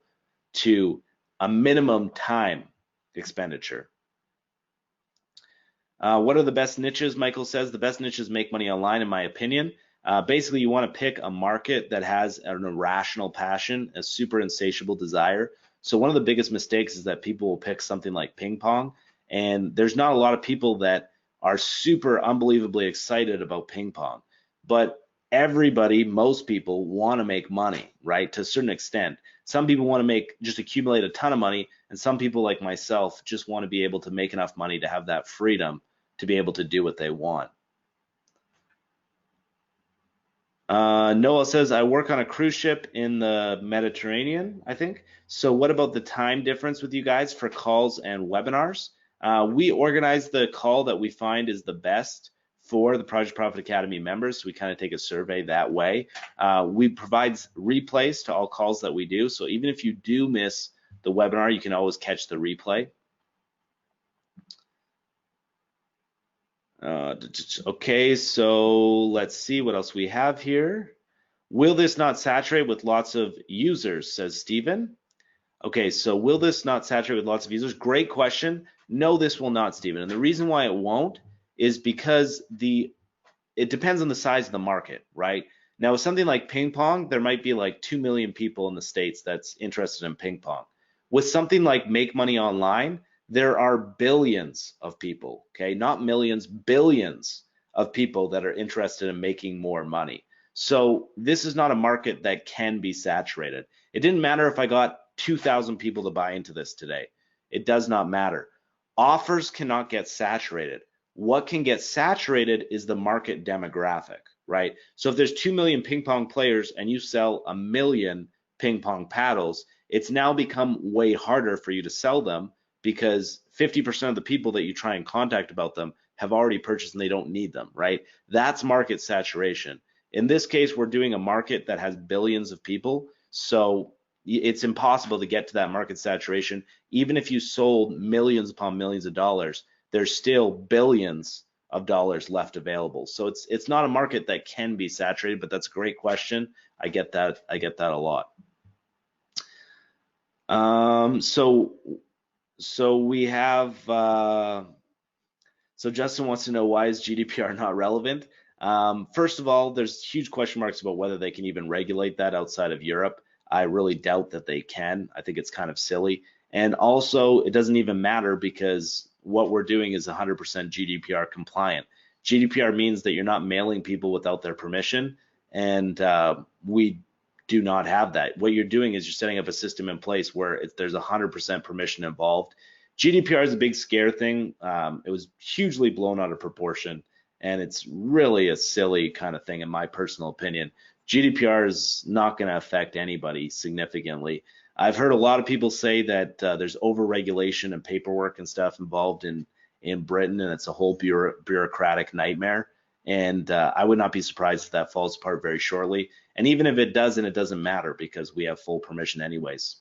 to a minimum time expenditure. What are the best niches? Michael says the best niches make money online, in my opinion. Basically, you want to pick a market that has an irrational passion, a super insatiable desire. So one of the biggest mistakes is that people will pick something like ping pong, and there's not a lot of people that are super unbelievably excited about ping pong, but everybody, most people want to make money, right? To a certain extent. Some people want to just accumulate a ton of money, and some people like myself just want to be able to make enough money to have that freedom to be able to do what they want. Noah says, I work on a cruise ship in the Mediterranean, I think. So what about the time difference with you guys for calls and webinars? We organize the call that we find is the best for the Project Profit Academy members. So we kind of take a survey that way. We provide replays to all calls that we do. So even if you do miss the webinar, you can always catch the replay. Okay, so let's see what else we have here. Will this not saturate with lots of users, says Stephen. Okay, so will this not saturate with lots of users? Great question. No, this will not, Stephen. And the reason why it won't is because it depends on the size of the market, right? Now, with something like ping pong, there might be like 2 million people in the States that's interested in ping pong. With something like Make Money Online, there are billions of people, okay? Not millions, billions of people that are interested in making more money. So this is not a market that can be saturated. It didn't matter if I got 2,000 people to buy into this today. It does not matter. Offers cannot get saturated. What can get saturated is the market demographic, right? So if there's 2 million ping pong players and you sell 1 million ping pong paddles, it's now become way harder for you to sell them because 50% of the people that you try and contact about them have already purchased and they don't need them, right? That's market saturation. In this case, we're doing a market that has billions of people, so it's impossible to get to that market saturation. Even if you sold millions upon millions of dollars, there's still billions of dollars left available. So it's not a market that can be saturated, but that's a great question. I get that a lot. So we have so Justin wants to know, why is GDPR not relevant? First of all, there's huge question marks about whether they can even regulate that outside of Europe. I really doubt that they can. I think it's kind of silly. And also, it doesn't even matter because what we're doing is 100% GDPR compliant. GDPR means that you're not mailing people without their permission, and we do not have that. What you're doing is you're setting up a system in place where there's 100% permission involved. GDPR is a big scare thing. It was hugely blown out of proportion, and it's really a silly kind of thing in my personal opinion. GDPR is not going to affect anybody significantly. I've heard a lot of people say that there's over-regulation and paperwork and stuff involved in Britain, and it's a whole bureaucratic nightmare. And I would not be surprised if that falls apart very shortly. And even if it doesn't, it doesn't matter because we have full permission anyways.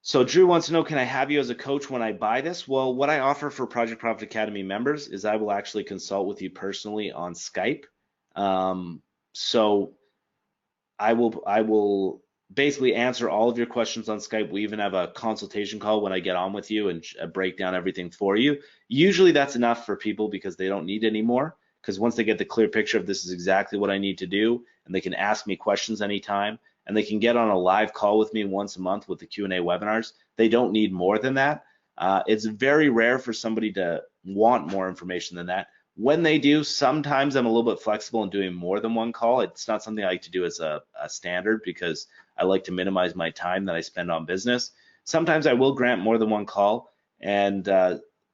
So Drew wants to know, can I have you as a coach when I buy this? Well, what I offer for Project Profit Academy members is I will actually consult with you personally on Skype. So I will basically answer all of your questions on Skype. We even have a consultation call when I get on with you and break down everything for you. Usually that's enough for people because they don't need any more, because once they get the clear picture of this is exactly what I need to do, and they can ask me questions anytime, and they can get on a live call with me once a month with the Q&A webinars, they don't need more than that. It's very rare for somebody to want more information than that. When they do, sometimes I'm a little bit flexible in doing more than one call. It's not something I like to do as a standard because I like to minimize my time that I spend on business. Sometimes I will grant more than one call, and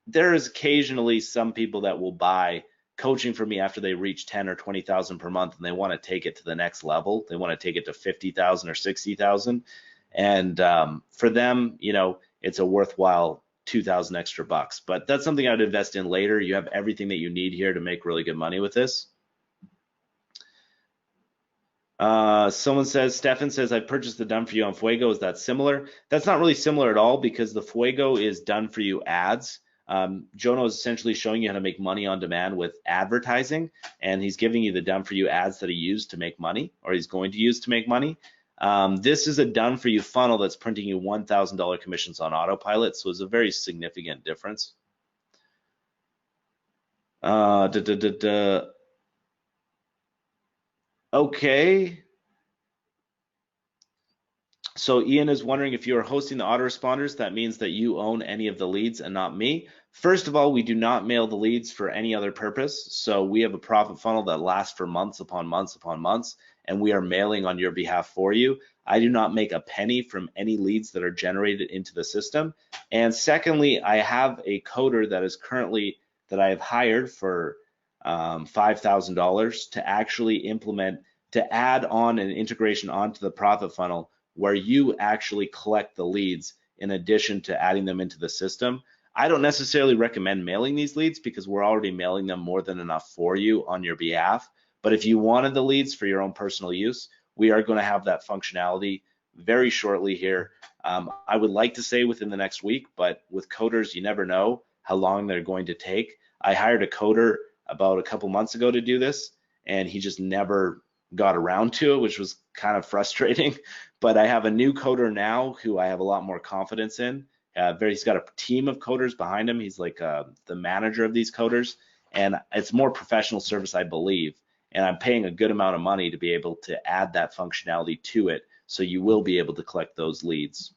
there is occasionally some people that will buy coaching from me after they reach 10 or 20,000 per month, and they want to take it to the next level. They want to take it to 50,000 or 60,000, and for them, you know, it's a worthwhile 2,000 extra bucks. But that's something I'd invest in later. You have everything that you need here to make really good money with this. Someone says, Stefan says, I purchased the Done For You on Fuego. Is that similar? That's not really similar at all because the Fuego is Done For You ads. Jono is essentially showing you how to make money on demand with advertising, and he's giving you the Done For You ads that he used to make money, or he's going to use to make money. This is a Done For You funnel that's printing you $1,000 commissions on autopilot, so it's a very significant difference. Okay. So Ian is wondering, if you are hosting the autoresponders, that means that you own any of the leads and not me. First of all, we do not mail the leads for any other purpose. So we have a profit funnel that lasts for months upon months upon months, and we are mailing on your behalf for you. I do not make a penny from any leads that are generated into the system. And secondly, I have a coder that is currently, that I have hired for $5,000 to actually implement, to add on an integration onto the profit funnel where you actually collect the leads in addition to adding them into the system. I don't necessarily recommend mailing these leads because we're already mailing them more than enough for you on your behalf. But if you wanted the leads for your own personal use, we are going to have that functionality very shortly here. I would like to say within the next week, but with coders, you never know how long they're going to take. I hired a coder about a couple months ago to do this, and he just never got around to it, which was kind of frustrating. But I have a new coder now who I have a lot more confidence in. He's got a team of coders behind him. He's like the manager of these coders, and it's more professional service, I believe. And I'm paying a good amount of money to be able to add that functionality to it, so you will be able to collect those leads.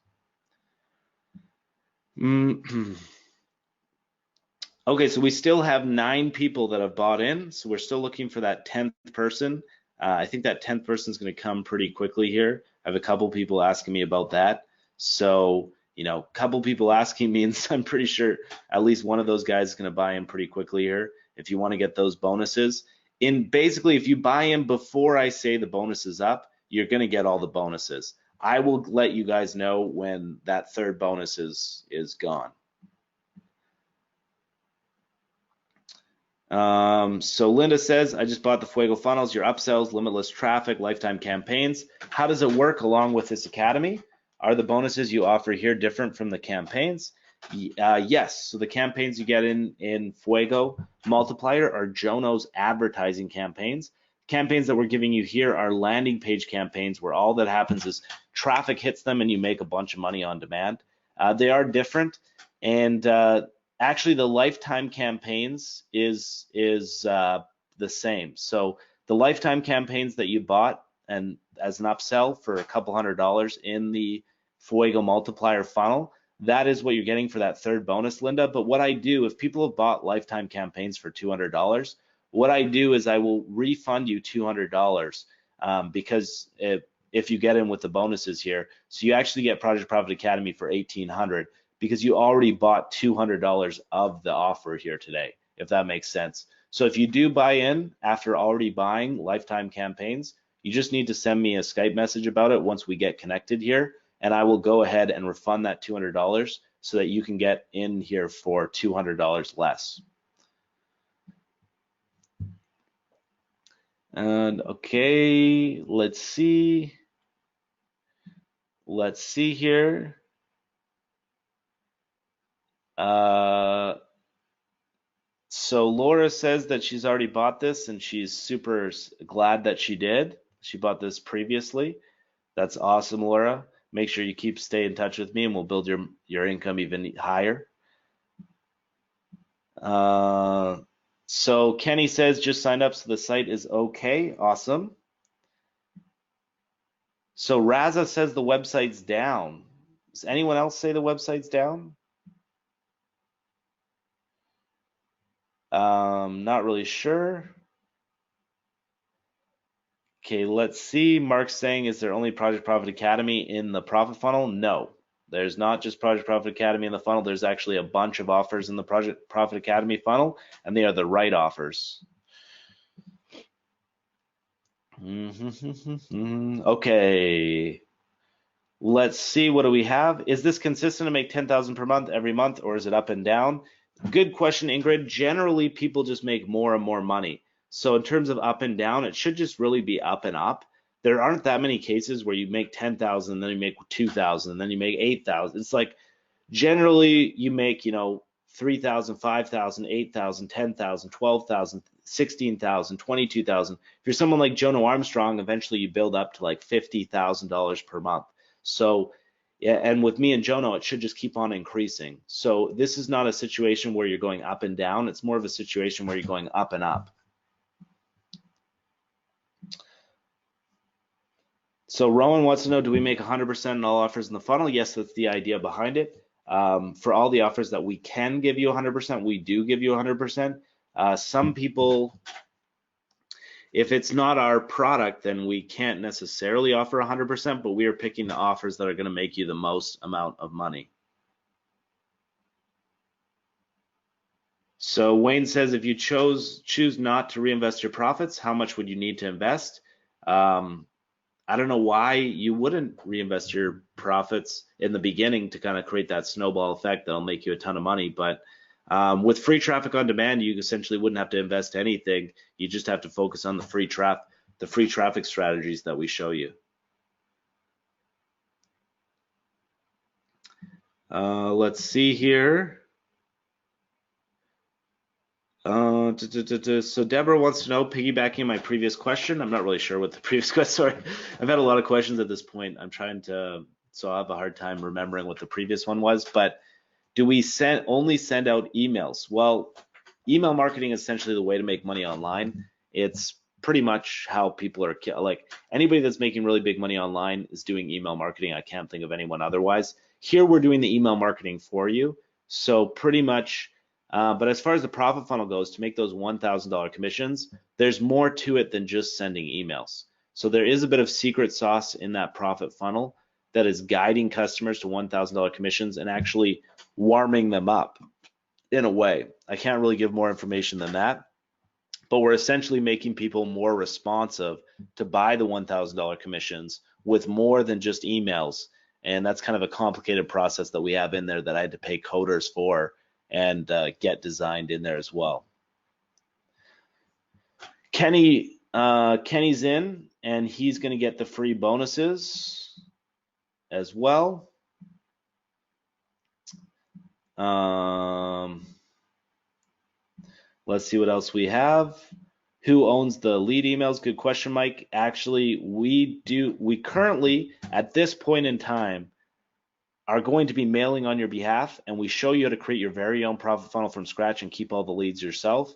Okay, so we still have 9 people that have bought in, so we're still looking for that 10th person. I think that 10th person is going to come pretty quickly here. I have a couple people asking me about that. So you know, a couple people asking means I'm pretty sure at least one of those guys is going to buy in pretty quickly here if you want to get those bonuses. In basically, if you buy in before I say the bonus is up, you're going to get all the bonuses. I will let you guys know when that third bonus is gone. So Linda says, I just bought the Fuego funnels, your upsells, limitless traffic, lifetime campaigns. How does it work along with this academy? Are the bonuses you offer here different from the campaigns? Yes. So the campaigns you get in Fuego Multiplier are Jono's advertising campaigns. Campaigns that we're giving you here are landing page campaigns where all that happens is traffic hits them and you make a bunch of money on demand. They are different, and actually the lifetime campaigns is the same. So the lifetime campaigns that you bought and as an upsell for a couple $100 in the Fuego Multiplier funnel, that is what you're getting for that third bonus, Linda. But what I do, if people have bought lifetime campaigns for $200, what I do is I will refund you $200 because if you get in with the bonuses here, so you actually get Project Profit Academy for $1,800 because you already bought $200 of the offer here today, if that makes sense. So if you do buy in after already buying lifetime campaigns, you just need to send me a Skype message about it once we get connected here, and I will go ahead and refund that $200 so that you can get in here for $200 less. And okay, let's see here. So Laura says that she's already bought this and she's super glad that she did. She bought this previously. That's awesome, Laura. Make sure you stay in touch with me and we'll build your income even higher. So Kenny says just signed up so the site is okay. Awesome. So Raza says the website's down. Does anyone else say the website's down? Not really sure. Okay, let's see. Mark's saying, is there only Project Profit Academy in the profit funnel? No, there's not just Project Profit Academy in the funnel. There's actually a bunch of offers in the Project Profit Academy funnel, and they are the right offers. Okay, let's see. What do we have? Is this consistent to make 10,000 per month every month, or is it up and down? Good question, Ingrid. Generally, people just make more and more money. So in terms of up and down, it should just really be up and up. There aren't that many cases where you make 10,000, then you make 2,000, then you make 8,000. It's like generally you make, 3,000, 5,000, 8,000, 10,000, 12,000, 16,000, 22,000. If you're someone like Jono Armstrong, eventually you build up to like $50,000 per month. So, yeah, and with me and Jono, it should just keep on increasing. So this is not a situation where you're going up and down. It's more of a situation where you're going up and up. So Rowan wants to know, do we make 100% on all offers in the funnel? Yes, that's the idea behind it. For all the offers that we can give you 100%, we do give you 100%. Some people, if it's not our product, then we can't necessarily offer 100%, but we are picking the offers that are going to make you the most amount of money. So Wayne says, if you choose not to reinvest your profits, how much would you need to invest? I don't know why you wouldn't reinvest your profits in the beginning to kind of create that snowball effect that'll make you a ton of money. But with free traffic on demand, you essentially wouldn't have to invest anything. You just have to focus on the free traffic strategies that we show you. Let's see here. So Deborah wants to know, piggybacking my previous question. I'm not really sure what the previous question. Sorry, I've had a lot of questions at this point. I'm trying to, so I have a hard time remembering what the previous one was. But do we only send out emails? Well, email marketing is essentially the way to make money online. It's pretty much how people are, like anybody that's making really big money online is doing email marketing. I can't think of anyone otherwise. Here we're doing the email marketing for you. So pretty much. But as far as the profit funnel goes, to make those $1,000 commissions, there's more to it than just sending emails. So there is a bit of secret sauce in that profit funnel. that is guiding customers to $1,000 commissions and actually warming them up in a way. I can't really give more information than that, but we're essentially making people more responsive to buy the $1,000 commissions with more than just emails. And that's kind of a complicated process that we have in there that I had to pay coders for and get designed in there as well. Kenny's in, and he's going to get the free bonuses as well. Let's see what else we have. Who owns the lead emails? Good question, Mike. Actually, we currently, at this point in time, are going to be mailing on your behalf, and we show you how to create your very own profit funnel from scratch and keep all the leads yourself.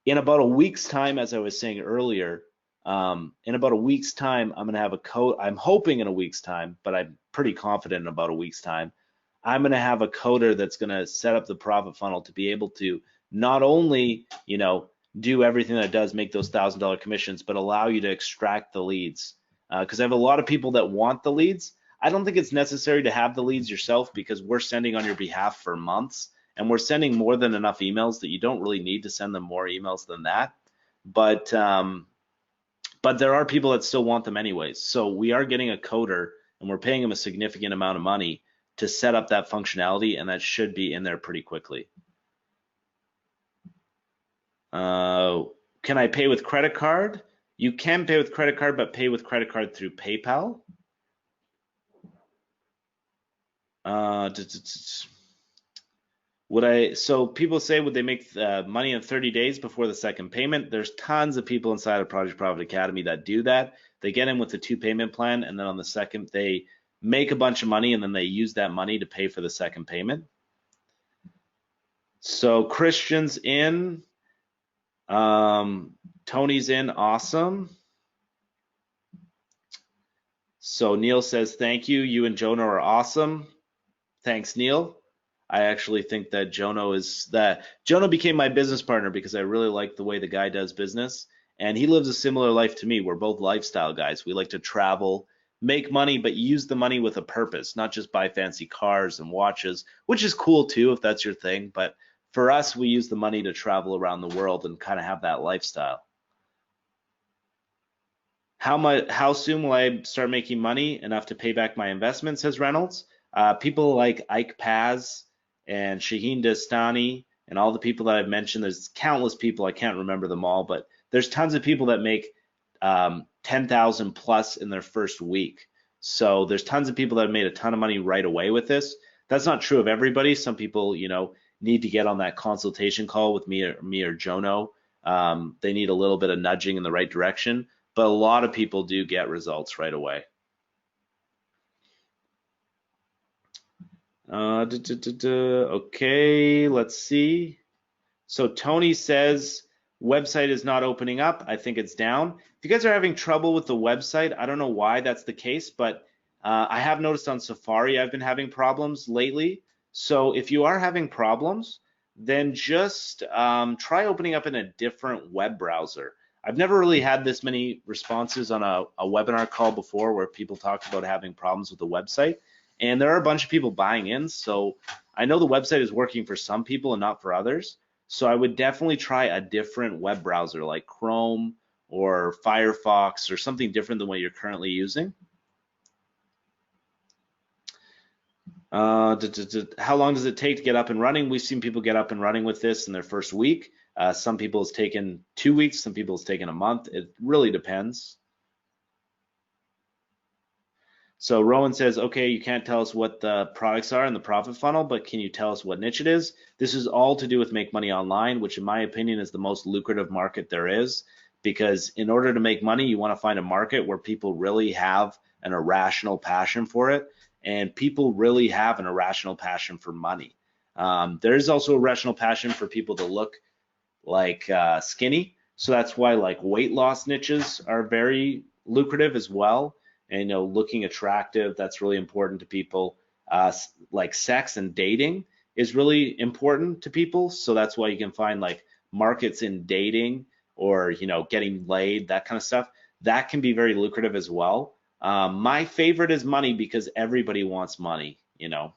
In about a week's time, as I was saying earlier, in about a week's time, I'm going to have a code. I'm hoping in a week's time, but I'm pretty confident in about a week's time, I'm going to have a coder that's going to set up the profit funnel to be able to not only, do everything that it does, make those $1,000 commissions, but allow you to extract the leads. Because I have a lot of people that want the leads. I don't think it's necessary to have the leads yourself because we're sending on your behalf for months, and we're sending more than enough emails that you don't really need to send them more emails than that. But there are people that still want them anyways. So we are getting a coder, and we're paying them a significant amount of money to set up that functionality, and that should be in there pretty quickly. Can I pay with credit card? You can pay with credit card, but pay with credit card through PayPal. So people say, would they make money in 30 days before the second payment? There's tons of people inside of Project Profit Academy that do that. They get in with the 2 payment plan, and then on the second, they make a bunch of money, and then they use that money to pay for the second payment. So Christian's in. Tony's in, awesome. So Neil says, thank you. You and Jono are awesome. Thanks, Neil. I actually think that Jono became my business partner because I really like the way the guy does business. And he lives a similar life to me. We're both lifestyle guys. We like to travel, make money, but use the money with a purpose, not just buy fancy cars and watches, which is cool too if that's your thing. But for us, we use the money to travel around the world and kind of have that lifestyle. How soon will I start making money enough to pay back my investment, says Reynolds. People like Ike Paz and Shaheen Dastani and all the people that I've mentioned, there's countless people, I can't remember them all, but there's tons of people that make 10,000 plus in their first week. So there's tons of people that have made a ton of money right away with this. That's not true of everybody. Some people, need to get on that consultation call with me or Jono. They need a little bit of nudging in the right direction, but a lot of people do get results right away. Okay, let's see. So Tony says website is not opening up. I think it's down. If you guys are having trouble with the website, I don't know why that's the case, but I have noticed on Safari I've been having problems lately. So if you are having problems, then just try opening up in a different web browser. I've never really had this many responses on a webinar call before where people talked about having problems with the website. And there are a bunch of people buying in. So I know the website is working for some people and not for others. So I would definitely try a different web browser like Chrome or Firefox or something different than what you're currently using. How long does it take to get up and running? We've seen people get up and running with this in their first week. Some people it's taken 2 weeks, some people it's taken a month. It really depends. So Rowan says, okay, you can't tell us what the products are in the profit funnel, but can you tell us what niche it is? This is all to do with make money online, which in my opinion is the most lucrative market there is, because in order to make money, you want to find a market where people really have an irrational passion for it, and people really have an irrational passion for money. There is also a rational passion for people to look like skinny, so that's why like weight loss niches are very lucrative as well. And looking attractive, that's really important to people. Like sex and dating is really important to people, so that's why you can find like markets in dating or getting laid, that kind of stuff. That can be very lucrative as well. My favorite is money because everybody wants money, you know.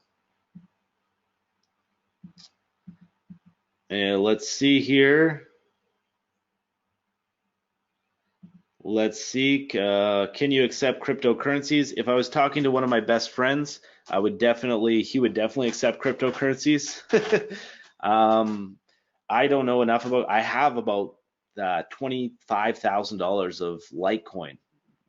Let's see here. Let's see. Can you accept cryptocurrencies? If I was talking to one of my best friends, he would definitely accept cryptocurrencies. I don't know enough about. I have about $25,000 of Litecoin,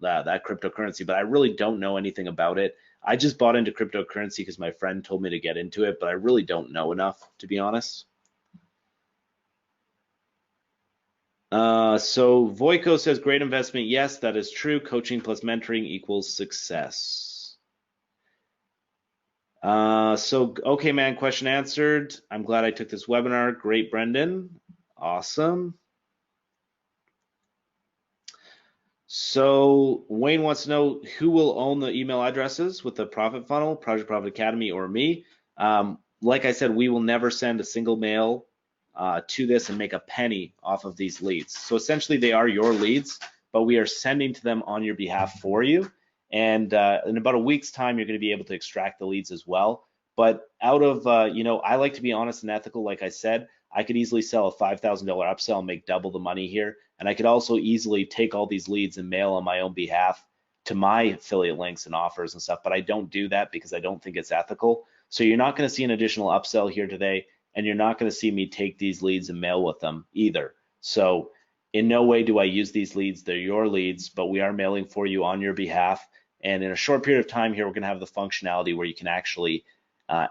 that cryptocurrency, but I really don't know anything about it. I just bought into cryptocurrency because my friend told me to get into it, but I really don't know enough, to be honest. So Voico says great investment. Yes, that is true. Coaching plus mentoring equals success. Okay, man, question answered. I'm glad I took this webinar. Great, Brendan. Awesome. So Wayne wants to know who will own the email addresses with the Profit Funnel, Project Profit Academy, or me. Like I said, we will never send a single mail to this and make a penny off of these leads. So essentially they are your leads, but we are sending to them on your behalf for you. And in about a week's time, you're going to be able to extract the leads as well. But out of, I like to be honest and ethical. Like I said, I could easily sell a $5,000 upsell and make double the money here. And I could also easily take all these leads and mail on my own behalf to my affiliate links and offers and stuff. But I don't do that because I don't think it's ethical. So you're not going to see an additional upsell here today, and you're not going to see me take these leads and mail with them either. So in no way do I use these leads. They're your leads, but we are mailing for you on your behalf. And in a short period of time here, we're going to have the functionality where you can actually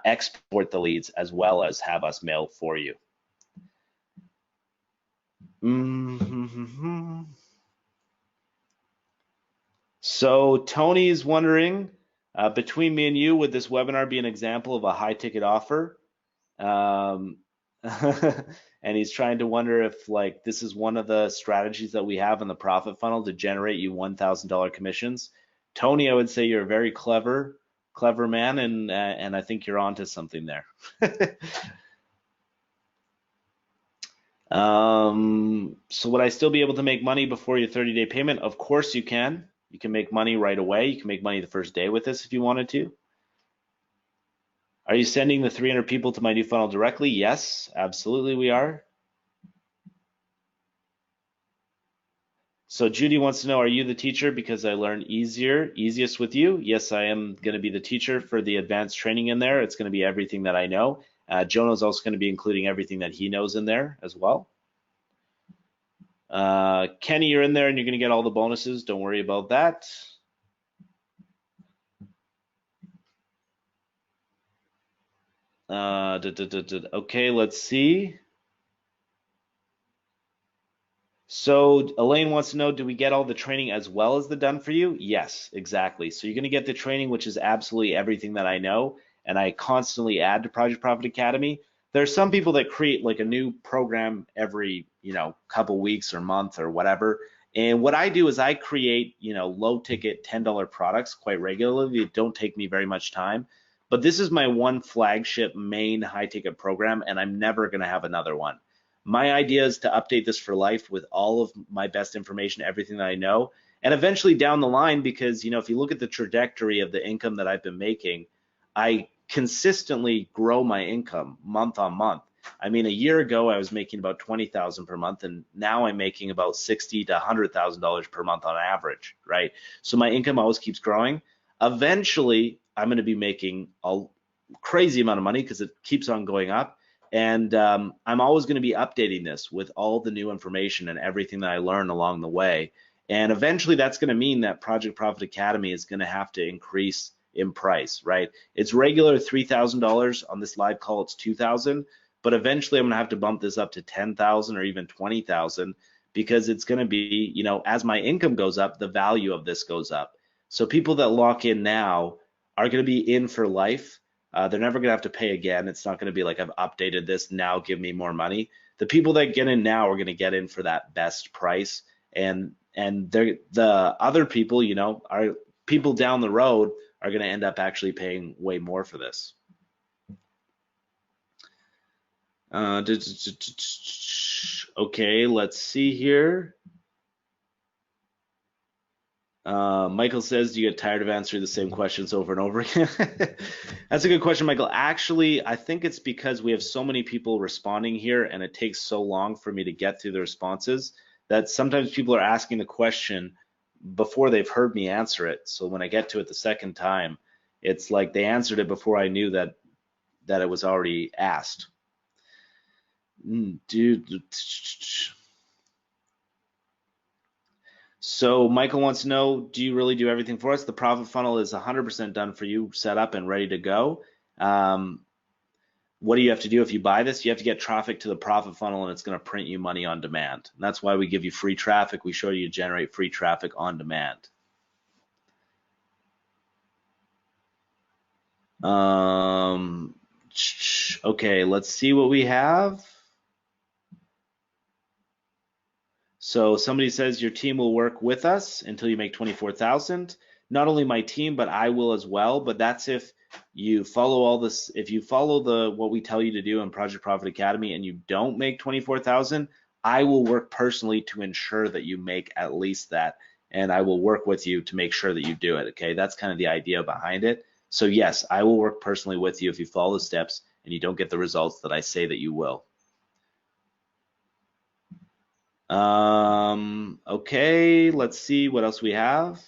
export the leads as well as have us mail for you. So Tony's wondering, between me and you, would this webinar be an example of a high ticket offer? And he's trying to wonder if like this is one of the strategies that we have in the profit funnel to generate you $1,000 commissions. Tony, I would say you're a very clever man, and I think you're onto something there. So would I still be able to make money before your 30-day payment? Of course you can. You can make money right away. You can make money the first day with this if you wanted to. Are you sending the 300 people to my new funnel directly? Yes, absolutely we are. So Judy wants to know, are you the teacher because I learn easiest with you? Yes, I am going to be the teacher for the advanced training in there. It's going to be everything that I know. Jonah's also going to be including everything that he knows in there as well. Kenny, you're in there and you're going to get all the bonuses. Don't worry about that. Okay, let's see. So Elaine wants to know, do we get all the training as well as the done for you? Yes, exactly. So you're going to get the training, which is absolutely everything that I know, and I constantly add to Project Profit Academy. There are some people that create like a new program every, couple weeks or month or whatever. And what I do is I create, low ticket $10 products quite regularly. They don't take me very much time. But this is my one flagship main high ticket program, and I'm never going to have another one. My idea is to update this for life with all of my best information, everything that I know, and eventually down the line, because if you look at the trajectory of the income that I've been making, I consistently grow my income month on month. I mean, a year ago I was making about $20,000 per month, and now I'm making about $60,000 to $100,000 per month on average, right? So my income always keeps growing. Eventually, I'm going to be making a crazy amount of money because it keeps on going up. And I'm always going to be updating this with all the new information and everything that I learn along the way. And eventually that's going to mean that Project Profit Academy is going to have to increase in price, right? It's regular $3,000 on this live call, it's $2,000, but eventually I'm going to have to bump this up to $10,000 or even $20,000 because it's going to be, as my income goes up, the value of this goes up. So people that lock in now are going to be in for life. They're never going to have to pay again. It's not going to be like, I've updated this, now give me more money. The people that get in now are going to get in for that best price. And the other people, are people down the road are going to end up actually paying way more for this. Okay, let's see here. Michael says, do you get tired of answering the same questions over and over again? That's a good question, Michael. Actually, I think it's because we have so many people responding here and it takes so long for me to get through the responses that sometimes people are asking the question before they've heard me answer it. So when I get to it the second time, it's like they answered it before I knew that it was already asked. Dude. So Michael wants to know, do you really do everything for us? The profit funnel is 100% done for you, set up and ready to go. What do you have to do if you buy this? You have to get traffic to the profit funnel and it's going to print you money on demand. And that's why we give you free traffic. We show you generate free traffic on demand. Okay, let's see what we have. So somebody says your team will work with us until you make 24,000. Not only my team, but I will as well. But that's if you follow all this, if you follow what we tell you to do in Project Profit Academy and you don't make 24,000, I will work personally to ensure that you make at least that. And I will work with you to make sure that you do it. Okay, that's kind of the idea behind it. So yes, I will work personally with you if you follow the steps and you don't get the results that I say that you will. Okay, let's see what else we have.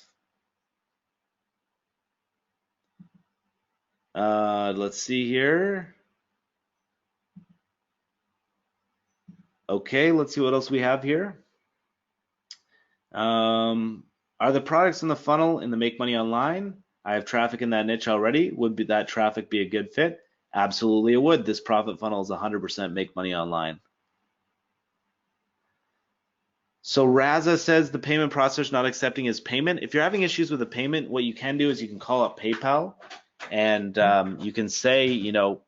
Let's see here. Okay, let's see what else we have here. Are the products in the funnel in the Make Money Online? I have traffic in that niche already. Would that traffic be a good fit? Absolutely, it would. This profit funnel is 100% Make Money Online. So Raza says the payment processor not accepting his payment. If you're having issues with the payment, what you can do is you can call up PayPal and you can say, you know,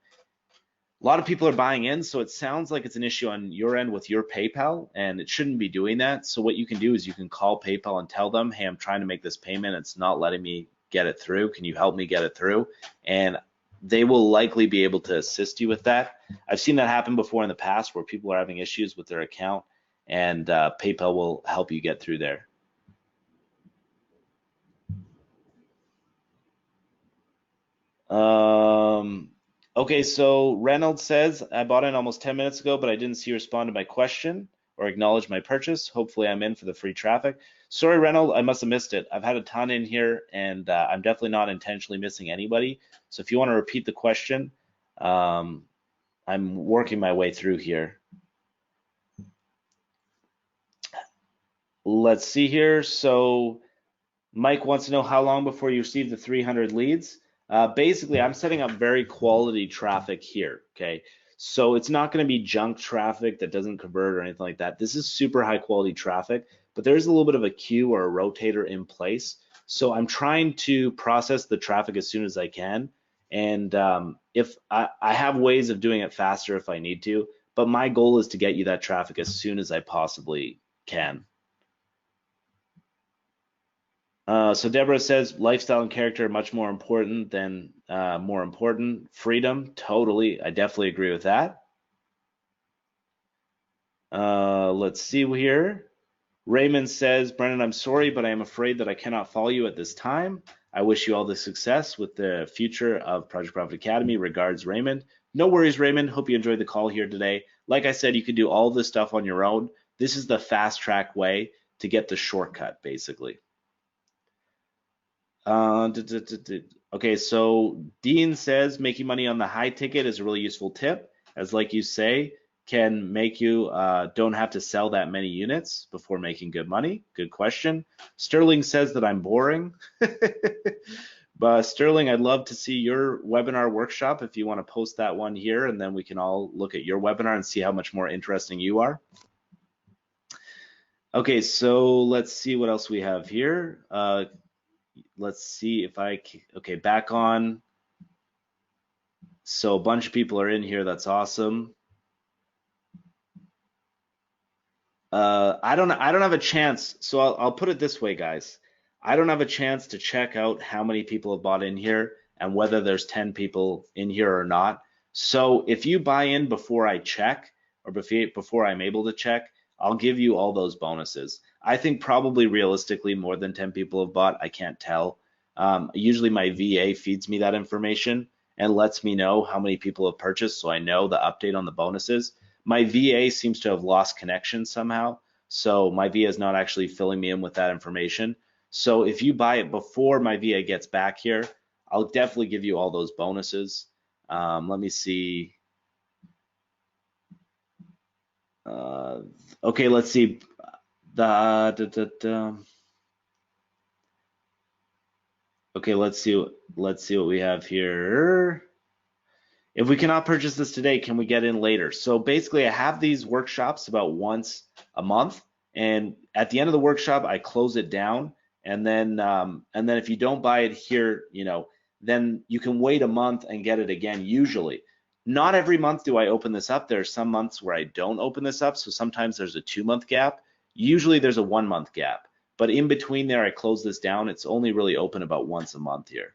a lot of people are buying in, so it sounds like it's an issue on your end with your PayPal, and it shouldn't be doing that. So what you can do is you can call PayPal and tell them, hey, I'm trying to make this payment. It's not letting me get it through. Can you help me get it through? And they will likely be able to assist you with that. I've seen that happen before in the past where people are having issues with their account, and PayPal will help you get through there. Okay, so Reynolds says, I bought in almost 10 minutes ago, but I didn't see you respond to my question or acknowledge my purchase. Hopefully I'm in for the free traffic. Sorry, Reynolds, I must have missed it. I've had a ton in here and I'm definitely not intentionally missing anybody. So if you want to repeat the question, I'm working my way through here. Let's see here. So Mike wants to know how long before you receive the 300 leads. Basically, I'm setting up very quality traffic here, okay? So it's not going to be junk traffic that doesn't convert or anything like that. This is super high quality traffic, but there's a little bit of a queue or a rotator in place. So I'm trying to process the traffic as soon as I can. And if I have ways of doing it faster if I need to, but my goal is to get you that traffic as soon as I possibly can. So Deborah says lifestyle and character are much more important than freedom. Totally, I definitely agree with that. Let's see here. Raymond says, Brennan, I'm sorry, but I am afraid that I cannot follow you at this time. I wish you all the success with the future of Project Profit Academy. Regards, Raymond. No worries, Raymond. Hope you enjoyed the call here today. Like I said, you can do all this stuff on your own. This is the fast track way to get the shortcut, basically. Okay, so Dean says making money on the high ticket is a really useful tip, as like you say, can make you don't have to sell that many units before making good money. Good question. Sterling says that I'm boring. But Sterling, I'd love to see your webinar workshop if you want to post that one here, and then we can all look at your webinar and see how much more interesting you are. Okay, so let's see what else we have here. Let's see if okay, back on. So a bunch of people are in here. That's awesome. I don't have a chance. So I'll put it this way, guys. I don't have a chance to check out how many people have bought in here and whether there's 10 people in here or not. So if you buy in before I check or before I'm able to check, I'll give you all those bonuses. I think probably realistically more than 10 people have bought. I can't tell. Usually my VA feeds me that information and lets me know how many people have purchased, so I know the update on the bonuses. My VA seems to have lost connection somehow, so my VA is not actually filling me in with that information. So if you buy it before my VA gets back here, I'll definitely give you all those bonuses. Let me see. Okay, let's see. Okay, let's see what we have here. If we cannot purchase this today, can we get in later? So basically, I have these workshops about once a month, and at the end of the workshop, I close it down, and then if you don't buy it here, then you can wait a month and get it again. Usually, not every month do I open this up. There are some months where I don't open this up, so sometimes there's a 2-month gap. Usually, there's a 1-month gap, but in between there, I close this down. It's only really open about once a month here.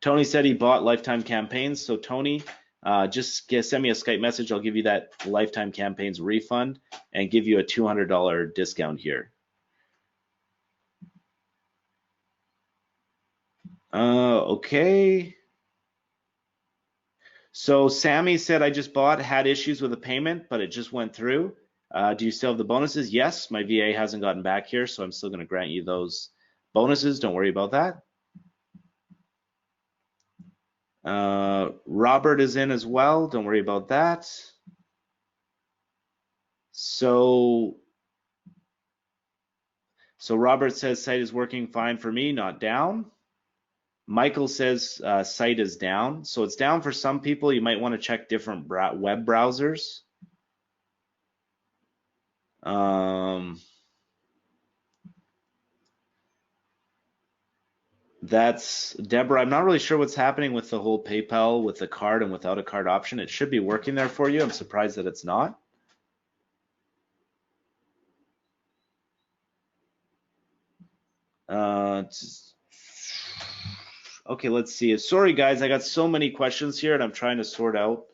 Tony said he bought lifetime campaigns. So Tony, just send me a Skype message. I'll give you that lifetime campaigns refund and give you a $200 discount here. Okay. So Sammy said, I just bought, had issues with the payment, but it just went through. Do you still have the bonuses? Yes, my VA hasn't gotten back here, so I'm still going to grant you those bonuses. Don't worry about that. Robert is in as well. Don't worry about that. So Robert says site is working fine for me, not down. Michael says site is down. So it's down for some people. You might want to check different web browsers. That's Deborah. I'm not really sure what's happening with the whole PayPal with the card and without a card option. It should be working there for you. I'm surprised that it's not. Okay, let's see. Sorry, guys, I got so many questions here, and I'm trying to sort out.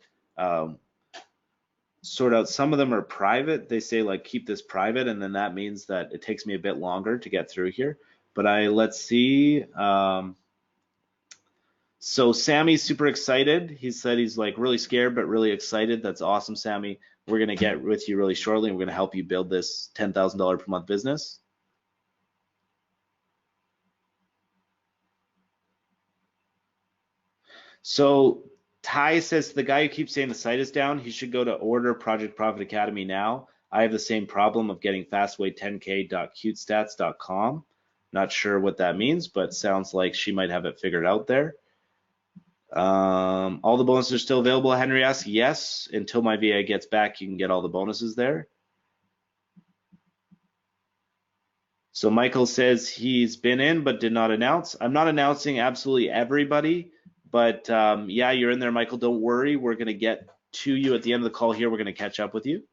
Some of them are private. They say like keep this private, and then that means that it takes me a bit longer to get through here. But let's see. So Sammy's super excited. He said he's like really scared but really excited. That's awesome, Sammy. We're gonna get with you really shortly, and we're gonna help you build this $10,000 per month business. So Ty says the guy who keeps saying the site is down, he should go to Order Project Profit Academy now. I have the same problem of getting fastway10k.cutestats.com. Not sure what that means, but sounds like she might have it figured out there. All the bonuses are still available, Henry asks. Yes, until my VA gets back, you can get all the bonuses there. So Michael says he's been in but did not announce. I'm not announcing absolutely everybody, but yeah, you're in there, Michael. Don't worry. We're going to get to you at the end of the call here. We're going to catch up with you.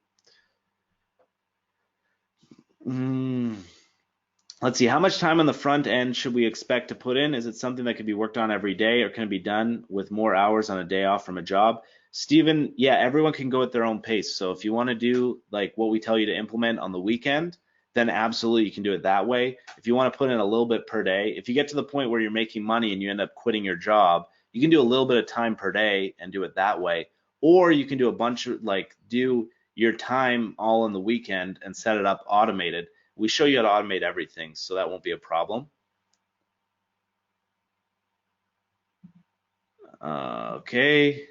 Let's see. How much time on the front end should we expect to put in? Is it something that could be worked on every day, or can it be done with more hours on a day off from a job? Stephen, yeah, everyone can go at their own pace. So if you want to do like what we tell you to implement on the weekend, then absolutely you can do it that way. If you want to put in a little bit per day, if you get to the point where you're making money and you end up quitting your job, you can do a little bit of time per day and do it that way. Or you can do a bunch of do your time all on the weekend and set it up automated. We show you how to automate everything, so that won't be a problem. Okay.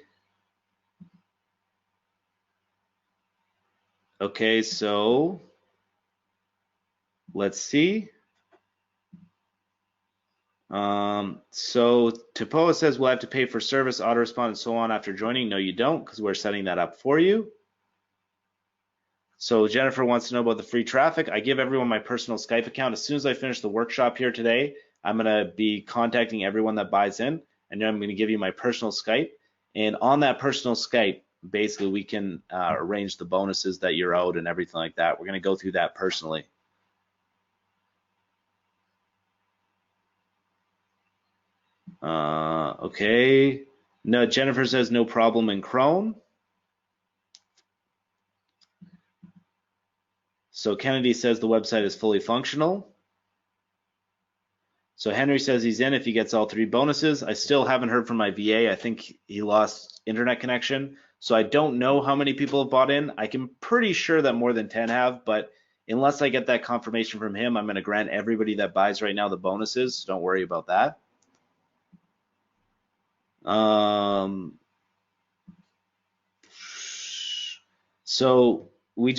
Okay, so let's see. So Tapoa says we'll have to pay for service, autorespond, and so on after joining. No, you don't, because we're setting that up for you. So Jennifer wants to know about the free traffic. I give everyone my personal Skype account. As soon as I finish the workshop here today, I'm going to be contacting everyone that buys in, and then I'm going to give you my personal Skype. And on that personal Skype, basically we can arrange the bonuses that you're owed and everything like that. We're going to go through that personally. Okay. No, Jennifer says no problem in Chrome. So Kennedy says the website is fully functional. So Henry says he's in if he gets all 3 bonuses. I still haven't heard from my VA. I think he lost internet connection. So I don't know how many people have bought in. I'm pretty sure that more than 10 have, but unless I get that confirmation from him, I'm going to grant everybody that buys right now the bonuses. So don't worry about that. So we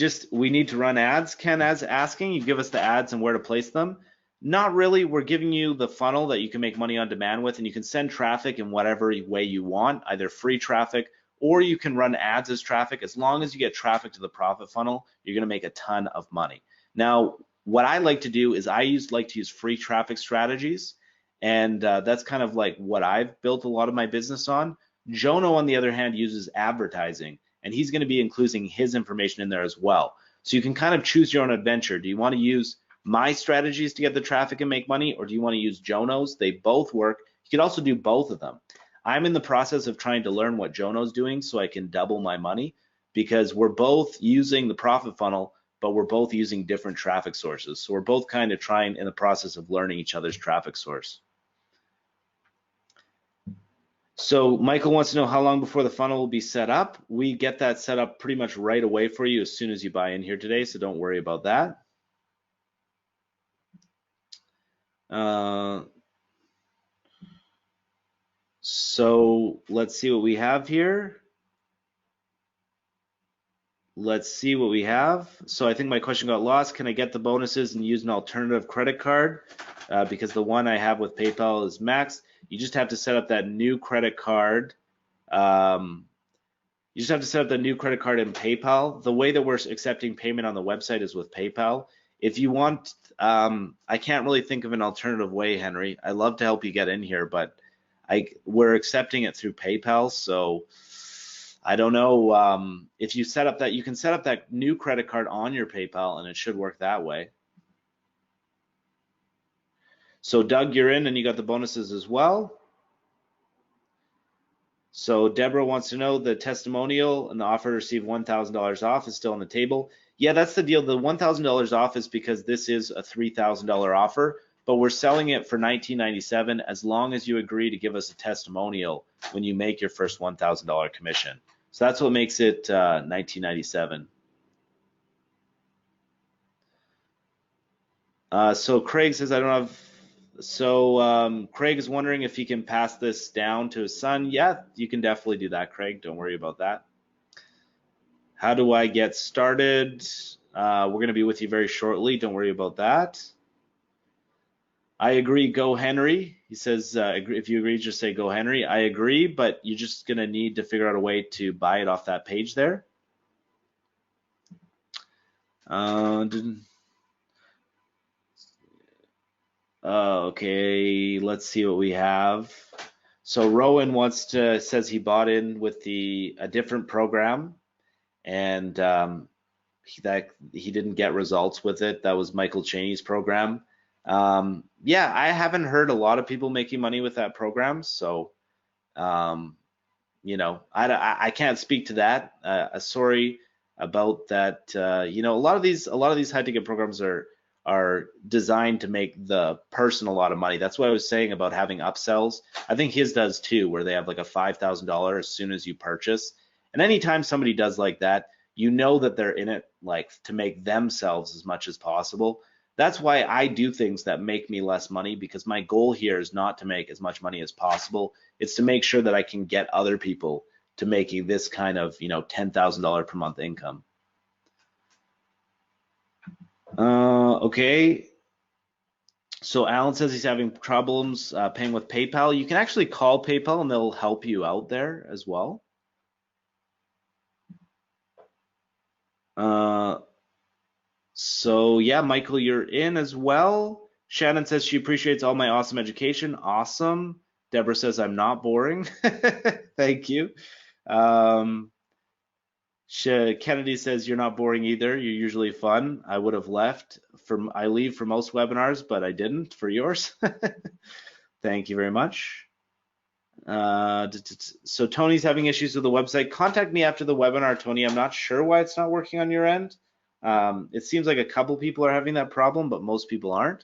need to run ads. Ken is asking, you give us the ads and where to place them. Not really. We're giving you the funnel that you can make money on demand with, and you can send traffic in whatever way you want, either free traffic or you can run ads as traffic. As long as you get traffic to the profit funnel, you're going to make a ton of money. Now, what I like to do is like to use free traffic strategies, and that's kind of like what I've built a lot of my business on. Jono, on the other hand, uses advertising, and he's going to be including his information in there as well. So you can kind of choose your own adventure. Do you want to use my strategies to get the traffic and make money, or do you want to use Jono's? They both work. You could also do both of them. I'm in the process of trying to learn what Jono's doing so I can double my money, because we're both using the profit funnel, but we're both using different traffic sources. So we're both kind of trying in the process of learning each other's traffic source. So Michael wants to know how long before the funnel will be set up. We get that set up pretty much right away for you as soon as you buy in here today, so don't worry about that. So let's see what we have here. Let's see what we have. So I think my question got lost. Can I get the bonuses and use an alternative credit card? Because the one I have with PayPal is maxed. You just have to set up that new credit card. You just have to set up the new credit card in PayPal. The way that we're accepting payment on the website is with PayPal. If you want, I can't really think of an alternative way, Henry. I'd love to help you get in here, but we're accepting it through PayPal, so I don't know if you set up that, you can set up that new credit card on your PayPal and it should work that way. So Doug, you're in and you got the bonuses as well. So Deborah wants to know the testimonial and the offer to receive $1,000 off is still on the table. Yeah, that's the deal. The $1,000 off is because this is a $3,000 offer, but we're selling it for $19.97 as long as you agree to give us a testimonial when you make your first $1,000 commission. So that's what makes it $19.97. So Craig says, I don't have, so Craig is wondering if he can pass this down to his son. Yeah, you can definitely do that, Craig. Don't worry about that. How do I get started? We're going to be with you very shortly. Don't worry about that. I agree, go Henry. He says, if you agree, just say go Henry. I agree, but you're just going to need to figure out a way to buy it off that page there. Okay, let's see what we have. So Rowan says he bought in with a different program, and he didn't get results with it. That was Michael Cheney's program. Yeah, I haven't heard a lot of people making money with that program, so you know, I can't speak to that. Sorry about that. You know, a lot of these high ticket programs are designed to make the person a lot of money. That's what I was saying about having upsells. I think his does too, where they have like a $5,000 as soon as you purchase. And anytime somebody does like that, you know that they're in it like to make themselves as much as possible. That's why I do things that make me less money, because my goal here is not to make as much money as possible. It's to make sure that I can get other people to making this kind of, you know, $10,000 per month income. Okay. So Alan says he's having problems paying with PayPal. You can actually call PayPal and they'll help you out there as well. So yeah, Michael, you're in as well. Shannon says she appreciates all my awesome education. Awesome. Deborah says I'm not boring. Thank you. Kennedy says you're not boring either. You're usually fun. I would have left. I leave for most webinars, but I didn't for yours. Thank you very much. So Tony's having issues with the website. Contact me after the webinar, Tony. I'm not sure why it's not working on your end. It seems like a couple people are having that problem, but most people aren't.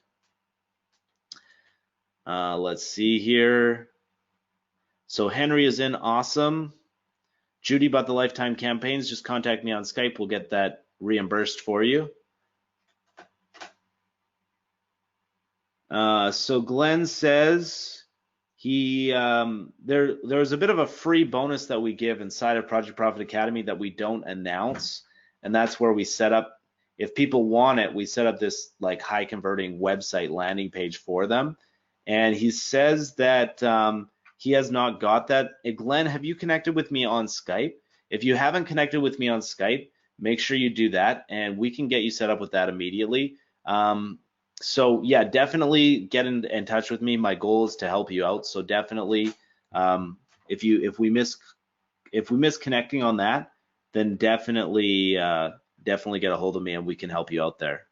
Let's see here. So Henry is in, awesome. Judy bought the lifetime campaigns. Just contact me on Skype. We'll get that reimbursed for you. So Glenn says there's a bit of a free bonus that we give inside of Project Profit Academy that we don't announce, and that's where we set up, if people want it, we set up this like high converting website landing page for them. And he says that he has not got that. Glenn, have you connected with me on Skype? If you haven't connected with me on Skype, make sure you do that, and we can get you set up with that immediately. So yeah, definitely get in touch with me. My goal is to help you out. So definitely, if we miss connecting on that, then definitely get a hold of me and we can help you out there.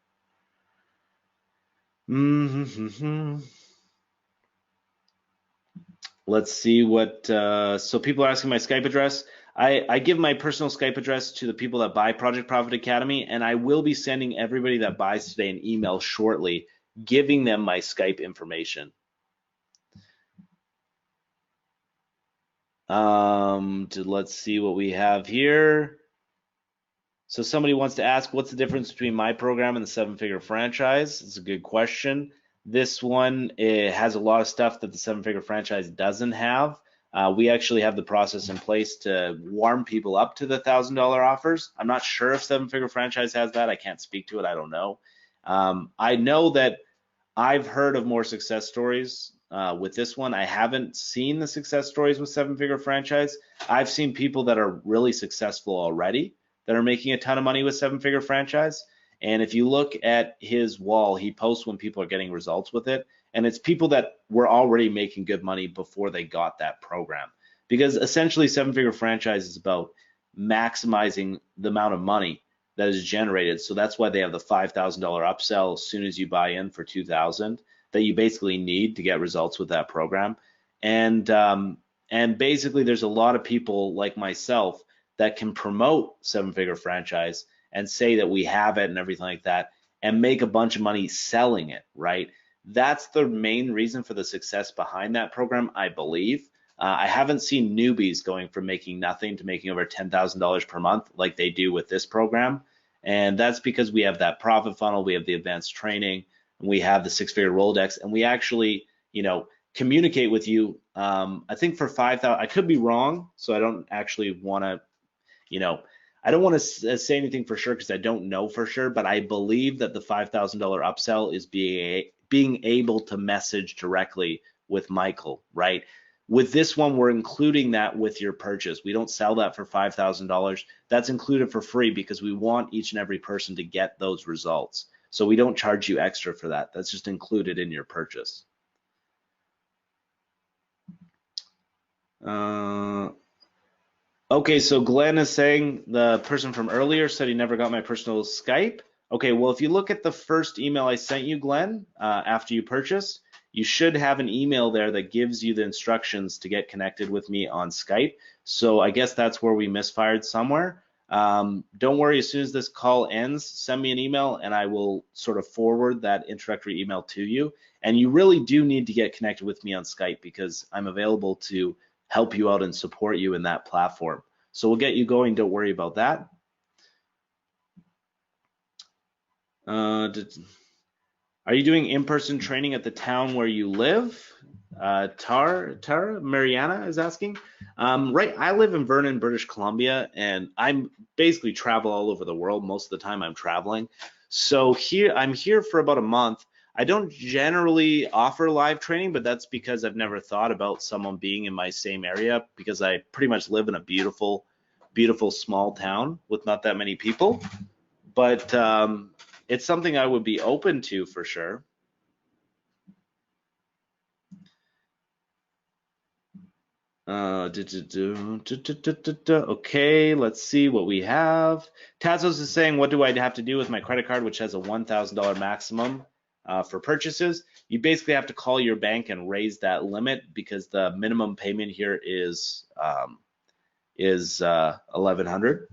Let's see what. So people are asking my Skype address. I give my personal Skype address to the people that buy Project Profit Academy, and I will be sending everybody that buys today an email shortly, giving them my Skype information. Let's see what we have here. So somebody wants to ask, what's the difference between my program and the 7-figure franchise? It's a good question. This one, it has a lot of stuff that the 7-figure franchise doesn't have. We actually have the process in place to warm people up to the $1,000 offers. I'm not sure if 7-figure franchise has that. I can't speak to it. I don't know. I know that I've heard of more success stories with this one. I haven't seen the success stories with 7-figure franchise. I've seen people that are really successful already that are making a ton of money with 7-figure franchise. And if you look at his wall, he posts when people are getting results with it. And it's people that were already making good money before they got that program. Because essentially 7-figure franchise is about maximizing the amount of money that is generated. So that's why they have the $5,000 upsell as soon as you buy in for $2,000 that you basically need to get results with that program. And basically there's a lot of people like myself that can promote 7-figure franchise and say that we have it and everything like that and make a bunch of money selling it, right? That's the main reason for the success behind that program, I believe. I haven't seen newbies going from making nothing to making over $10,000 per month like they do with this program. And that's because we have that profit funnel, we have the advanced training, and we have the 6-figure Rolodex, and we actually, communicate with you. I think for 5,000, I could be wrong, so I don't actually want to, I don't want to say anything for sure because I don't know for sure, but I believe that the $5,000 upsell is being able to message directly with Michael, right? With this one, we're including that with your purchase. We don't sell that for $5,000. That's included for free because we want each and every person to get those results. So we don't charge you extra for that. That's just included in your purchase. Okay, so Glenn is saying the person from earlier said he never got my personal Skype. Okay, well, if you look at the first email I sent you, Glenn, after you purchased, you should have an email there that gives you the instructions to get connected with me on Skype. So I guess that's where we misfired somewhere. Don't worry, as soon as this call ends, send me an email and I will sort of forward that introductory email to you. And you really do need to get connected with me on Skype because I'm available to help you out and support you in that platform. So we'll get you going, don't worry about that. Are you doing in-person training at the town where you live? Tara, Mariana is asking. Right, I live in Vernon, British Columbia, and I'm basically travel all over the world. Most of the time I'm traveling. So I'm here for about a month. I don't generally offer live training, but that's because I've never thought about someone being in my same area because I pretty much live in a beautiful, beautiful small town with not that many people. But it's something I would be open to for sure. Okay, let's see what we have. Tazos is saying, what do I have to do with my credit card, which has a $1,000 maximum for purchases? You basically have to call your bank and raise that limit because the minimum payment here is $1,100.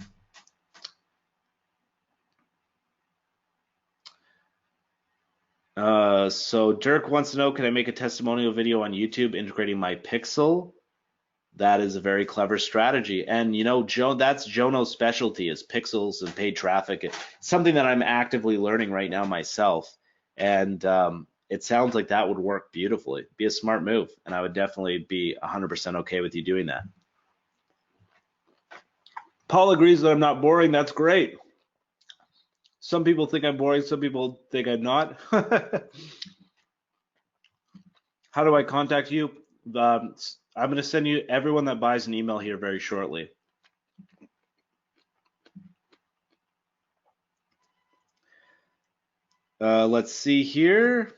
So Dirk wants to know, can I make a testimonial video on YouTube integrating my pixel? That is a very clever strategy. And you know, Joe, that's Jono's specialty, is pixels and paid traffic. It's something that I'm actively learning right now myself. And it sounds like that would work beautifully. Be a smart move. And I would definitely be 100% okay with you doing that. Paul agrees that I'm not boring. That's great. Some people think I'm boring. Some people think I'm not. How do I contact you? I'm going to send you everyone that buys an email here very shortly. Let's see here.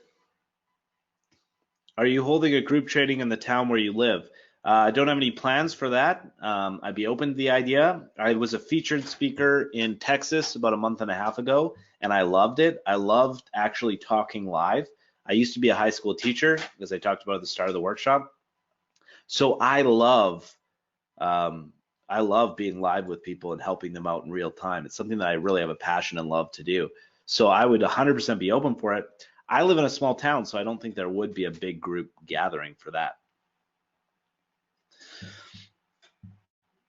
Are you holding a group training in the town where you live? I don't have any plans for that. I'd be open to the idea. I was a featured speaker in Texas about a month and a half ago, and I loved it. I loved actually talking live. I used to be a high school teacher, as I talked about at the start of the workshop. So I love being live with people and helping them out in real time. It's something that I really have a passion and love to do. So I would 100% be open for it. I live in a small town, so I don't think there would be a big group gathering for that.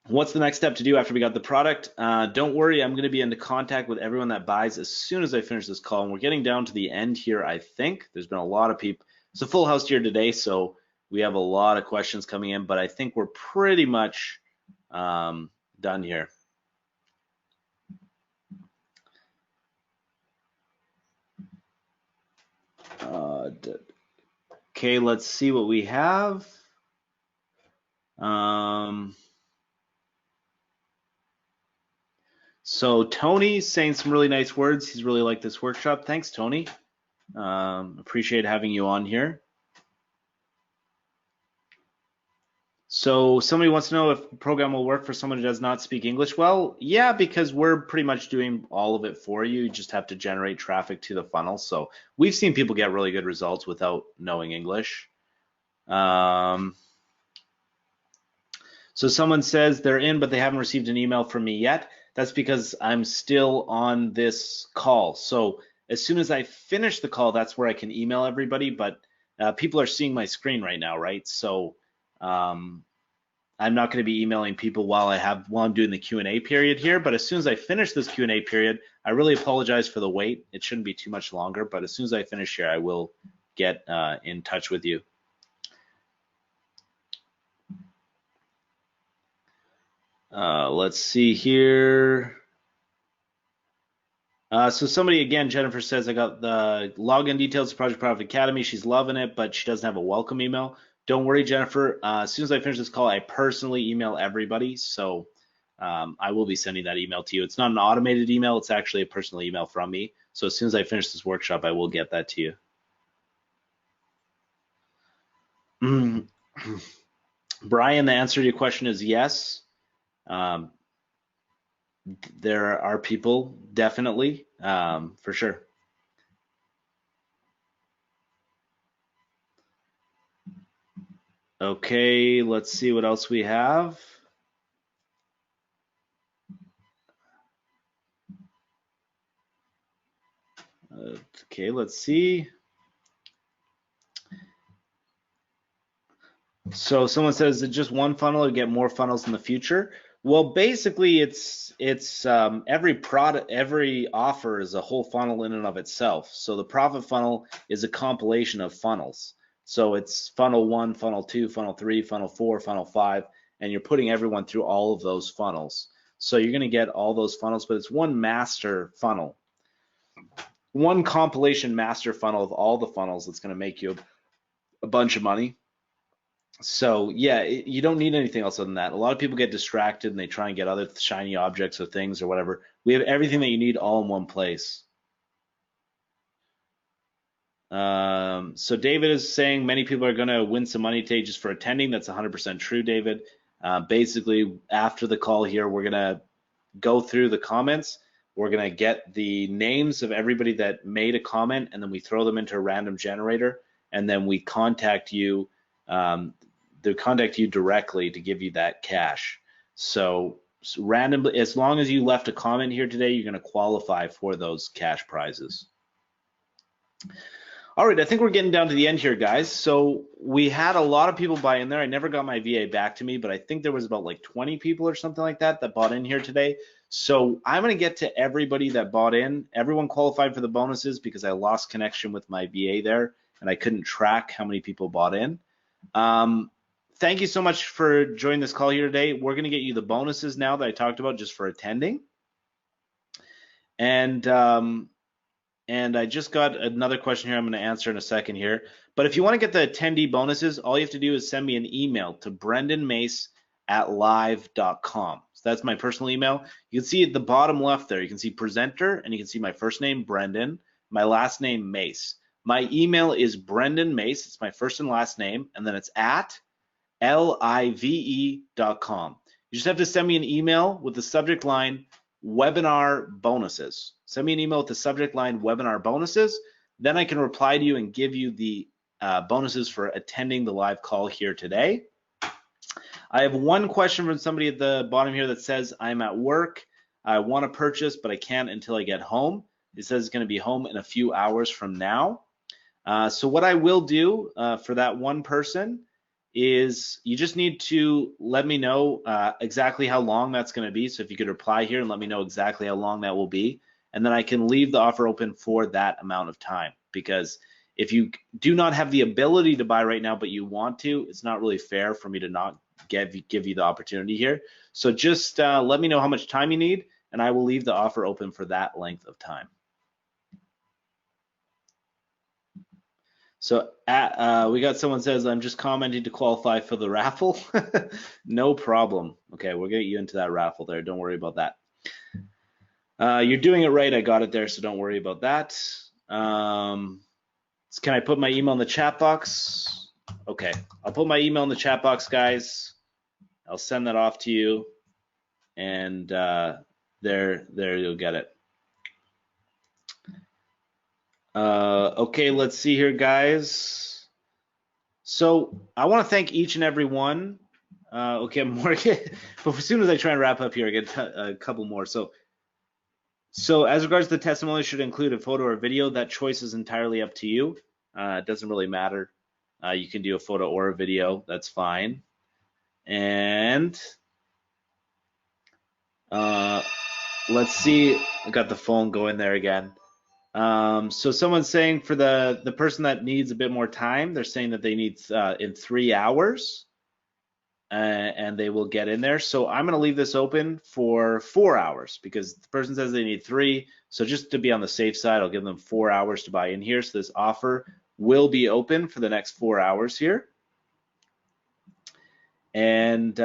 What's the next step to do after we got the product? Don't worry, I'm going to be into contact with everyone that buys as soon as I finish this call. And we're getting down to the end here, I think. There's been a lot of people. It's a full house here today, so we have a lot of questions coming in, but I think we're pretty much done here. Okay, let's see what we have. So Tony's saying some really nice words. He's really liked this workshop. Thanks, Tony. Appreciate having you on here. So somebody wants to know if the program will work for someone who does not speak English well. Yeah, because we're pretty much doing all of it for you. You just have to generate traffic to the funnel. So we've seen people get really good results without knowing English. So someone says they're in, but they haven't received an email from me yet. That's because I'm still on this call. So as soon as I finish the call, that's where I can email everybody. But people are seeing my screen right now, right? So I'm not going to be emailing people while I'm doing the Q&A period here. But as soon as I finish this Q&A period, I really apologize for the wait. It shouldn't be too much longer. But as soon as I finish here, I will get in touch with you. Let's see here. So somebody, again, Jennifer says, I got the login details to Project Profit Academy. She's loving it, but she doesn't have a welcome email. Don't worry, Jennifer. As soon as I finish this call, I personally email everybody. So I will be sending that email to you. It's not an automated email. It's actually a personal email from me. So as soon as I finish this workshop, I will get that to you. Brian, the answer to your question is yes. There are people, definitely, for sure. Okay, let's see what else we have. Okay, let's see. So someone says, is it just one funnel or get more funnels in the future? Well, basically, it's every product, every offer is a whole funnel in and of itself. So the profit funnel is a compilation of funnels. So it's funnel 1, funnel 2, funnel 3, funnel 4, funnel 5, and you're putting everyone through all of those funnels. So you're going to get all those funnels, but it's one master funnel, one compilation master funnel of all the funnels that's going to make you a bunch of money. So yeah, you don't need anything else other than that. A lot of people get distracted and they try and get other shiny objects or things or whatever. We have everything that you need all in one place. So David is saying many people are going to win some money today just for attending. That's 100% true, David. Basically, after the call here, we're going to go through the comments. We're going to get the names of everybody that made a comment, and then we throw them into a random generator, and then we contact you. They contact you directly to give you that cash. So randomly, as long as you left a comment here today, you're going to qualify for those cash prizes. All right, I think we're getting down to the end here, guys. So we had a lot of people buy in there. I never got my VA back to me, but I think there was about like 20 people or something like that that bought in here today. So I'm going to get to everybody that bought in. Everyone qualified for the bonuses because I lost connection with my VA there and I couldn't track how many people bought in. Thank you so much for joining this call here today. We're going to get you the bonuses now that I talked about just for attending. And I just got another question here I'm going to answer in a second here. But if you want to get the attendee bonuses, all you have to do is send me an email to brendanmace@live.com. So that's my personal email. You can see at the bottom left there, you can see presenter, and you can see my first name, Brendan, my last name, Mace. My email is Brendan Mace. It's my first and last name, and then it's at live.com. You just have to send me an email with the subject line webinar bonuses. Send me an email with the subject line webinar bonuses. Then I can reply to you and give you the bonuses for attending the live call here today. I have one question from somebody at the bottom here that says, I'm at work. I want to purchase, but I can't until I get home. It says it's going to be home in a few hours from now. So what I will do for that one person is you just need to let me know exactly how long that's going to be. So if you could reply here and let me know exactly how long that will be, and then I can leave the offer open for that amount of time. Because if you do not have the ability to buy right now, but you want to, it's not really fair for me to not give you the opportunity here. So just let me know how much time you need, and I will leave the offer open for that length of time. So we got someone says, I'm just commenting to qualify for the raffle. No problem. Okay, we'll get you into that raffle there. Don't worry about that. You're doing it right. I got it there, so don't worry about that. Can I put my email in the chat box? Okay, I'll put my email in the chat box, guys. I'll send that off to you, and there you'll get it. Okay, let's see here, guys. So I want to thank each and every one. Okay, I'm working, but as soon as I try and wrap up here, I get a couple more. So as regards to the testimony, should include a photo or video. That choice is entirely up to you. It doesn't really matter. You can do a photo or a video. That's fine. And let's see. I got the phone going there again. So someone's saying for the person that needs a bit more time, they're saying that they need in 3 hours, and they will get in there. So I'm going to leave this open for 4 hours because the person says they need 3. So just to be on the safe side, I'll give them 4 hours to buy in here. So this offer will be open for the next 4 hours here. And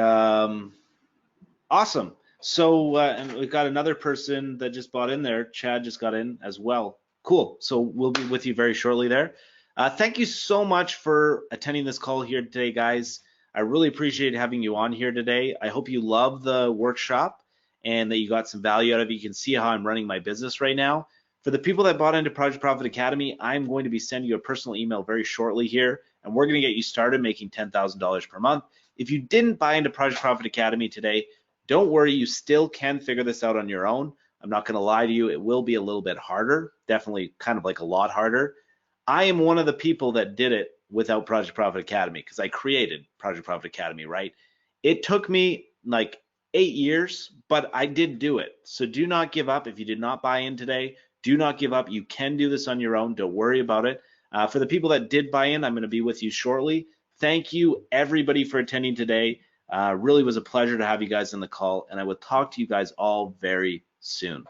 awesome. So and we've got another person that just bought in there. Chad just got in as well. Cool. So we'll be with you very shortly there. Thank you so much for attending this call here today, guys. I really appreciate having you on here today. I hope you love the workshop and that you got some value out of it. You can see how I'm running my business right now. For the people that bought into Project Profit Academy, I'm going to be sending you a personal email very shortly here, and we're going to get you started making $10,000 per month. If you didn't buy into Project Profit Academy today, don't worry, you still can figure this out on your own. I'm not going to lie to you, it will be a little bit harder, definitely kind of like a lot harder. I am one of the people that did it without Project Profit Academy because I created Project Profit Academy, right? It took me like 8 years, but I did do it. So do not give up. If you did not buy in today, do not give up. You can do this on your own. Don't worry about it. For the people that did buy in, I'm going to be with you shortly. Thank you, everybody, for attending today. Really was a pleasure to have you guys on the call, and I will talk to you guys all very soon.